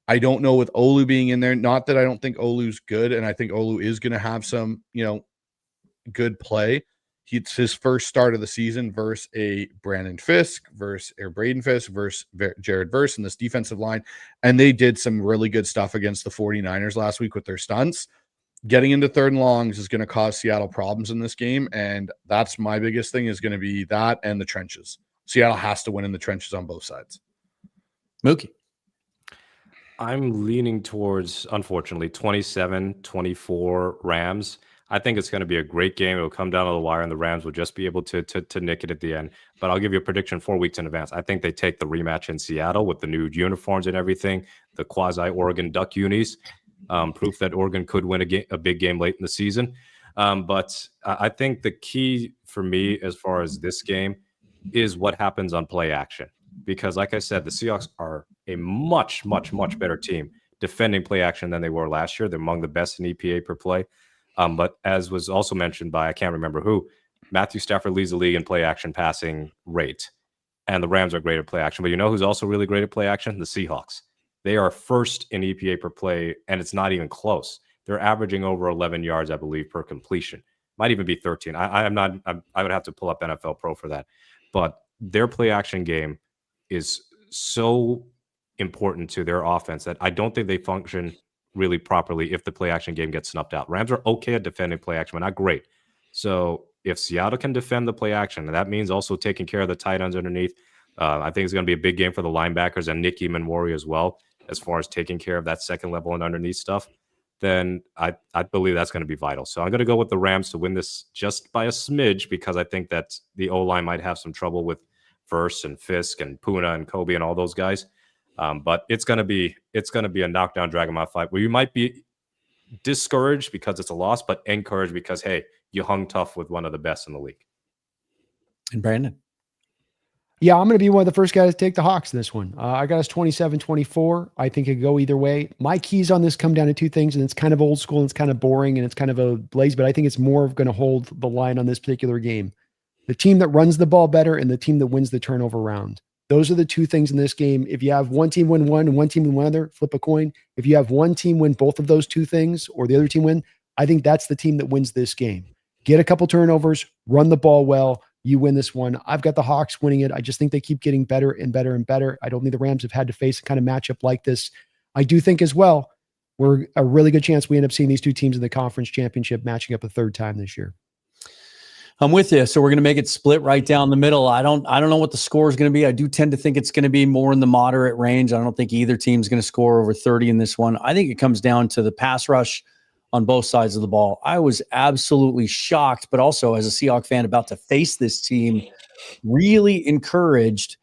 I don't know with Olu being in there. Not that I don't think Olu's good, and I think Olu is going to have some, good play. It's his first start of the season versus a Brandon Fisk versus Braden Fisk versus Jared Verse in this defensive line. And they did some really good stuff against the 49ers last week with their stunts. Getting into third and longs is going to cause Seattle problems in this game. And that's my biggest thing is going to be that and the trenches. Seattle has to win in the trenches on both sides. Mookie. I'm leaning towards, unfortunately, 27-24 Rams. I think it's going to be a great game. It'll come down to the wire, and the Rams will just be able to nick it at the end. But I'll give you a prediction 4 weeks in advance. I think they take the rematch in Seattle with the new uniforms and everything, the quasi-Oregon Duck unis, proof that Oregon could win a big game late in the season. But I think the key for me as far as this game is what happens on play action. Because like I said, the Seahawks are a much, much, much better team defending play action than they were last year. They're among the best in EPA per play. But as was also mentioned by, I can't remember who, Matthew Stafford leads the league in play action passing rate. And the Rams are great at play action. But you know who's also really great at play action? The Seahawks. They are first in EPA per play, and it's not even close. They're averaging over 11 yards, I believe, per completion. Might even be 13. I would have to pull up NFL Pro for that. But their play action game is so important to their offense that I don't think they function really properly if the play action game gets snuffed out. Rams are okay at defending play action, but not great. So if Seattle can defend the play action, and that means also taking care of the tight ends underneath, I think it's going to be a big game for the linebackers and Nicky Manwari as well, as far as taking care of that second level and underneath stuff, then I believe that's going to be vital. So I'm going to go with the Rams to win this just by a smidge because I think that the O-line might have some trouble with Verse and Fisk and Puna and Kobe and all those guys. But it's gonna be a knockdown, drag 'em out fight where you might be discouraged because it's a loss, but encouraged because hey, you hung tough with one of the best in the league. And Brandon. Yeah, I'm going to be one of the first guys to take the Hawks in this one. I got us 27-24. I think it could go either way. My keys on this come down to two things, and it's kind of old school, and it's kind of boring, and it's kind of a blaze, but I think it's more of going to hold the line on this particular game. The team that runs the ball better and the team that wins the turnover round. Those are the two things in this game. If you have one team win one and one team win one other, flip a coin. If you have one team win both of those two things or the other team win, I think that's the team that wins this game. Get a couple turnovers, run the ball well. You win this one. I've got the Hawks winning it. I just think they keep getting better and better and better. I don't think the Rams have had to face a kind of matchup like this. I do think as well, we're a really good chance we end up seeing these two teams in the conference championship matching up a third time this year. I'm with you. So we're going to make it split right down the middle. I don't know what the score is going to be. I do tend to think it's going to be more in the moderate range. I don't think either team's going to score over 30 in this one. I think it comes down to the pass rush on both sides of the ball. I was absolutely shocked, but also as a Seahawk fan about to face this team, really encouraged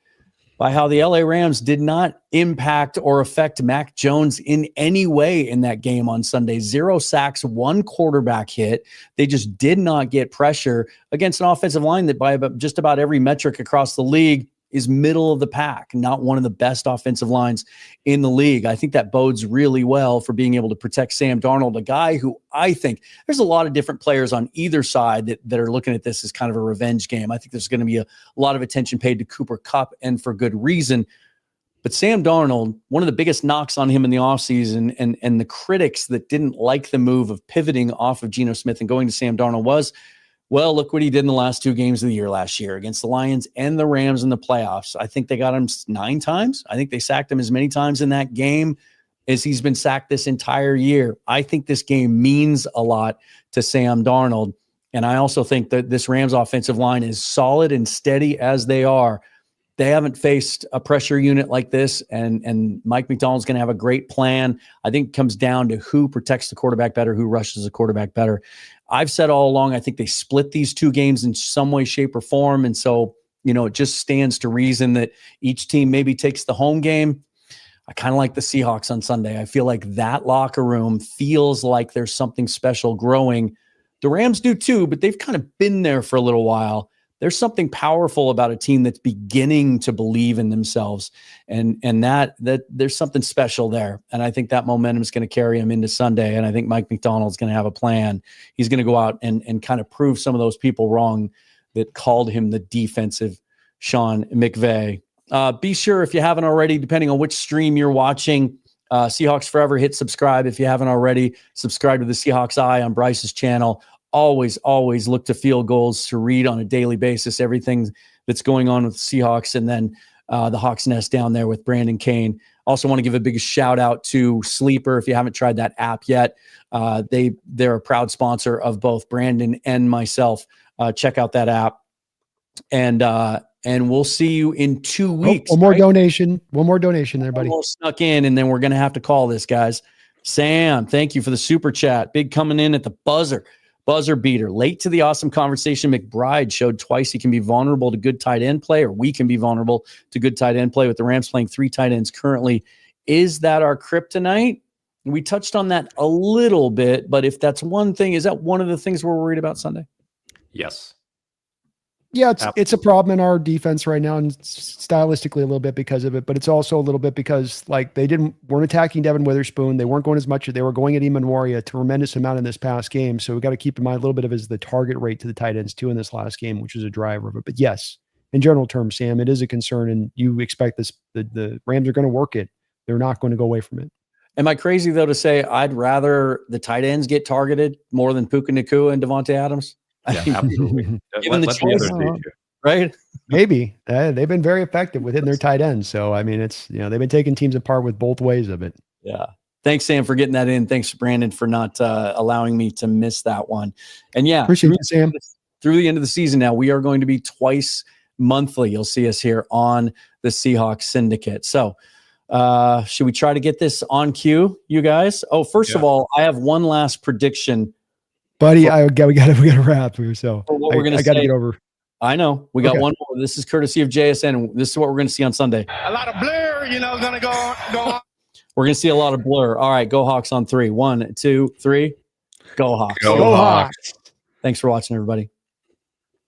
by how the LA Rams did not impact or affect Mac Jones in any way in that game on Sunday. 0 sacks, 1 quarterback hit. They just did not get pressure against an offensive line that by just about every metric across the league is middle of the pack, not one of the best offensive lines in the league. I think that bodes really well for being able to protect Sam Darnold, a guy who I think there's a lot of different players on either side that are looking at this as kind of a revenge game. I think there's going to be a lot of attention paid to Cooper Kupp, and for good reason. But Sam Darnold, one of the biggest knocks on him in the offseason and the critics that didn't like the move of pivoting off of Geno Smith and going to Sam Darnold was, well, look what he did in the last 2 games of the year last year against the Lions and the Rams in the playoffs. I think they got him 9 times. I think they sacked him as many times in that game as he's been sacked this entire year. I think this game means a lot to Sam Darnold. And I also think that this Rams offensive line is solid and steady as they are. They haven't faced a pressure unit like this, and Mike Macdonald's going to have a great plan. I think it comes down to who protects the quarterback better, who rushes the quarterback better. I've said all along, I think they split these 2 games in some way, shape, or form. And so, it just stands to reason that each team maybe takes the home game. I kind of like the Seahawks on Sunday. I feel like that locker room feels like there's something special growing. The Rams do too, but they've kind of been there for a little while. There's something powerful about a team that's beginning to believe in themselves, and that there's something special there. And I think that momentum is going to carry him into Sunday. And I think Mike Macdonald's going to have a plan. He's going to go out and kind of prove some of those people wrong that called him the defensive Sean McVay. Be sure, if you haven't already, depending on which stream you're watching, Seahawks Forever, hit subscribe. If you haven't already, subscribe to the Seahawks Eye on Bryce's channel. Always look to field goals to read on a daily basis everything that's going on with the Seahawks, and then the Hawks Nest down there with Brandon Kane. Also want to give a big shout out to Sleeper. If you haven't tried that app yet, they're a proud sponsor of both Brandon and myself. Check out that app, and we'll see you in 2 weeks. One more donation, there, buddy. Snuck in, and then we're going to have to call this, guys. Sam, thank you for the super chat. Big coming in at the buzzer beater. Late to the awesome conversation. McBride showed twice he can be vulnerable to good tight end play, or we can be vulnerable to good tight end play with the Rams playing 3 tight ends currently. Is that our kryptonite? We touched on that a little bit, but if that's one thing, is that one of the things we're worried about Sunday? Yes. Yeah, it's a problem in our defense right now, and stylistically a little bit because of it, but it's also a little bit because they weren't attacking Devin Witherspoon. They weren't going as much. They were going at Emanuria, a tremendous amount in this past game. So we got to keep in mind a little bit of the target rate to the tight ends too in this last game, which is a driver of it. But yes, in general terms, Sam, it is a concern, and you expect this. The Rams are going to work it. They're not going to go away from it. Am I crazy though to say I'd rather the tight ends get targeted more than Puka Nacua and Devontae Adams? Yeah, absolutely. Given the choice, right? Maybe they've been very effective within their tight ends. So I mean, it's they've been taking teams apart with both ways of it. Yeah. Thanks, Sam, for getting that in. Thanks, Brandon, for not allowing me to miss that one. And yeah, appreciate it, Sam. Through the end of the season now, we are going to be twice monthly. You'll see us here on the Seahawks Syndicate. So should we try to get this on cue, you guys? Oh, first of all, I have one last prediction. Buddy, we got to wrap here. So I got to get over. I know. We got one more. This is courtesy of JSN. This is what we're going to see on Sunday. A lot of blur, going to go on. We're going to see a lot of blur. All right, go Hawks on 3. 1, 2, 3. Go Hawks. Go Hawks. Thanks for watching, everybody.